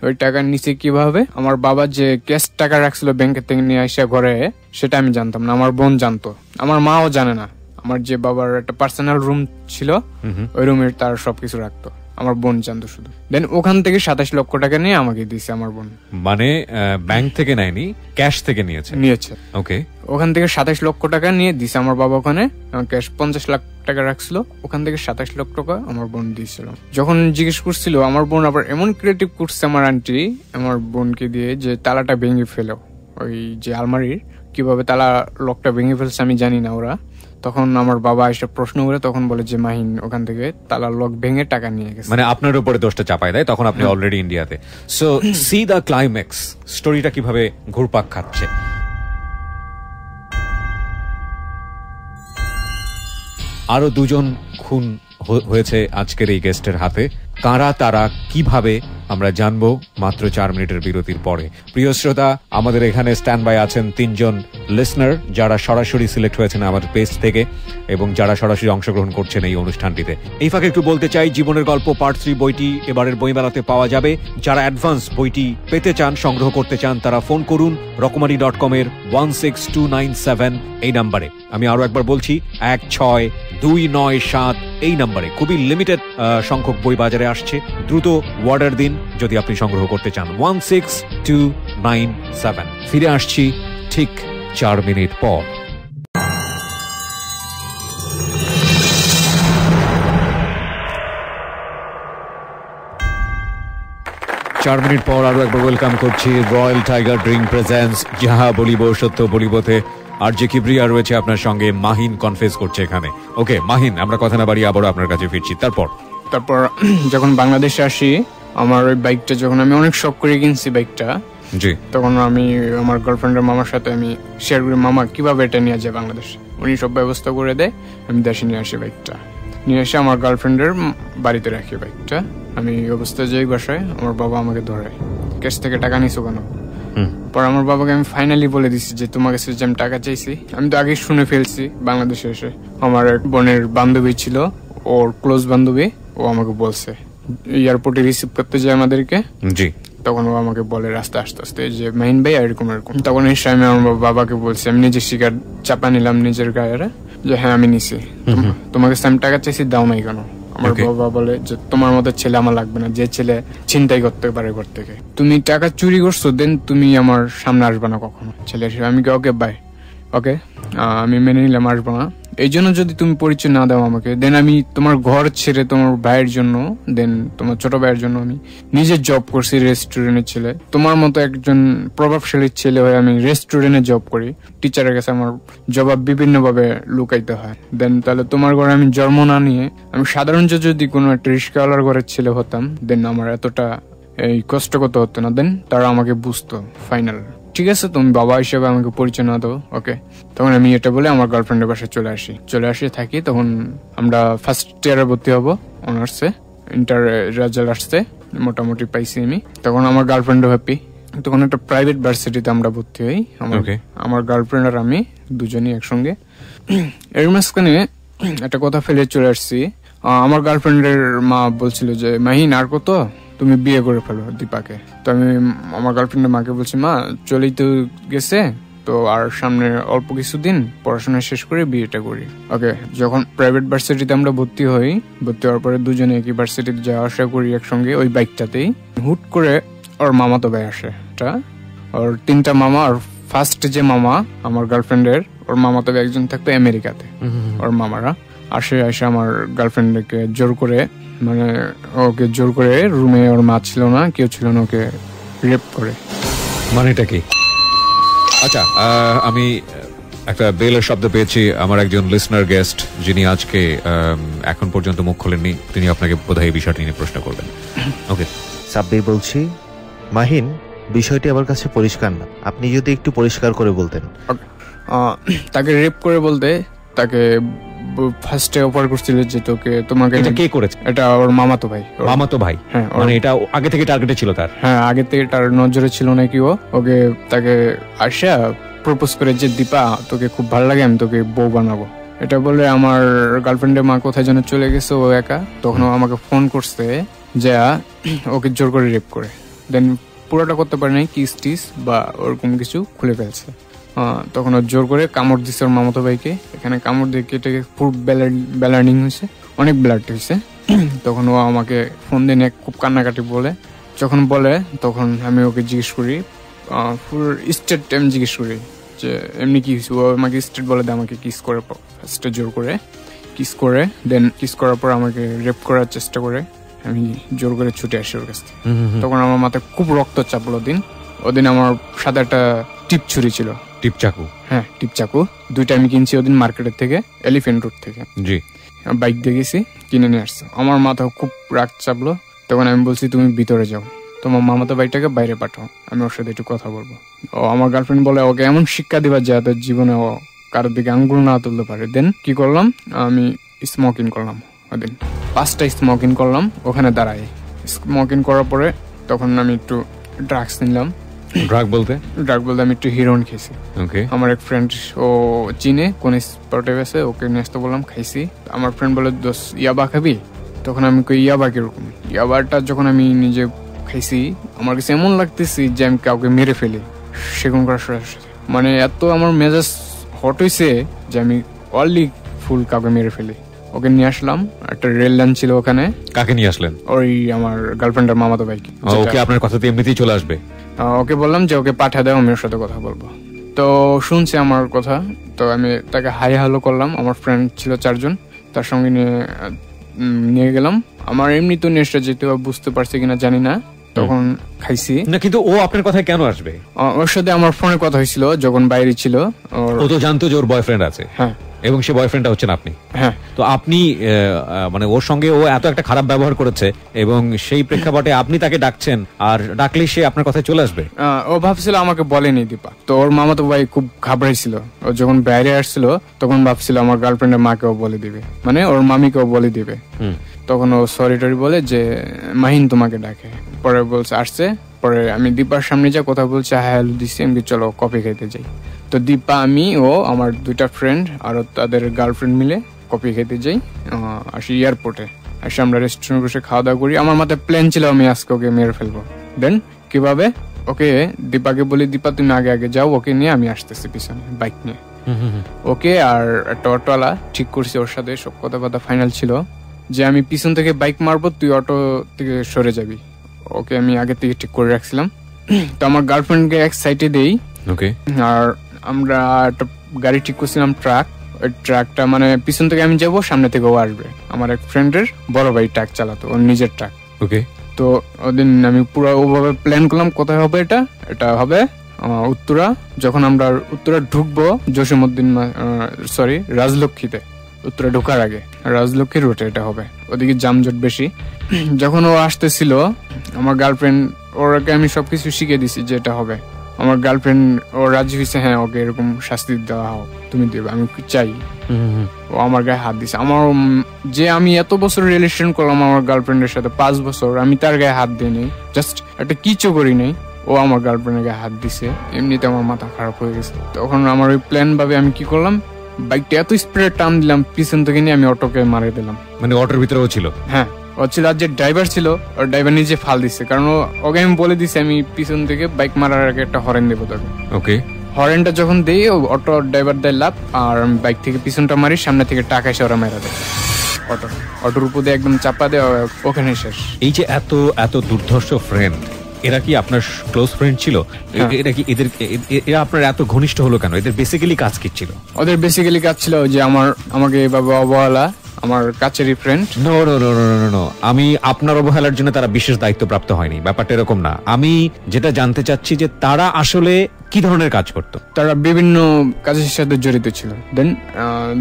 ওই টাকা নিচে কিভাবে আমার বাবা যে ক্যাশ টাকা রাখছিল ব্যাংকের থেকে নিয়ে আসা ঘরে, সেটা আমি জানতাম না, আমার বোন জানতো, আমার মাও জানে না। আমার যে বাবার একটা পার্সোনাল রুম ছিল, ওই রুমে তার সবকিছু রাখতো, আমার বোন জানতো শুধু। দেন ওখান থেকে 27 লক্ষ টাকা নিয়ে আমাকে দিয়েছে আমার বোন। মানে ব্যাংক থেকে নেয়নি, ক্যাশ থেকে নিয়েছে। ওকে। ওখান থেকে 27 লক্ষ টাকা নিয়ে দিছে আমার বাবা। ওখানে ক্যাশ 50 লাখ টাকা রাখছিল, ওখান থেকে 27 লক্ষ টাকা আমার বোন দিয়েছিল। যখন জিজ্ঞেস করছিল আমার বোন আবার এমন ক্রিয়েটিভ করছে আমার আন্টি আমার বোনকে দিয়ে যে তালাটা ভেঙে ফেলো, ওই যে আলমারির কিভাবে তালা লকটা ভেঙে ফেলছে আমি জানি না ওরা। তখন আমার বাবা এসে প্রশ্ন করে তখন বলে যে মাহিন ওখান থেকে তালার লক ভেঙে টাকা নিয়ে গেছে। মানে আপনার উপরে দোষটা চাপায় দেয়, তখন আপনি অলরেডি ইন্ডিয়াতে। সো সি দ্য ক্লাইম্যাক্স, স্টোরিটা কিভাবে ঘুরপাক খাচ্ছে। আরো 2জন খুন হয়েছে আজকের এই গেস্টের হাতে। কারা তারা কিভাবে আমরা জানবো মাত্র 4 মিনিটের বিরতির পরে। প্রিয় শ্রোতা, আমাদের এখানে স্ট্যান্ড বাই আছেন 3 জন লিসনার যারা সরাসরি সিলেক্ট হয়েছেন আমার পেজ থেকে এবং যারা সরাসরি অংশগ্রহণ করছেন এই অনুষ্ঠানটিতে। এই ফাঁকে একটু বলতে চাই, জীবনের গল্প পার্ট 3 বইটি এবারের বইমেলাতে পাওয়া যাবে। যারা অ্যাডভান্স বইটি পেতে চান, সংগ্রহ করতে চান, তারা ফোন করুন রকমারি.com এর 16297 এই নাম্বারে। আমি আরো একবার বলছি 16297 এই নাম্বারে। খুবই লিমিটেড সংখ্যক বই বাজারে আসছে, দ্রুত অর্ডার দিন যদি আপনি সংগ্রহ করতে চান। 16297। ফিরে আসছি ঠিক 4 মিনিট পর। 4 মিনিট পর আরো একবার ওয়েলকাম করছি রয়্যাল টাইগার ড্রিঙ্ক প্রেজেন্টস যাহা বলিব সত্য বলিবতে। আর যে কিবরিয়া রয়েছে আপনার সঙ্গে, মাহিন কনফেস করছে এখানে। ওকে মাহিন, আমরা কথা না বাড়িয়ে আবারও আপনার কাছে ফিরছি। তারপর যখন বাংলাদেশে আসি, আমার ওই বাইকটা যখন আমি অনেক শখ করে কিনছি বাইকটা, জি, তখন আমি আমার গার্লফ্রেন্ডের মামার সাথে আমি শেয়ার করি মামা কিভাবে এটা নিয়ে যায় বাংলাদেশে। উনি সব ব্যবস্থা করে দেয়, আমি দেশে নিয়ে আসি বাইকটা। নিয়ে এসে আমার গার্লফ্রেন্ডের বাড়িতে রাখি বাইকটা। আমি অবস্থায় যাই বাসায়, আমার বাবা আমাকে ধরে, ক্যাশ থেকে টাকা নিছো কেন? পর আমার বাবাকে আমি ফাইনালি বলে দিছি যে তোমার কাছে যে আমি টাকা চাইছি, আমি তো আগে শুনে ফেলছি বাংলাদেশে এসে। আমার এক বোনের বান্ধবী ছিল, ওর ক্লোজ বান্ধবী, ও আমাকে বলছে এয়ারপোর্টে রিসিভ করতে যায় আমাদেরকে। জি। তখন ও আমাকে বলে রাস্তা আস্তে আস্তে যে মাহিন ভাই এরকম এরকম। তখন এসে আমি আমার বাবাকে বলছি, আমি নিজের শিকার চাপা নিলাম নিজের গায়ে যে হ্যাঁ আমি নিছি, তোমার কাছে আমি টাকা চাইছি, দাও নাই কেন? আমার বাবা বলে যে তোমার মতো ছেলে আমার লাগবে না, যে ছেলে ছিনতাই করতে পারে ঘর থেকে। তুমি টাকা চুরি করছো, দেন তুমি আমার সামনে আসবে না কখনো ছেলে। আমি ওকে বাই, ওকে আমি মেনে নিলাম, আসবো না। এই জন্য যদি তুমি পরিচয় না দাও আমাকে, দেন আমি তোমার ঘর ছেড়ে তোমার ভাইয়ের জন্য, দেন তোমার ছোট ভাইয়ের জন্য আমি নিজে জব করছি রেস্টুরেন্টের ছেলে। তোমার মতো একজন প্রভাবশালী ছেলে হয়ে আমি রেস্টুরেন্টে জব করি, টিচারের কাছে আমার জবাব বিভিন্ন ভাবে লুকাইতে হয়। দেন তাহলে তোমার ঘরে আমি জন্ম না নিয়ে আমি সাধারণ যদি কোনো একটা রিস্কাওয়ালার ঘরের ছেলে হতাম, দেন আমার এতটা এই কষ্ট করতে হতো না, দেন তারা আমাকে বুঝতো ফাইনাল। ঠিক আছে, তুমি বাবা হিসেবে আমাকে পরিচয় না দাও, ওকে। তখন আমি এটা বলে আমার গার্লফ্রেন্ডের বাসায় চলে আসি থাকি। তখন আমরা ফার্স্ট ইয়ারে ভর্তি হবো অনার্সে, ইন্টার রেজাল্ট আসছে মোটামুটি পাইছি আমি। তখন আমার গার্লফ্রেন্ডও হ্যাপি। তখন একটা প্রাইভেট ভার্সিটিতে আমরা ভর্তি হই, আমার গার্লফ্রেন্ড আর আমি দুজনই একসঙ্গে। এর মাঝখানে একটা কথা ফেলে চলে আসছি। আমার গার্লফ্রেন্ডের মা বলছিল যে মাহিন আর কত, তুমি বিয়ে করে ফেলো দীপাকে। তো আমি আমার গার্লফ্রেন্ডের মাকে বলছি, মা চলেই তো গেছে, তো আর সামনে অল্প কিছুদিন পড়াশোনা শেষ করে বিয়েটা করি, ওকে। যখন প্রাইভেট ভার্সিটিতে আমরা ভর্তি হওয়ার পরে দুজনে একই ভার্সিটিতে যাওয়া আসা করি একসঙ্গে ওই বাইকটাতেই। হুট করে ওর মামাতো ভাই আসে, ওর 3টা মামা। আর ফার্স্ট যে মামা আমার গার্লফ্রেন্ডের, ওর মামাতো ভাই একজন থাকতো আমেরিকাতে, ওর মামারা আসে আমার গার্লফ্রেন্ডকে জোর করে, মানে ওকে জোর করে রুমে, ওর মা ছিল না, কেউ ছিল না, ওকে রেপ করে। মানে এটা কি? আচ্ছা, আমি একটা বেলের শব্দ পেয়েছি। আমার একজন লিসনার গেস্ট যিনি আজকে এখন পর্যন্ত মুখ খোলেননি, তিনি আপনাকে বোধহয় এই বিষয়টি নিয়ে প্রশ্ন করবেন। ওকে সাব্বির বলছি, মাহিন বিষয়টি আমার কাছে পরিষ্কার না, আপনি যদি একটু পরিষ্কার করে বলতেন। তাকে রেপ করে বলতে, তাকে ফার্স্টে অফার করছিল যে তোমাকে। এটা কে করেছে? এটা ওর মামাতো ভাই। হ্যাঁ, মানে এটা আগে থেকে টার্গেটে ছিল তার? হ্যাঁ, আগে থেকে তার নজরে ছিল নাকি ওকে। তাকে আসা প্রপোজ করে যে দীপা তোকে খুব ভালো লাগে, আমি তোকে বউ বানাবো, এটা বলে আমার গার্লফ্রেন্ডের মা কোথায় যেন চলে গেছে, ও একা। তখন আমাকে ফোন করছে যে ওকে জোর করে রেপ করে, দেন পুরোটা করতে পারে নাই, কিস টিস বা ওরকম কিছু খুলে ফেলছে। তখন ও জোর করে কামড় দিচ্ছে ওর মামাতো ভাইকে। এখানে কামড় দিয়ে কেটে পুরো ব্লাডিং হয়েছে, অনেক ব্লাড হয়েছে। তখন ও আমাকে ফোন দিয়ে খুব কান্নাকাটি বলে। যখন বলে তখন আমি ওকে জিজ্ঞেস করি, পুরো স্টেট টাইম জিজ্ঞেস করি যে এমনি কি হয়েছে। ও আমাকে স্টেট বলে দেয়, আমাকে কিস করে ফার্স্টে জোর করে কিস করে, দেন কিস করার পর আমাকে রেপ করার চেষ্টা করে। আমি জোর করে ছুটে আসি ওর কাছ থেকে। তখন আমার মাথায় খুব রক্ত চাপলো। ওদিন আমার সাথে একটা টিপ ছুরি ছিল, টিপ চাকু। হ্যাঁ, টিপ চাকু 2টা আমি কিনছি ওদিন মার্কেটের থেকে, এলিফ্যান্ট রোড থেকে। জি, বাইক দিয়ে গেছি, কিনে নিয়ে আসছে। আমার মাথা খুব রাগ চাপলো। তখন আমি বলছি তুমি ভিতরে যাও, তোমার মামাতো ভাইটাকে বাইরে পাঠাও, আমি ওর সাথে একটু কথা বলবো। ও আমার গার্লফ্রেন্ড বলে ওকে এমন শিক্ষা দিবা যাতে জীবনে ও কারোর দিকে আঙ্গুল না তুলতে পারে। দেন কি করলাম, আমি স্মোকিং করলাম ওদিন, 5টা স্মোকিং করলাম ওখানে দাঁড়াই। স্মোকিং করার পরে তখন আমি একটু ড্রাগস নিলাম। ড্রাগ বলতে আমি একটু হিরোইন খেয়েছি। আমার এক ফ্রেন্ড ও চিনে কোন স্পটে গেছে, ওকে নিয়ে আসতে বললাম, খাইছি। আমার ফ্রেন্ড বলে দোষ ইয়াবা খাবি? তখন আমি কই ইয়াবা কিরকম? ইয়াবাটা যখন আমি নিজে খাইছি, আমার কাছে এমন লাগতেছি যে আমি কাউকে মেরে ফেলি সেগুন করার সাথে। মানে এত আমার মেজাজ হট হয়েছে যে আমি অনলি ফুল কাউকে মেরে ফেলি। ওকে নিয়ে আসলাম, একটা রেল লাইন ছিল ওখানে। কাকে নিয়ে আসলেন? ওই আমার গার্লফ্রেন্ডের মামাতো ভাইকে। ওকে আপনার কথাতে এমনিতেই চলে আসবে? ওকে বললাম যে ওকে পাঠা দাও, আমি ওর সাথে কথা বলবো। তো শুনছে আমার কথা, তো আমি তাকে হাই হ্যালো করলাম। আমার ফ্রেন্ড ছিল 4 জন, তার সঙ্গে নিয়ে গেলাম। আমার এমনি তো নেশা যেতে বুঝতে পারছি কিনা জানি না, তখন খাইছি না। কিন্তু ও আপনার কথায় কেন আসবে? ওর সাথে আমার ফোনে কথা হয়েছিল যখন বাইরে ছিল। ও তো জানতো যে ওর বয়ফ্রেন্ড আছে। হ্যাঁ, এবং সে বয়ফ্রেন্ডটা হচ্ছেন আপনি। হ্যাঁ, তো আপনি মানে ওর সঙ্গে ও এত একটা খারাপ ব্যবহার করেছে এবং সেই প্রেক্ষাপটে আপনি তাকে ডাকছেন, আর ডাকলে সে আপনার কথায় চলে আসবে? ও ভাবছিল আমাকে বলেনি দীপা, তো ওর মামাতো ভাই খুব ঘাবড়াইছিল। ও যখন বাইরে আসছিল তখন ভাবছিল আমার গার্লফ্রেন্ডের মাকেও বলে দিবে, মানে ওর মামিকেও বলে দিবে। তখন ও সরি টরি বলে যে মাহিন তোমাকে ডাকে। পরে বলছে আসছে, তারপরে আমি দীপার সামনে যা কথা বলছি, হ্যালো দিচ্ছি, আমি চলো কফি খাইতে যাই। তো দীপা, আমি ও আমার 2টা ফ্রেন্ড আর তাদের গার্লফ্রেন্ড মিলে কফি খেতে যাই। আসি এয়ারপোর্টে, আসে আমরা রেস্টুরেন্টে বসে খাওয়া দাওয়া করি। আমার মাথায় প্ল্যান ছিল আমি আজকে ওকে মেরে ফেলবো। দেন কিভাবে ওকে দীপাকে বলি, দীপা তুমি আগে আগে যাও, ওকে নিয়ে আমি আসতেছি পিছনে বাইক নিয়ে। ওকে আর একটা অটোওয়ালা ঠিক করছি, ওর সাথে সব কথা ফাইনাল ছিল যে আমি পিছন থেকে বাইক মারবো, তুই অটো থেকে সরে যাবি। ওকে আমি আগে থেকে ঠিক করে রাখছিলাম। তো আমার গার্লফ্রেন্ডকে এক সাইডে দেই, আর আমরা একটা গাড়ি ঠিক করছিলাম, ট্রাক। ওই ট্রাকটা মানে পিছন থেকে আমি যাবো, সামনে থেকে ও আসবে। আমার এক ফ্রেন্ডের বড় ভাই ট্রাক চালাতো, ওর নিজের ট্রাক। তো ওদিন আমি পুরো ওভাবে প্ল্যান করলাম কোথায় হবে এটা হবে উত্তরা। যখন আমরা উত্তরা ঢুকবো জসীমউদ্দিন রাজলক্ষ্মীতে, উত্তরা ঢোকার আগে রাজলক্ষ্মী রোডে এটা হবে, ওদিকে যানজট বেশি। যখন ও আসতেছিল আমার গার্লফ্রেন্ড, ওকে আমি সবকিছু শিখিয়ে দিছি যে এটা হবে। আমার গার্লফ্রেন্ড ও রাজি হয়েছে, হ্যাঁ ওকে এরকম শাস্তি দেওয়া হোক, তুমি দেবে, আমি চাই। ও আমার গায়ে হাত দিছে। আমার যে আমি এত বছর রিলেশন করলাম আমার গার্লফ্রেন্ডের সাথে, 5 বছর, আমি তার গায়ে হাত দিই নাই, জাস্ট একটা কিচ্ছু করি নাই, ও আমার গার্লফ্রেন্ডের গায়ে হাত দিছে। এমনিতে আমার মাথা খারাপ হয়ে গেছে। তখন আমার ওই প্ল্যান ভাবে আমি কি করলাম, বাইকটা এত স্পিডে টান দিলাম পিছন থেকে নিয়ে আমি অটোকে মারে দিলাম। মানে অটোর ভিতরেও ছিল? হ্যাঁ ও ছিল। আর যে ড্রাইভার ছিল, ওর ড্রাইভার নিজে ফাল দিচ্ছে, কারণ ওকে আমি বলে দিছি আমি পিছন থেকে বাইক মারার আগে একটা হরেন দেবো তোকে। ওকে, হরেনটা যখন দেই, অটো ড্রাইভার দেয় লাভ, আর আমি বাইক থেকে পিছনটা মারি, সামনে থেকে টাকা এসে ওরা মেরা দেয়। অটোর উপর দিয়ে একদম চাপা দেওয়া, ওখানে শেষ। এই যে এত এত দুর্ধর্ষ ফ্রেন্ড, এরা কি আপনার ক্লোজ ফ্রেন্ড ছিল? এরা কি এরা আপনার এত ঘনিষ্ঠ হলো কেন? এদের বেসিক্যালি কাজ কি ছিল? ওদের বেসিক্যালি কাজ ছিল যে আমাকে এভাবে অবহেলা, আমার কাছেরই friend. No no no no no no, আমি আপনার অবহেলার জন্য তারা বিশেষ দায়িত্ব প্রাপ্ত হয়নি, ব্যাপারটা এরকম না। আমি যেটা জানতে চাচ্ছি যে তারা আসলে কি ধরনের কাজ করতো? তারা বিভিন্ন কাজের সাথে জড়িত ছিল। দেন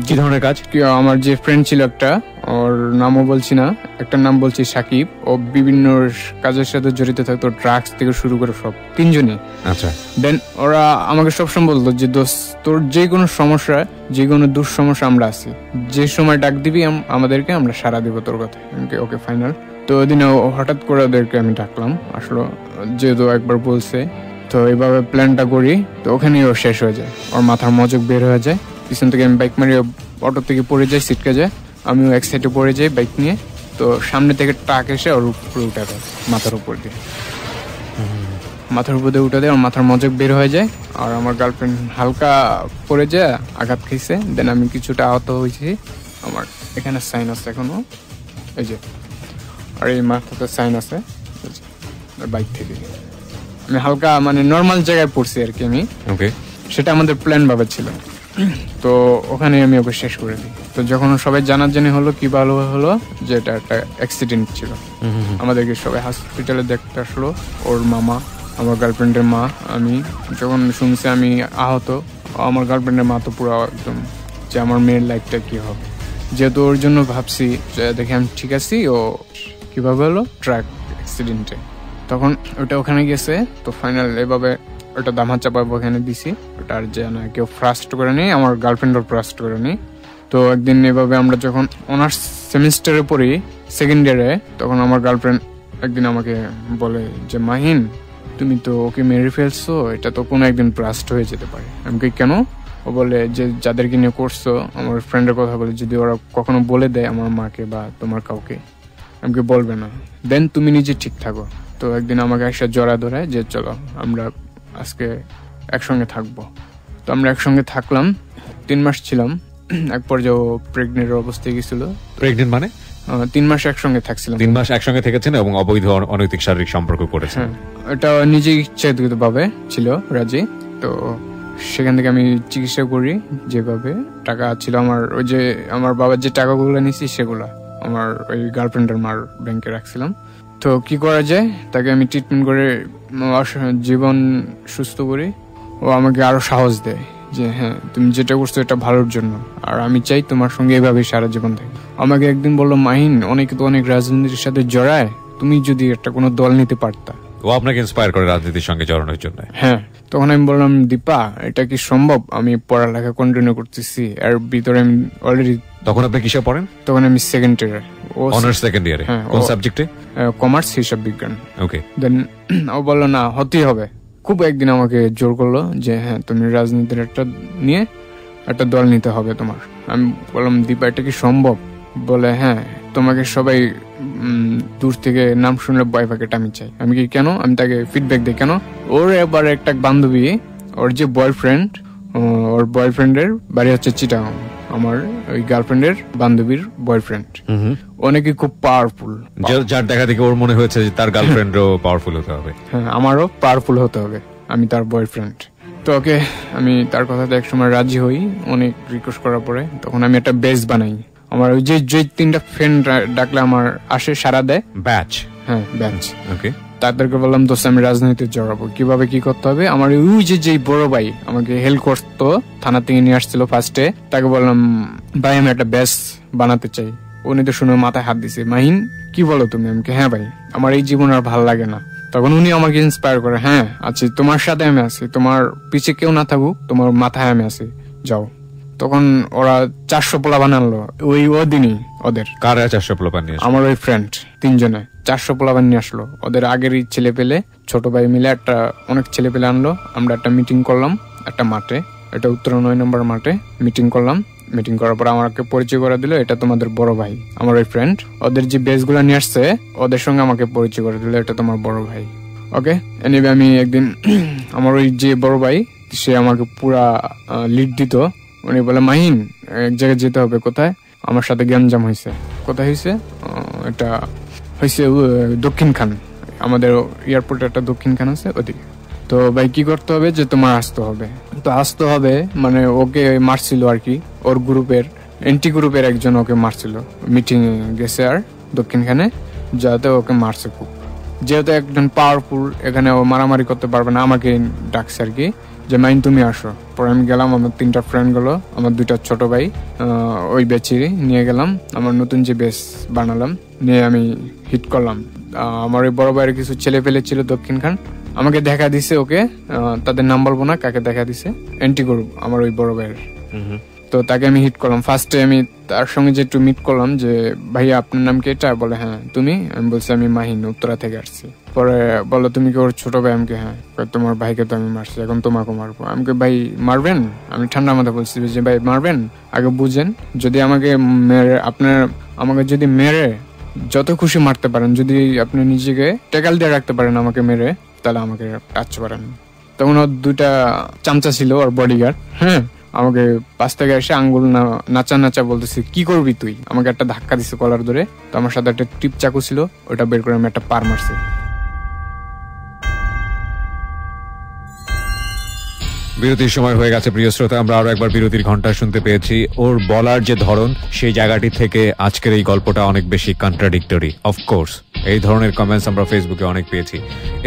কি ধরনের কাজ? আমার যে ফ্রেন্ড ছিল একটা, ওর নামও বলছি না, একটা নাম বলছি সাকিব, ও বিভিন্ন কাজের সাথে জড়িত থাকতো, ড্রাগস থেকে শুরু করে সব, 3জনই। আচ্ছা। দেন ওরা আমাকে সবসময় বলতো যে দোস্ত, তোর যে কোনো সমস্যা, যে কোনো দুঃসমস্যা আমরা আছি, যে সময় ডাক দিবি আমাদেরকে, আমরা সারা দিব তোর কথা। ওকে ফাইনাল। তো ওই দিনে হঠাৎ করে ওদেরকে আমি ডাকলাম, আসলো যেহেতু একবার বলছে। তো এইভাবে প্ল্যানটা করি, তো ওখানেই ও শেষ হয়ে যায়, ওর মাথার মজক বের হয়ে যায়। পিছন থেকে আমি বাইক মারি, অটো থেকে পড়ে যাই, সিটকে যায়, আমিও এক সাইডে পড়ে যাই বাইক নিয়ে। তো সামনে থেকে ট্রাক এসে ওর উপরে উঠে দেয়, মাথার উপর দিয়ে উঠে দেয়, ওর মাথার মজক বের হয়ে যায়। আর আমার গার্লফ্রেন্ড হালকা পড়ে যায়, আঘাত খেয়েছে। দেন আমি কিছুটা আহত হয়েছি, আমার এখানে সাইন আছে এখনো, এই যে, আর এই মাথাতে সাইন আছে বাইক থেকে। আমি হালকা মানে নর্মাল জায়গায় পড়ছি আর কি আমি। ওকে, সেটা আমাদের প্ল্যান ভাবে ছিল। তো ওখানে আমি ওকে শেষ করে দিই। তো যখন সবাই জানাজানি হলো, কি ভালো হলো যে এটা একটা অ্যাক্সিডেন্ট ছিল। আমাদেরকে সবাই হসপিটালে দেখতে আসলো, ওর মামা, আমার গার্লফ্রেন্ডের মা। আমি যখন শুনছি আমি আহত, আমার গার্লফ্রেন্ডের মা তো পুরো একদম যে আমার মেয়ের লাইফটা কি হবে, যেহেতু ওর জন্য ভাবছি যে দেখে আমি ঠিক আছি। ও কিভাবে হলো ট্রাক অ্যাক্সিডেন্টে, তখন ওটা ওখানে গেছে। তো ফাইনাল এভাবে ওটা দামা চাপা ওখানে দিছি, ওটা আর যে না কেউ ফ্রাস্ট করে নি, আমার গার্লফ্রেন্ডও ফ্রাস্ট করে নি। তো একদিন এভাবে আমরা যখন অনার্স সেমিস্টারে পড়ি, 2nd ইয়ারে, তখন আমার গার্লফ্রেন্ড একদিন আমাকে বলে যে মাহিন, তুমি তো ওকে মেরে ফেলছো, এটা তো কোনো একদিন ব্রাস্ট হয়ে যেতে পারে। আমি কেন? ও বলে যে যাদেরকে নিয়ে করছো, আমার ফ্রেন্ডের কথা বলে, যদি ওরা কখনো বলে দেয় আমার মাকে বা তোমার কাউকে, আমাকে বলবে না, দেন তুমি নিজে ঠিক থাকো। তো একদিন আমাকে একটা জড়া ধরায় যে চলো আমরা আজকে একসঙ্গে থাকবো। তো আমরা একসঙ্গে থাকলাম, 3 মাস ছিলাম। এক পর্যায়ে প্রেগনেন্টের অবস্থায় গেছিল। প্রেগনেন্ট মানে? 3 মাস একসঙ্গে থাকছিলাম। 3 মাস একসঙ্গে থেকেছেন এবং অবৈধ অনৈতিক শারীরিক সম্পর্ক করেছেন? এটা নিজে ইচ্ছাকৃত ভাবে ছিল, রাজি। তো সেখান থেকে আমি চিকিৎসা করি, যেভাবে টাকা ছিল আমার, ওই যে আমার বাবার যে টাকাগুলো নিয়েছি সেগুলো আমার ওই গার্লফ্রেন্ডের মার ব্যাংকে রাখছিলাম। তো কি করা যায়, তাকে আমি ট্রিটমেন্ট করে জীবন সুস্থ করি। ও আমাকে আরো সাহস দেয় যে হ্যাঁ তুমি যেটা করছো এটা ভালোর জন্য, আর আমি চাই তোমার সঙ্গে এভাবে সারা জীবন থাকি। আমাকে একদিন বললো, মাহিন, অনেকে তো অনেক রাজনীতির সাথে জড়ায়, তুমি যদি একটা কোনো দল নিতে পারতা। ও আপনাকে ইন্সপায়ার করে রাজনীতির সঙ্গে জড়ানোর জন্য? হ্যাঁ। তখন আমি বললাম, দীপা, এটা কি সম্ভব? আমি পড়ালেখা কন্টিনিউ করতেছি, এর ভিতরে আমি অলরেডি। তখন আপনি কিসে পড়েন? তখন আমি 2nd ইয়ারে অনার্স সেকেন্ড ইয়ারে কোন সাবজেক্টে? কমার্স, হিসাব বিজ্ঞান। ওকে। দেন ও বললো না, হতেই হবে। খুব একদিন আমাকে জোর করলো যে হ্যাঁ তুমি রাজনীতির একটা দল নিতে হবে তোমার। আমি বললাম দীপা এটা কি সম্ভব? বলে হ্যাঁ, তোমাকে সবাই দূর থেকে নাম শুনলে ভয় পাকে, আমি চাই। আমি কি কেন? আমি তাকে ফিডব্যাক দিই কেন। ওর এবার একটা বান্ধবী, ওর যে বয়ফ্রেন্ড, ওর বয়ফ্রেন্ডের বাড়ি হচ্ছে চিটাগাং, আমার ওই গার্লফ্রেন্ডের বান্ধবীর বয়ফ্রেন্ড, অনেকে খুব পাওয়ারফুল, যার দেখা দেখে ওর মনে হয়েছে যে তার গার্লফ্রেন্ডও পাওয়ারফুল হতে হবে। হ্যাঁ, আমারও পাওয়ারফুল হতে হবে, আমি তার বয়ফ্রেন্ড। তো ওকে, আমি তার কথাতে একসময় রাজি হই, অনেক রিকোয়েস্ট করার পরে। তখন আমি একটা বেস বানাই। আমার ওই যে 3টা ফ্রেন্ড ডাকলে আমার আসে, সারা দেয়, ব্যাচ। হ্যাঁ, ব্যাচ। ওকে, তাদেরকে বললাম দোস্ত আমি রাজনীতিতে জড়াবো, কিভাবে কি করতে হবে। আমার ওই যে বড় ভাই আমাকে হেল্প করতো, থানা থেকে নিয়ে আসছিল ফার্স্টে, তাকে বললাম ভাই আমি একটা ব্যাচ বানাতে চাই। উনি তো শুনে মাথায় হাত দিছে, মাহিন কি বলো তুমি? আমাকে হ্যাঁ ভাই, আমার এই জীবন আর ভালো লাগে না। তখন উনি আমাকে ইন্সপায়ার করে, হ্যাঁ আচ্ছা তোমার সাথে আমি আছি, তোমার পিছে কেউ না থাকুক, তোমার মাথায় আমি আছি, যাও। তখন ওরা 400 পোলাপান আনলো ওই দিনই। ওদের কারা 400 পোলাপান নিয়ে? আমার ওই ফ্রেন্ড 3 জনে 400 পোলাপান নিয়ে আসলো। ওদের আগেরই ছেলে পেলে, ছোট ভাই মিলে অনেক ছেলে পেলে আনলো। আমরা একটা মিটিং করলাম একটা মাঠে, এটা উত্তর 9 নম্বর মাঠে মিটিং করলাম। মিটিং করার পর আমাকে পরিচয় করে দিল, এটা তোমাদের বড় ভাই, আমার ওই ফ্রেন্ড। ওদের যে বেস গুলা নিয়ে আসছে ওদের সঙ্গে আমাকে পরিচয় করে দিল, এটা তোমার বড় ভাই। ওকে, এনিওয়ে আমি একদিন আমার ওই যে বড় ভাই, সে আমাকে পুরা লিড দিত। উনি বলে মাহিন এক জায়গায় যেতে হবে। কোথায়? আমার সাথে গ্যাঞ্জাম হয়েছে। কোথায় হয়েছে? এটা হয়েছে দক্ষিণ খান, আমাদের এয়ারপোর্টে একটা দক্ষিণ খান আছে ওদিকে। তো ভাই কি করতে হবে যে তোমার আসতে হবে। তো আসতে হবে মানে ওকে মারছিল আর কি, ওর গ্রুপের এন্টি গ্রুপের একজন ওকে মারছিল, মিটিং গেছে আর দক্ষিণখানে, যাতে ওকে মারছে খুব। যেহেতু একজন পাওয়ারফুল, এখানে ও মারামারি করতে পারবে না, আমাকে ডাকছে আর কি যে মাইন তুমি আসো। পরে আমি গেলাম, আমার 3টা ফ্রেন্ড গুলো, আমার 2টা ছোট ভাই, ওই বেচেরই নিয়ে গেলাম। আমার নতুন যে বেস বানালাম নিয়ে আমি হিট করলাম। আমার ওই বড় ভাইয়ের কিছু ছেলে পেলে ছিল দক্ষিণখান, আমাকে দেখা দিছে। ওকে, তাদের নাম বলবো না, কাকে দেখা দিছে, এন্টি গ্রুপ আমার ওই বড় ভাইয়ের। তো তাকে আমি হিট করলাম। ফার্স্টে আমি তার সঙ্গে যে একটু মিট করলাম যে ভাইয়া আপনার নাম কি? এটা বলে হ্যাঁ। তুমি? আমি বলছি আমি মাহিন, উত্তরা থেকে আসছি। পরে বলো তুমি কি ওর ছোট ভাই? আমাকে হ্যাঁ। তোমার ভাইকে তো আমি মারছি, এখন তোমাকে মারবো। আমাকে ভাই মারবেন? আমি ঠান্ডা মাথা বলছি যে ভাই মারবেন, আগে বুঝেন, যদি আমাকে মেরে আমাকে যদি মেরে যত খুশি মারতে পারেন, যদি আপনি নিজেকে টেকাল দিয়ে রাখতে পারেন আমাকে মেরে, তাহলে আমাকে টাচ পারেন। তখন ওর 2টা চামচা ছিল, ওর বডিগার্ড। হ্যাঁ, আমাকে পাশ থেকে এসে আঙ্গুল নাচা বলতেছে কি করবি তুই। আমাকে একটা ধাক্কা দিছে কলার ধরে। তো আমার সাথে একটা টিপ চাকু ছিল, ওটা বের করে আমি একটা পার মারছি। বিরতির সময় হয়ে গেছে প্রিয় শ্রোতা, আমরা আরো একবার বিরতির ঘন্টা শুনতে পেয়েছি। ওর বলার যে ধরন, সেই জায়গাটি থেকে আজকের এই গল্পটা অনেক বেশি কন্ট্রাডিক্টরি। অফকোর্স এই ধরনের কমেন্টস আমরা ফেসবুকে অনেক পেয়েছি,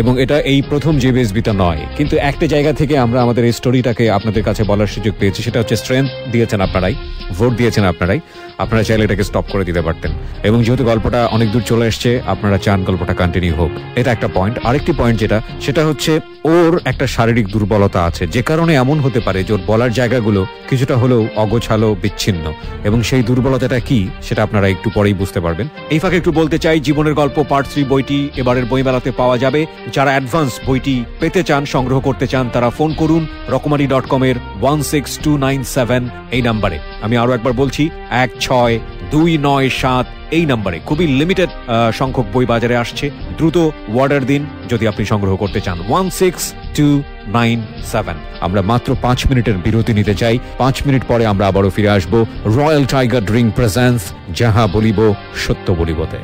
এবং এটা এই প্রথম জেবিএসবিটা নয়, কিন্তু একটা জায়গা থেকে আমরা আমাদের এই স্টোরিটাকে আপনাদের কাছে বলার সুযোগ পেয়েছি। সেটা হচ্ছে স্ট্রেংথ দিয়েছেন আপনারাই, ভোট দিয়েছেন আপনারাই। আপনারা চাইলে এটাকে স্টপ করে দিতে পারতেন, এবং যেহেতু গল্পটা অনেক দূর চলে এসছে, আপনারা চান গল্পটা কন্টিনিউ হোক। এটা একটা পয়েন্ট। আরেকটি পয়েন্ট সেটা হচ্ছে ওর একটা শারীরিক দুর্বলতা আছে, যে কারণে এমন হতে পারে যে ওর বলার জায়গাগুলো কিছুটা হলেও অগোছালো, বিচ্ছিন্ন, এবং সেই দুর্বলতাটা কি সেটা আপনারা একটু পরেই বুঝতে পারবেন। এই ফাঁকে একটু বলতে চাই, জীবনের গল্প পার্ট 3 বইটি এবারের বইমেলাতে পাওয়া যাবে। যারা অ্যাডভান্স বইটি পেতে চান, সংগ্রহ করতে চান, তারা ফোন করুন রকমারি.com এর 16297 এই নাম্বারে। আমি আরো একবার বলছি, 16297 এই নাম্বারে। খুবই লিমিটেড সংখ্যক বই বাজারে আসছে, দ্রুত অর্ডার দিন যদি আপনি সংগ্রহ করতে চান। 16297। আমরা মাত্র 5 মিনিটের বিরতি নিতে চাই। 5 মিনিট পরে আমরা আবারও ফিরে আসবো রয়্যাল টাইগার ড্রিঙ্ক প্রেজেন্স যাহা বলিব সত্য বলিবতে।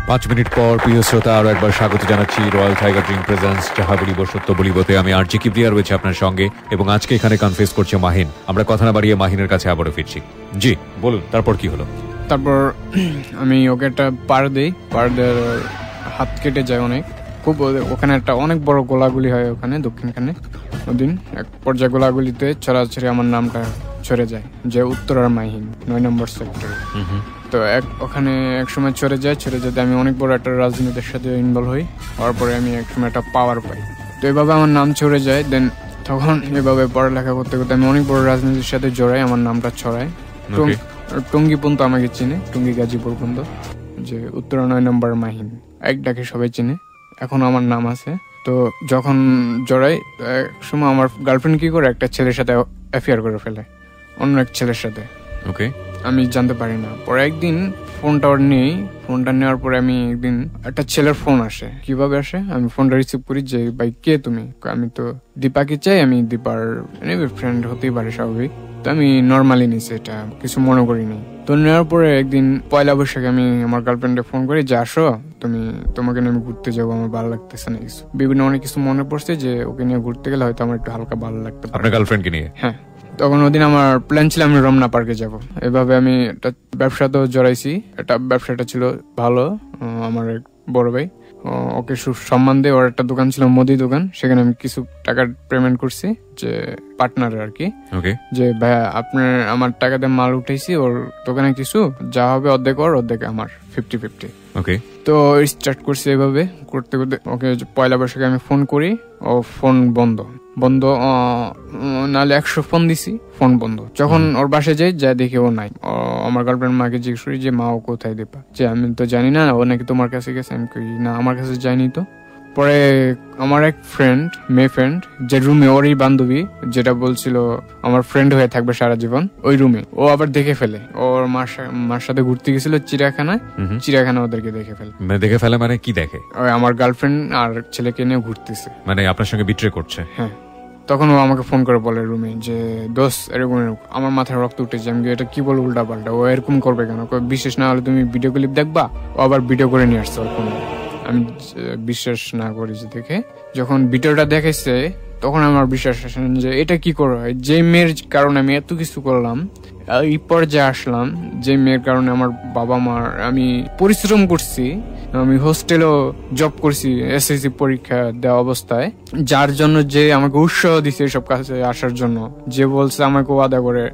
5 মিনিট পর প্রিয় শ্রোতা আরো একবার স্বাগত জানাচ্ছি রয়্যাল টাইগার ড্রিঙ্ক প্রেজেন্স যাহা বলিব সত্য বলিবতে। আমি আরজি কিবরিয়া রয়েছে আপনার সঙ্গে, এবং আজকে এখানে কনফেস করছে মাহিন। আমরা কথা না বাড়িয়ে মাহিনের কাছে আবারও ফিরছি। জি বলুন, তারপর কি হলো? তারপর আমি ওকে একটা পার দেই, পার দেওয়ার হাত কেটে যায় অনেক, খুব। ওখানে একটা অনেক বড় গোলাগুলি হয় ওখানে দক্ষিণখানে। ওদিন এক পর্যায়ে গোলাগুলিতে ছড়াছড়ি আমার নামটা ছড়ে যায়, যে উত্তরার মাহিন 9 নম্বর সেক্টরে। তো ওখানে এক সময় ছড়ে যায়, আমি অনেক বড় একটা রাজনীতির সাথে ইনভলভ হই। হওয়ার পরে আমি এক সময় একটা পাওয়ার পাই। তো এইভাবে আমার নাম ছড়ে যায়। দেন তখন এভাবে পড়ালেখা করতে করতে আমি অনেক বড় রাজনীতির সাথে জড়াই, আমার নামটা ছড়াই। টঙ্গী পর্যন্ত আমাকে চিনে, টঙ্গী গাজীপুর পর্যন্ত, যে উত্তরা 9 নম্বর মাহিন এক ডাকে সবাই চিনে, এখন আমার নাম আছে। তো যখন জড়াই এক সময় আমার গার্লফ্রেন্ড কি করে একটা ছেলের সাথে অ্যাফেয়ার করে ফেলে, অন্য এক ছেলের সাথে। ওকে, আমি জানতে পারি না। পরে একদিন ফোনটা নেই, ফোনটা নেওয়ার পরে আমি একদিন একটা ছেলের ফোন আসে। কিভাবে আসে? আমি ফোনটা রিসিভ করি, যে ভাই কে তুমি? আমি তো দীপাকে চাই, আমি দীপার ফ্রেন্ড হতেই পারে স্বাভাবিক। তো আমি নর্মালি নিছি, এটা কিছু মনে করিনি। তো নেওয়ার পরে একদিন পয়লা বৈশাখে আমি আমার গার্লফ্রেন্ডে ফোন করি যে আসো, তোমাকে নিয়ে আমি ঘুরতে যাবো, আমার ভালো লাগতেছে না কিছু, বিভিন্ন অনেক কিছু মনে পড়ছে যে ওকে নিয়ে ঘুরতে গেলে হয়তো আমার একটু হালকা ভালো লাগতে পারে। আপনার গার্লফ্রেন্ডকে নিয়ে? হ্যাঁ। তখন ওদিন আমার প্ল্যান ছিল আমি রমনা পার্কে যাব। এভাবে আমি একটা ব্যবসাতেও জড়াইছি। এটা ব্যবসাটা ছিল ভালো, আমার এক বড় ভাই ওকে সম্মান দিয়ে, ওর একটা দোকান ছিল মুদি দোকান, সেখানে আমি কিছু টাকা পেমেন্ট করছি, যে পার্টনারের আর কি, যে ভাইয়া আপনার আমার টাকা দিয়ে মাল উঠাইছি, ওর দোকানে কিছু যা হবে অর্ধেক ওর, অর্ধেক আমার, 50-50। ওকে। তো স্টার্ট করছি এভাবে করতে করতে। ওকে পয়লা বৈশাখে আমি ফোন করি, ও ফোন বন্ধ, নাহলে 100 ফোন দিছি, ফোন বন্ধ। যখন ওর বাসায় যাই, যা দেখি ও নাই। আমার গার্লফ্রেন্ড মাকে জিজ্ঞেস করি যে মা ও কোথায় দীপা? যে আমি তো জানি না, ও নাকি তোমার কাছে গেছে। আমি কই না, আমার কাছে যাইনি তো। পরে আমার এক ফ্রেন্ড, মেয়ে ফ্রেন্ড, যে রুমে ওরই বান্ধবী, যেটা বলছিল আমার ফ্রেন্ড হয়ে থাকবে সারা জীবন, ওই রুমে ও আবার দেখে ফেলে। ওর মার সাথে ঘুরতে গেছিল চিড়িয়াখানায়, চিড়িয়াখানা ওদেরকে দেখে ফেলে। দেখে ফেলে মানে কি দেখে? ওই আমার গার্লফ্রেন্ড আর ছেলেকে নিয়ে ঘুরতেছে, মানে আপনার সঙ্গে বিট্রে করছে। হ্যাঁ। তখন ও আমাকে ফোন করে বলে রুমে যে দোস্ত এরকম এরকম। আমার মাথায় রক্ত উঠেছে। আমি এটা কি বল উল্টা পাল্টা, ও এরকম করবে কেন? বিশেষ না হলে তুমি ভিডিও ক্লিপ দেখবা, ও আবার ভিডিও করে নিয়ে আসছে ওর ফোনে। আমি বিশ্বাস না করি যে দেখে। যখন ভিডিওটা দেখেছে তখন আমার বিশ্বাস আসে যে এটা কি করে হয়, যে মেয়ের কারণে আমি এত কিছু করলাম, এই পর্যায়ে আসলাম, যে মেয়ের কারণে আমার বাবা মার, আমি পরিশ্রম করছি, আমি হোস্টেলেও জব করছি এসএসসি পরীক্ষা দেওয়া অবস্থায়, যার জন্য যে আমাকে উৎসাহ দিচ্ছে এসব কাছে আসার জন্য, যে বলছে আমাকে ওয়াদা করে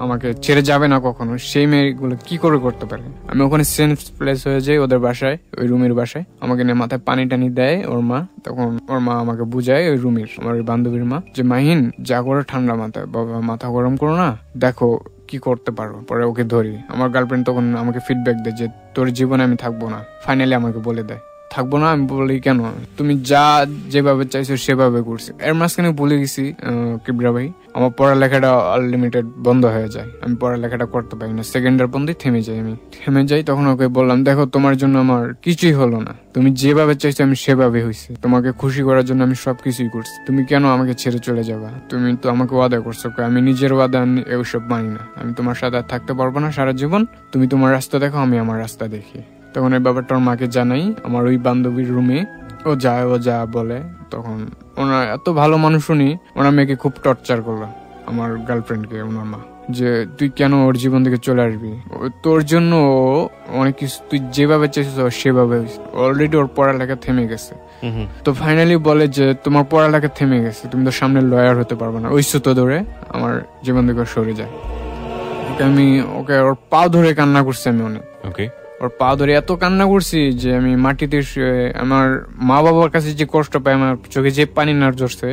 আমাকে ছেড়ে যাবে না কখনো, সেই মেয়েগুলো কি করে করতে পারে? আমি ওখানে সেন্স প্লেস হয়ে যাই ওদের বাসায়, ওই রুমের বাসায়। আমাকে নিয়ে মাথায় পানি টানি দেয় ওর মা। তখন ওর মা আমাকে বুঝায়, ওই রুমের আমার ওই বান্ধবীর মা, যে মাহিন যা করে ঠান্ডা মাথায়, বাবা মাথা গরম করো না, দেখো কি করতে পারো। পরে ওকে ধরি। আমার গার্লফ্রেন্ড তখন আমাকে ফিডব্যাক দেয় যে তোর জীবনে আমি থাকবো না। ফাইনালি আমাকে বলে দেয় থাকবো না। আমি বলি কেন? তুমি যা যেভাবে চাইছো সেভাবে করছি। এর মাঝখানে বলে গেছি কিবরা ভাই, আমার পড়ালেখাটা আনলিমিটেড বন্ধ হয়ে যায়, আমি পড়ালেখাটা করতে পারি না, সেকেন্ডার পর্যন্ত থেমে যাই। তখন ওকে বললাম দেখো তোমার জন্য আমার কিছুই হলো না, তুমি যেভাবে চাইছো আমি সেভাবে হয়েছি, তোমাকে খুশি করার জন্য আমি সবকিছুই করছি, তুমি কেন আমাকে ছেড়ে চলে যাবা? তুমি তো আমাকে ওয়াদা করছো। আমি নিজের ওয়াদা এইসব মানি না, আমি তোমার সাথে থাকতে পারবো না সারা জীবন, তুমি তোমার রাস্তা দেখো, আমি আমার রাস্তা দেখি। তখন এই ব্যাপারটা ওর মাকে জানাই। আমার ওই বান্ধবীর রুমে ও যা বলে, তখন ওনার এত ভালো মানুষ, উনি ওনার মেয়েকে খুব টর্চার করলো, আমার গার্লফ্রেন্ডকে, ওনার মা, যে তুই কেন ওর জীবন থেকে চলে আসবি, তোর জন্য অনেক কিছু তুই যেভাবে চাইছিস সেভাবে, অলরেডি ওর পড়ালেখা থেমে গেছে। তো ফাইনালি বলে যে তোমার পড়ালেখা থেমে গেছে, তুমি তো সামনে লয়ার হতে পারবে না। ওই সুতো ধরে আমার জীবন থেকে সরে যায়। ওকে ওর পা ধরে কান্না করছি আমি অনেক। ওর পা ধরে এত কান্না করছি যে আমি মাটিতে আমার মা বাবার কাছে যে কষ্ট পাই, আমার চোখে যে পানি না ঝরছে,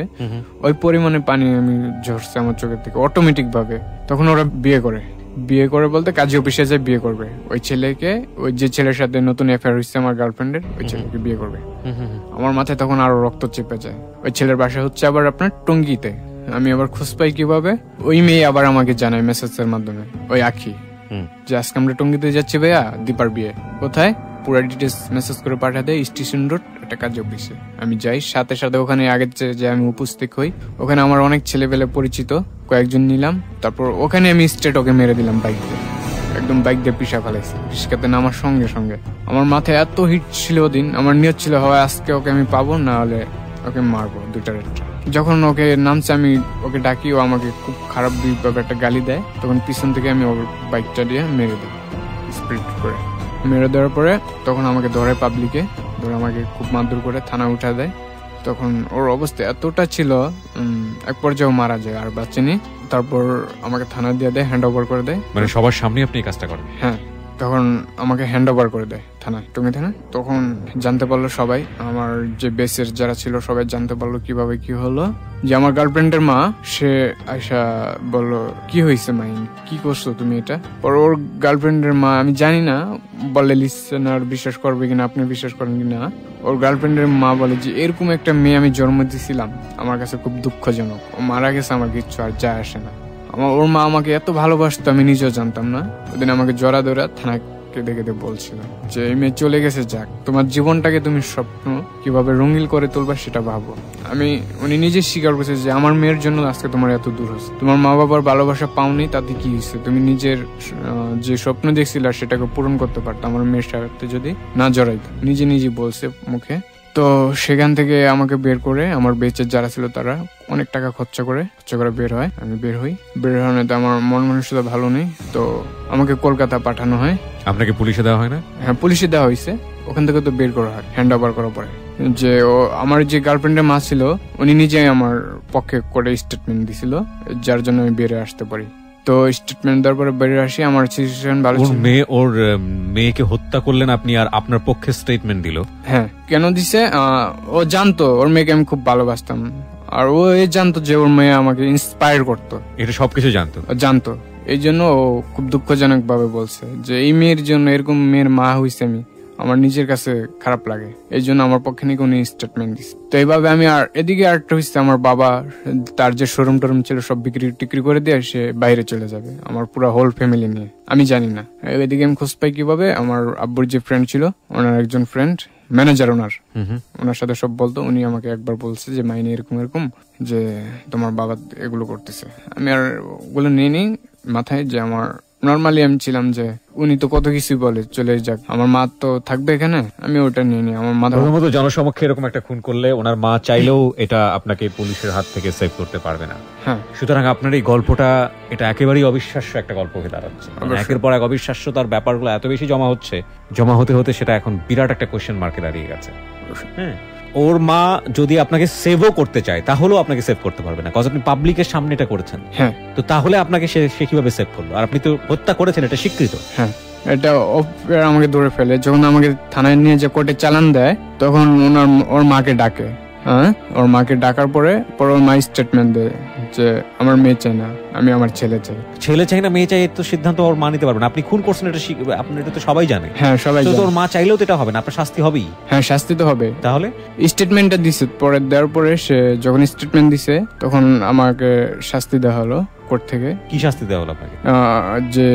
ওই পরিমাণে পানি আমি ঝরছে আমার চোখের থেকে অটোমেটিক ভাবে। তখন ওরা বিয়ে করে বলতে কাজী অফিসে যায় বিয়ে করবে ওই ছেলেকে, ওই যে ছেলের সাথে নতুন অ্যাফেয়ার হচ্ছে আমার গার্লফ্রেন্ডের, ওই ছেলেকে বিয়ে করবে। আমার মাথায় তখন আরো রক্ত চেপে যায়। ওই ছেলের বাসা হচ্ছে আবার আপনার টঙ্গীতে। আমি আবার খোঁজ পাই কিভাবে, ওই মেয়ে আবার আমাকে জানায় মেসেজের মাধ্যমে, ওই আখি, যে আজকে আমরা টঙ্গীতে যাচ্ছি ভাইয়া, দীপার বিয়ে কোথায়, পুরো ডিটেলস মেসেজ করে পাঠা দেয়, স্টেশন রোড একটা কাজ অফিসে। আমি যাই, সাথে সাথে ওখানে আগের যে আমি উপস্থিত হই। ওখানে আমার অনেক ছেলেপেলে পরিচিত, কয়েকজন নিলাম। তারপর ওখানে আমি স্ট্রেট ওকে মেরে দিলাম বাইক দিয়ে, একদম বাইক দিয়ে পিষা ফেলাইছি রিস্কাতে নামার সঙ্গে সঙ্গে। আমার মাথায় এত হিট ছিল ওদিন, আমার নিয়ত ছিল হয় আজকে ওকে আমি পাবো, না হলে ওকে মারবো দুইটার একটা। যখন ওকে নামছে আমি ওকে ডাকি, ও আমাকে খুব খারাপ ভাবে একটা গালি দেয়। তখন পিছন থেকে আমি ওর বাইকটা দিয়ে মেরে দিই, স্পিড করে মেরে দেওয়ার পরে তখন আমাকে ধরে পাবলিকে, ধরে আমাকে খুব মারধর করে থানা উঠা দেয়। তখন ওর অবস্থা এতটা ছিল, এক পর্যায়ে মারা যায় আর বাঁচেনি। তারপর আমাকে থানা দিয়ে দেয়, হ্যান্ড ওভার করে দেয়। মানে সবার সামনে আপনি কাজটা করেন? হ্যাঁ, তখন আমাকে হ্যান্ড ওভার করে দেয় থানায়, টঙ্গী থানায়। তখন জানতে পারলো সবাই, আমার যে বেসের যারা ছিল সবাই জানতে পারলো কিভাবে কি হলো, যে আমার গার্লফ্রেন্ডের মা সে আয়সা বললো কি হয়েছে মাইন, কি করছো তুমি এটা। পর ওর গার্লফ্রেন্ডের মা, আমি জানি না বলে লিসেনার বিশ্বাস করবে কিনা, আপনি বিশ্বাস করেন কিনা, ওর গার্লফ্রেন্ডের মা বলে যে এরকম একটা মেয়ে আমি জন্ম দিয়েছিলাম, আমার কাছে খুব দুঃখজনক, ও মারা গেছে, আমার কিচ্ছু আর যায় আসে না। ওর মা আমাকে এত ভালোবাসতো আমি নিজেও জানতাম না। ওদিন আমাকে জড়া ধরা থানাকে দেখে বলছিল যে এই মেয়ে চলে গেছে, যাক, তোমার জীবনটাকে তুমি স্বপ্ন কিভাবে রঙিন করে তুলবা সেটা ভাবো। উনি নিজে স্বীকার করছে যে আমার মেয়ের জন্য আজকে তোমার এত দূর হচ্ছে, তোমার মা বাবার ভালোবাসা পাওনি, তাতে কি হয়েছে, তুমি নিজের যে স্বপ্ন দেখছিলে সেটাকে পূরণ করতে পারতো আমার মেয়ের সাথে যদি না জড়াইতো। নিজে বলছে মুখে। তো সেখান থেকে আমাকে বের করে আমার বেচের যারা ছিল তারা অনেক টাকা খরচা করে বের হয়। আমি বের হই, বের হওয়াতে আমার মন মানসিকতা ভালো নেই, তো আমাকে কলকাতা পাঠানো হয়। আপনাকে পুলিশে দেওয়া হয় না? হ্যাঁ, পুলিশে দেওয়া হয়েছে, ওখান থেকে তো বের করা হয় হ্যান্ড ওভার করার পরে। যে আমার যে গার্লফ্রেন্ডের মা ছিল উনি নিজেই আমার পক্ষে করে স্টেটমেন্ট দিছিল, যার জন্য আমি বেরিয়ে আসতে পারি। তো স্টেটমেন্ট দেওয়ার পরে বেরিয়ে আসি, আমার সিচুয়েশন ভালো ছিল। ওর মেয়েকে হত্যা করলেন আপনি আর আপনার পক্ষে স্টেটমেন্ট দিল? হ্যাঁ। কেন দিছে? ও জানতো ওর মেয়েকে আমি খুব ভালোবাসতাম, আর ও জানতো যে ওর মেয়ে আমাকে ইন্সপায়ার করতো, এটা সবকিছু জানতো। এই জন্য ও খুব দুঃখজনক ভাবে বলছে যে এই মেয়ের জন্য, এরকম মেয়ের মা হইছে আমি, আমার নিজের কাছে খারাপ লাগে, এই জন্য আমার পক্ষে নাকি উনি স্টেটমেন্ট দিচ্ছে। তো এইভাবে আমি আর এদিকে আরেকটা হচ্ছে, আমার বাবা তার যে শোরুম টোরুম ছিল সব বিক্রি করে দিয়ে সে বাইরে চলে যাবে আমার পুরো হোল ফ্যামিলি নিয়ে, আমি জানি না। এদিকে আমি খোঁজ পাই কিভাবে, আমার আব্বুর যে ফ্রেন্ড ছিল, ওনার একজন ফ্রেন্ড ম্যানেজার, ওনার সাথে সব বলতো। উনি আমাকে একবার বলছে যে মাইনে এরকম যে তোমার বাবা এগুলো করতেছে। আমি আর ওগুলো নিই মাথায়, যে আমার নর্মালি আমি ছিলাম যে উনি তো কত কিছুই বলে, চলে যাক, আমার মা তো থাকবে এখানে, আমি ওটা নিয়ে নিই আমার মাথা। প্রথমত জনসমক্ষে এরকম একটা খুন করলে ওনার মা চাইলেও এটা আপনাকে পুলিশের হাত থেকে সেভ করতে পারবে না। হ্যাঁ, সুতরাং আপনার এই গল্পটা এটা একেবারেই অবিশ্বাস্য একটা গল্প হয়ে দাঁড়াচ্ছে। একের পর এক অবিশ্বাস্য তার ব্যাপারগুলো এত বেশি জমা হতে সেটা এখন বিরাট একটা কোয়েশ্চেন মার্কে দাঁড়িয়ে গেছে। হ্যাঁ, ওর মা যদি আপনাকে সেভও করতে চায় তাহলেও আপনাকে সেভ করতে পারবে না, কারণ আপনি পাবলিকের সামনে এটা করেছেন। হ্যাঁ, তো তাহলে আপনাকে সে কিভাবে সেভ করলো? আর আপনি তো হত্যা করেছেন, এটা স্বীকৃত। হ্যাঁ, এটা আমাকে ধরে ফেলে, যখন আমাকে থানায় নিয়ে যে কোর্টে চালান দেয় তখন ওর মাকে ডাকে। হ্যাঁ, ওর মাকে ডাকার পরে ওর মা স্টেটমেন্ট দেয় যে আমার মেয়ে চাই না, আমি আমার ছেলে চাই না, মেয়ে চাই, তো সিদ্ধান্ত ওর মা নিতে পারবে না। আপনি খুন করছেন, এটা আপনার, এটা তো সবাই জানে। হ্যাঁ, সবাই জানে। ওর মা চাইলেও তো এটা হবে না, আপনার শাস্তি হবেই। হ্যাঁ, শাস্তি তো হবে। তাহলে স্টেটমেন্টটা দিছে, পরে দেওয়ার পরে সে যখন স্টেটমেন্ট দিছে তখন আমাকে শাস্তি দেওয়া হলো কোর্ট থেকে। কি শাস্তি দেওয়া হলো আপনাকে? যে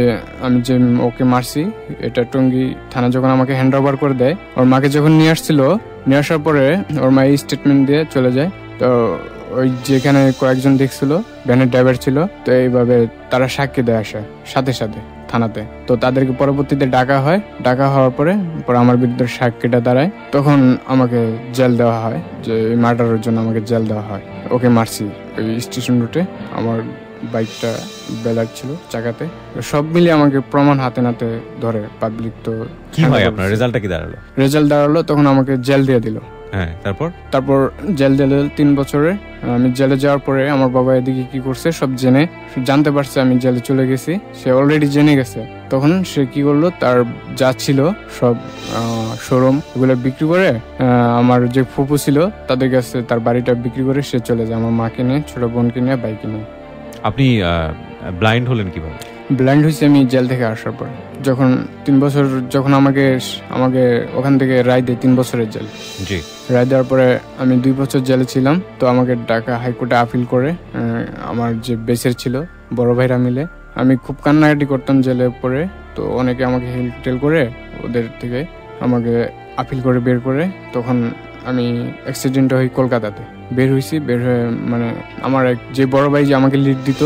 আমি যে ওকে মারছি, এটা টঙ্গী থানা যখন আমাকে হ্যান্ড ওভার করে দেয়, ওর মাকে যখন নিয়ে আসার পরে ওর মা স্টেটমেন্ট দিয়ে চলে যায়। তো ওই যেখানে কয়েকজন দেখছিল, ভ্যানের ড্রাইভার ছিল, তো এইভাবে তারা সাক্ষী দেয় আসে সাথে থানাতে। তো তাদেরকে পরবর্তীতে ডাকা হওয়ার পরে আমার বিরুদ্ধে সাক্ষীটা দাঁড়ায়, তখন আমাকে জেল দেওয়া হয়, যে মার্ডারের জন্য আমাকে জেল দেওয়া হয়। ওকে মারছি ওই স্টেশন রুটে, আমার বাইকটা বেলার ছিল চাকাতে, সব মিলিয়ে আমাকে প্রমাণ হাতে নাতে ধরে পাবলিক। তো কি হয় আপনার রেজাল্টটা কি দাঁড়ালো? রেজাল্ট দাঁড়ালো তখন আমাকে জেল দিয়ে দিল। হ্যাঁ, তারপর জেল দিল 3 বছরে। আমি জেলে যাওয়ার পরে আমার বাবা এদিকে কি করছে সব জানতে পারছে আমি জেলে চলে গেছি, সে অলরেডি জেনে গেছে। তখন সে কি করলো, তার যা ছিল সব শোরুম এগুলো বিক্রি করে, আমার যে ফুপু ছিল তাদের কাছে তার বাড়িটা বিক্রি করে সে চলে যায়, আমার মাকে নিয়ে, ছোট বোনকে নিয়ে, বাইকে নিয়ে। আপনি ব্লাইন্ড হলেন কিভাবে? ব্লাইন্ড হয়েছে আমি জেল থেকে আসার পর, যখন 3 বছর, যখন আমাকে ওখান থেকে রায় দেয় 3 বছরের জেল। জি, রায় দেওয়ার পরে আমি 2 বছর জেলে ছিলাম। তো আমাকে ঢাকা হাইকোর্টে আপিল করে, আমার যে বেসের ছিল বড় ভাইরা মিলে, আমি খুব কান্নাকাটি করতাম জেলে পরে। তো অনেকে আমাকে হেল্প করে, ওদের থেকে আমাকে আপিল করে বের করে। তখন আমি অ্যাক্সিডেন্ট হই কলকাতাতে, বের হয়ে মানে আমার যে বড় ভাই যে আমাকে লিড দিত,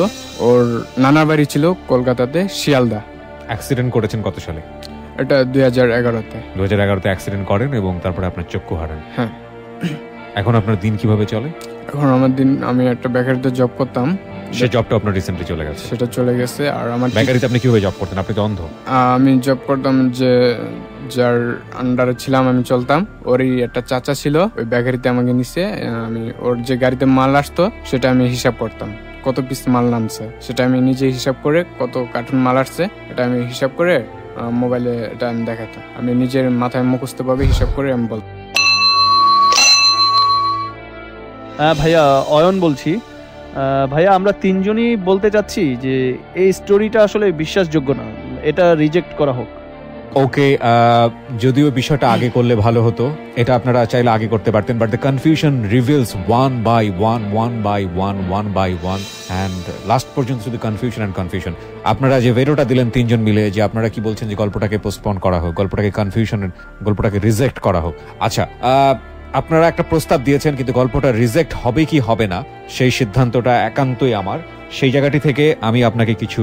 ওর নানার বাড়ি ছিল কলকাতাতে, শিয়ালদা। অ্যাক্সিডেন্ট করেছেন কত সালে? এটা 2011-তে। 2011-তে অ্যাক্সিডেন্ট করেন এবং তারপরে আপনার চক্ষু হারান। হ্যাঁ। এখন আপনার দিন কিভাবে চলে? এখন আমার দিন, আমি একটা বেকারিতে জব করতাম, সে জবটা আপনার রিসেন্টলি চলে গেছে? সেটা চলে গেছে। আর আমার বেকারিতে আপনি কিভাবে জব করতেন? আপনি তো অন্ধ। আমি জব করতাম যে যার আন্ডারে ছিলাম আমি চলতাম, ওরই একটা চাচা ছিল, ওই বেকারিতে আমাকে নিছে। আমি ওর যে গাড়িতে মাল আসতো সেটা আমি হিসাব করতাম, কত পিস মাল নামছে সেটা আমি নিজে হিসাব করে, কত কার্টুন মাল আসছে এটা আমি হিসাব করে মোবাইলে এটা আমি দেখাতাম, আমি নিজের মাথায় মুখস্থভাবে হিসাব করে আমি বলতাম। ভাইয়া অয়ন বলছি। ভাইয়া আমরা তিনজনই বলতে চাচ্ছি যে এই স্টোরিটা আসলে বিশ্বাসযোগ্য না, এটা রিজেক্ট করা হোক। ওকে, যদিও বিষয়টা আগে করলে ভালো হতো, এটা আপনারা চাইলে আগে করতে পারতেন, but the confusion reveals one by one and last পর্যন্ত শুধু কনফিউশন। আপনারা যে ভেটোটা দিলেন তিনজন মিলে, যে আপনারা কি বলছেন যে গল্পটাকে পোস্টপোন করা হোক, গল্পটাকে রিজেক্ট করা হোক। আচ্ছা, আপনারা একটা প্রস্তাব দিয়েছেন, কিন্তু গল্পটা রিজেক্ট হবে কি হবে না সেই সিদ্ধান্তটা একান্তই আমার। সেই জায়গাটি থেকে আমি আপনাকে কিছু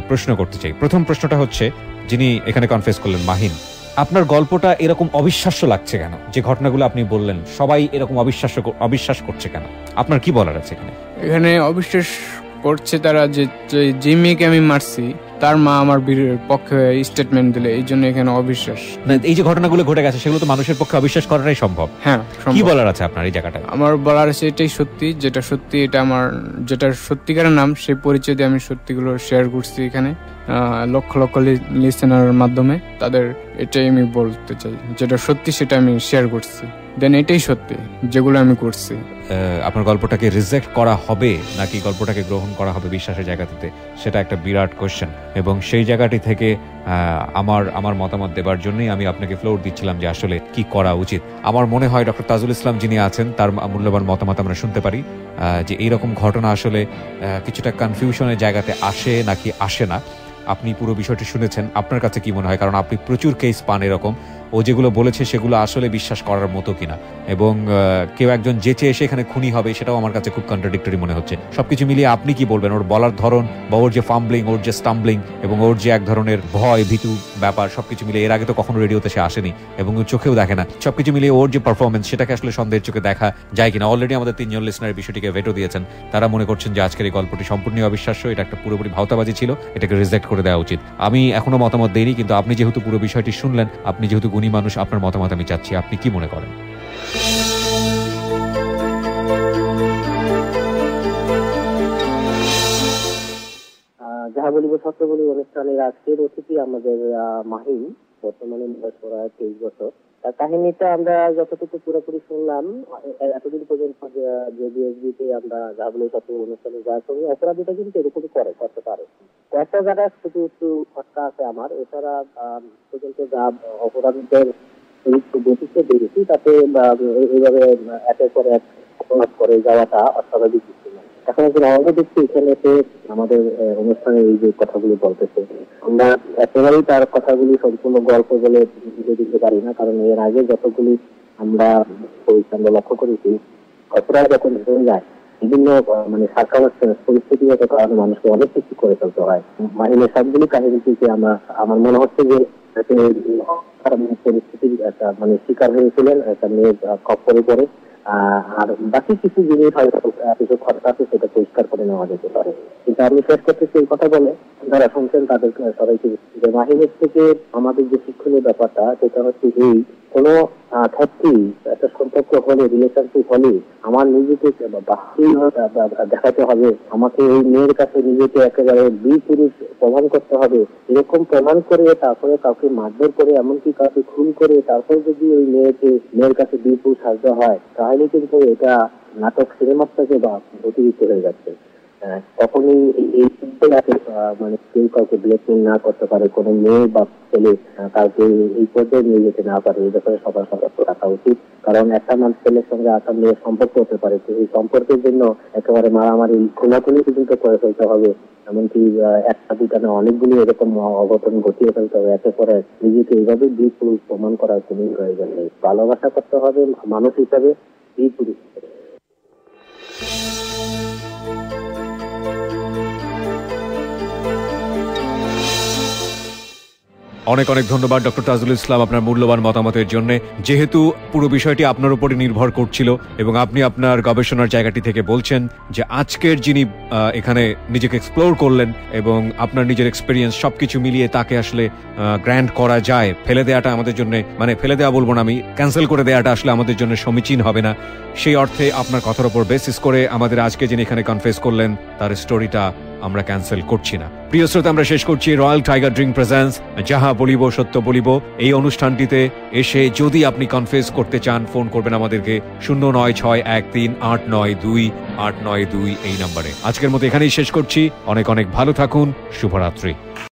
প্রশ্ন করতে চাই। প্রথম প্রশ্নটা হচ্ছে, যিনি এখানে কনফেস করলেন মাহিন, আপনার গল্পটা এরকম অবিশ্বাস্য লাগছে কেন? যে ঘটনাগুলো আপনি বললেন সবাই এরকম অবিশ্বাস করছে কেন? আপনার কি বলার আছে এখানে? এখানে অবিশ্বাস করছে তারা যে মেয়েকে আমি মারছি তার মা আমার পক্ষে স্টেটমেন্ট দিলে, এই জন্য এখানে অবিশ্বাস। এই যে ঘটনাগুলো ঘটে গেছে সেগুলো তো মানুষের পক্ষে অবিশ্বাস করাটাই সম্ভব। হ্যাঁ, কি বলার আছে আপনার এই জায়গাটা? আমার বলার আছে এটাই সত্যি, যেটা সত্যি, এটা আমার যেটা সত্যিকারের নাম, সেই পরিচয় দিয়ে আমি সত্যিগুলো শেয়ার করছি এখানে লক্ষ লক্ষ লিসেনারের মাধ্যমে। তাদের এটাই আমি বলতে চাই, যেটা সত্যি সেটা আমি শেয়ার করছি, দেন এটাই সত্যি যেগুলো আমি করছি। আপনার গল্পটাকে রিজেক্ট করা হবে নাকি গল্পটাকে গ্রহণ করা হবে বিশ্বাসের জায়গা থেকে, সেটা একটা বিরাট কোশ্চেন। এবং সেই জায়গাটি থেকে আমার মতামত দেবার জন্যই আমি আপনাকে ফ্লোর দিচ্ছিলাম যে আসলে কি করা উচিত। আমার মনে হয় ডক্টর তাজুল ইসলাম যিনি আছেন তার মূল্যবান মতামত আমরা শুনতে পারি, যে এইরকম ঘটনা আসলে কিছুটা কনফিউশনের জায়গাতে আসে নাকি আসে না। আপনি পুরো বিষয়টি শুনেছেন, আপনার কাছে কি মনে হয়? কারণ আপনি প্রচুর কেস পান এরকম, ও যেগুলো বলেছে সেগুলো আসলে বিশ্বাস করার মতো কিনা, এবং কেউ একজন যেচে এসে এখানে খুনি হবে সেটাও আমার কাছে খুব কন্ট্রাডিক্টরি মনে হচ্ছে। সবকিছু মিলিয়ে আপনি কি বলবেন? ওর বলার ধরন বা ওর যে ফাম্বলিং, ওর যে স্টাম্বলিং এবং ওর যে এক ধরনের ভয় ভীতু ব্যাপার, সবকিছু মিলিয়ে এর আগে তো কখনো রেডিওতে সে আসেনি এবং চোখেও দেখে না, সবকিছু মিলিয়ে ওর যে পারফরমেন্স সেটাকে আসলে সন্দেহের চোখে দেখা যায় কিনা? অলরেডি আমাদের তিনজন লিসনার বিষয়টিকে ভেটো দিয়েছেন, তারা মনে করছেন যে আজকের এই গল্পটি সম্পূর্ণ অবিশ্বাস্য, এটা একটা পুরোপুরি ভাওতাবাজি ছিল, এটাকে রিজেক্ট করে দেওয়া উচিত। আমি এখনো মতামত দেইনি, কিন্তু আপনি যেহেতু পুরো বিষয়টি শুনলেন, আপনি যেহেতু গুণী মানুষ, আপনার মতামত আমি চাচ্ছি, আপনি কি মনে করেন? যাহা বলিব সত্য বলি অনুষ্ঠানের আজকের অতিথি আমাদের মাহিন, বর্তমানে 23 বছর। তার কাহিনীটা আমরা যতটুকু পুরোপুরি শুনলাম এতদিন পর্যন্ত, যে বিএসবিতে আমরা যাহা বলি সত্য অনুষ্ঠানে যাওয়ার সঙ্গে অপরাধীটা কিন্তু এরকমই করতে পারে। কয়েকটা জায়গায় শুধু একটু খটকা আছে আমার, এছাড়া পর্যন্ত যা অপরাধীদের গতিতে বেড়েছি তাতে এইভাবে একের পর এক অপরাধ করে যাওয়াটা অস্বাভাবিক কিছু নয়। এখন একজন আমরা দেখছি এখানে আমাদের অনুষ্ঠানে এই যে কথাগুলি বলতেছে, আমরা একেবারেই তার কথাগুলি সম্পূর্ণ গল্প বলে বুঝে দিতে পারি না, কারণ এর আগে যতগুলি আমরা লক্ষ্য করেছি অপরাধ যখন হয়ে যায় বিভিন্ন পরিস্থিতিগত কারণে মানুষকে অনেক কিছু করে ফেলতে হয়। মাহিনের সবগুলি কাহিনী থেকে আমার মনে হচ্ছে যে পরিস্থিতির একটা শিকার হয়েছিলেন, একটা মেয়ের খপ্পরে পড়ে, আর বাকি কিছু জিনিস হয়তো কিছু খরচা আছে সেটা পরিষ্কার করে নেওয়া যেতে পারে। কিন্তু আমি শেষ করতেছি এই কথা বলে, যারা শুনছেন তাদের সবাইকে যে মাহিনের থেকে আমাদের যে শিক্ষণীয় ব্যাপারটা সেটা হচ্ছে এই কোনো ক্ষেত্রে একটা সম্পর্ক হলে, রিলেশনশিপ হলে আমার নিজেকে দেখাতে হবে, আমাকে এই মেয়ের কাছে নিজেকে একেবারে বিপুরুষ প্রমাণ করতে হবে। এরকম প্রমাণ করে তারপরে কাউকে মারধর করে, এমনকি কাউকে খুন করে তারপরে যদি ওই মেয়ের কাছে বিপুরুষ সাজতে হয়, তাহলে কিন্তু এটা নাটক সিনেমার থেকে বা অতিরিক্ত হয়ে যাচ্ছে। তখনই এই কেউ কাউকে ব্ল্যাকমেইল না করতে পারে, কোনো মেয়ে বা ছেলে কাউকে এই পর্যায়ে নিয়ে যেতে না পারে, এই ব্যাপারে সবার সতর্ক রাখা উচিত। কারণ একটা ছেলের সঙ্গে একটা মেয়ের সম্পর্ক হতে পারে, এই সম্পর্কের জন্য একেবারে মারামারি খুনাখুনি পর্যন্ত করে ফেলতে হবে, এমনকি একটা দুটা না অনেকগুলি এরকম অঘটন ঘটিয়ে ফেলতে হবে। একে পরে নিজেকে এইভাবে বিপুরুষ প্রমাণ করার কোনো প্রয়োজন নেই। ভালোবাসা করতে হবে মানুষ হিসাবে, বিপুরুষ হিসাবে। অনেক অনেক ধন্যবাদ ডক্টর তাজুল ইসলাম আপনার মূল্যবান মতামতের জন্য। যেহেতু পুরো বিষয়টি আপনার উপরে নির্ভর করছিল এবং আপনি আপনার গবেষণার জায়গাটি থেকে বলছেন যে আজকের যিনি এখানে নিজেকে এক্সপ্লোর করলেন এবং আপনার নিজের এক্সপিরিয়েন্স সবকিছু মিলিয়ে তাকে আসলে গ্র্যান্ড করা যায়, ফেলে দেওয়াটা আমাদের জন্য, ফেলে দেওয়া বলবো না আমি, ক্যান্সেল করে দেওয়াটা আসলে আমাদের জন্য সমীচীন হবে না। সেই অর্থে আপনার কথার উপর বেসিস করে আমাদের আজকে যিনি এখানে কনফেস করলেন তার স্টোরিটা আমরা ক্যান্সেল করছি না। প্রিয় শ্রোতা, আমরা শেষ করছি রয়্যাল টাইগার ড্রিঙ্ক প্রেজেন্স যাহা বলিব সত্য বলিব এই অনুষ্ঠানটিতে এসে যদি আপনি কনফেস করতে চান ফোন করবেন আমাদেরকে 09613892 এই নম্বরে। আজকের মতো এখানেই শেষ করছি। অনেক অনেক ভালো থাকুন। শুভরাত্রি।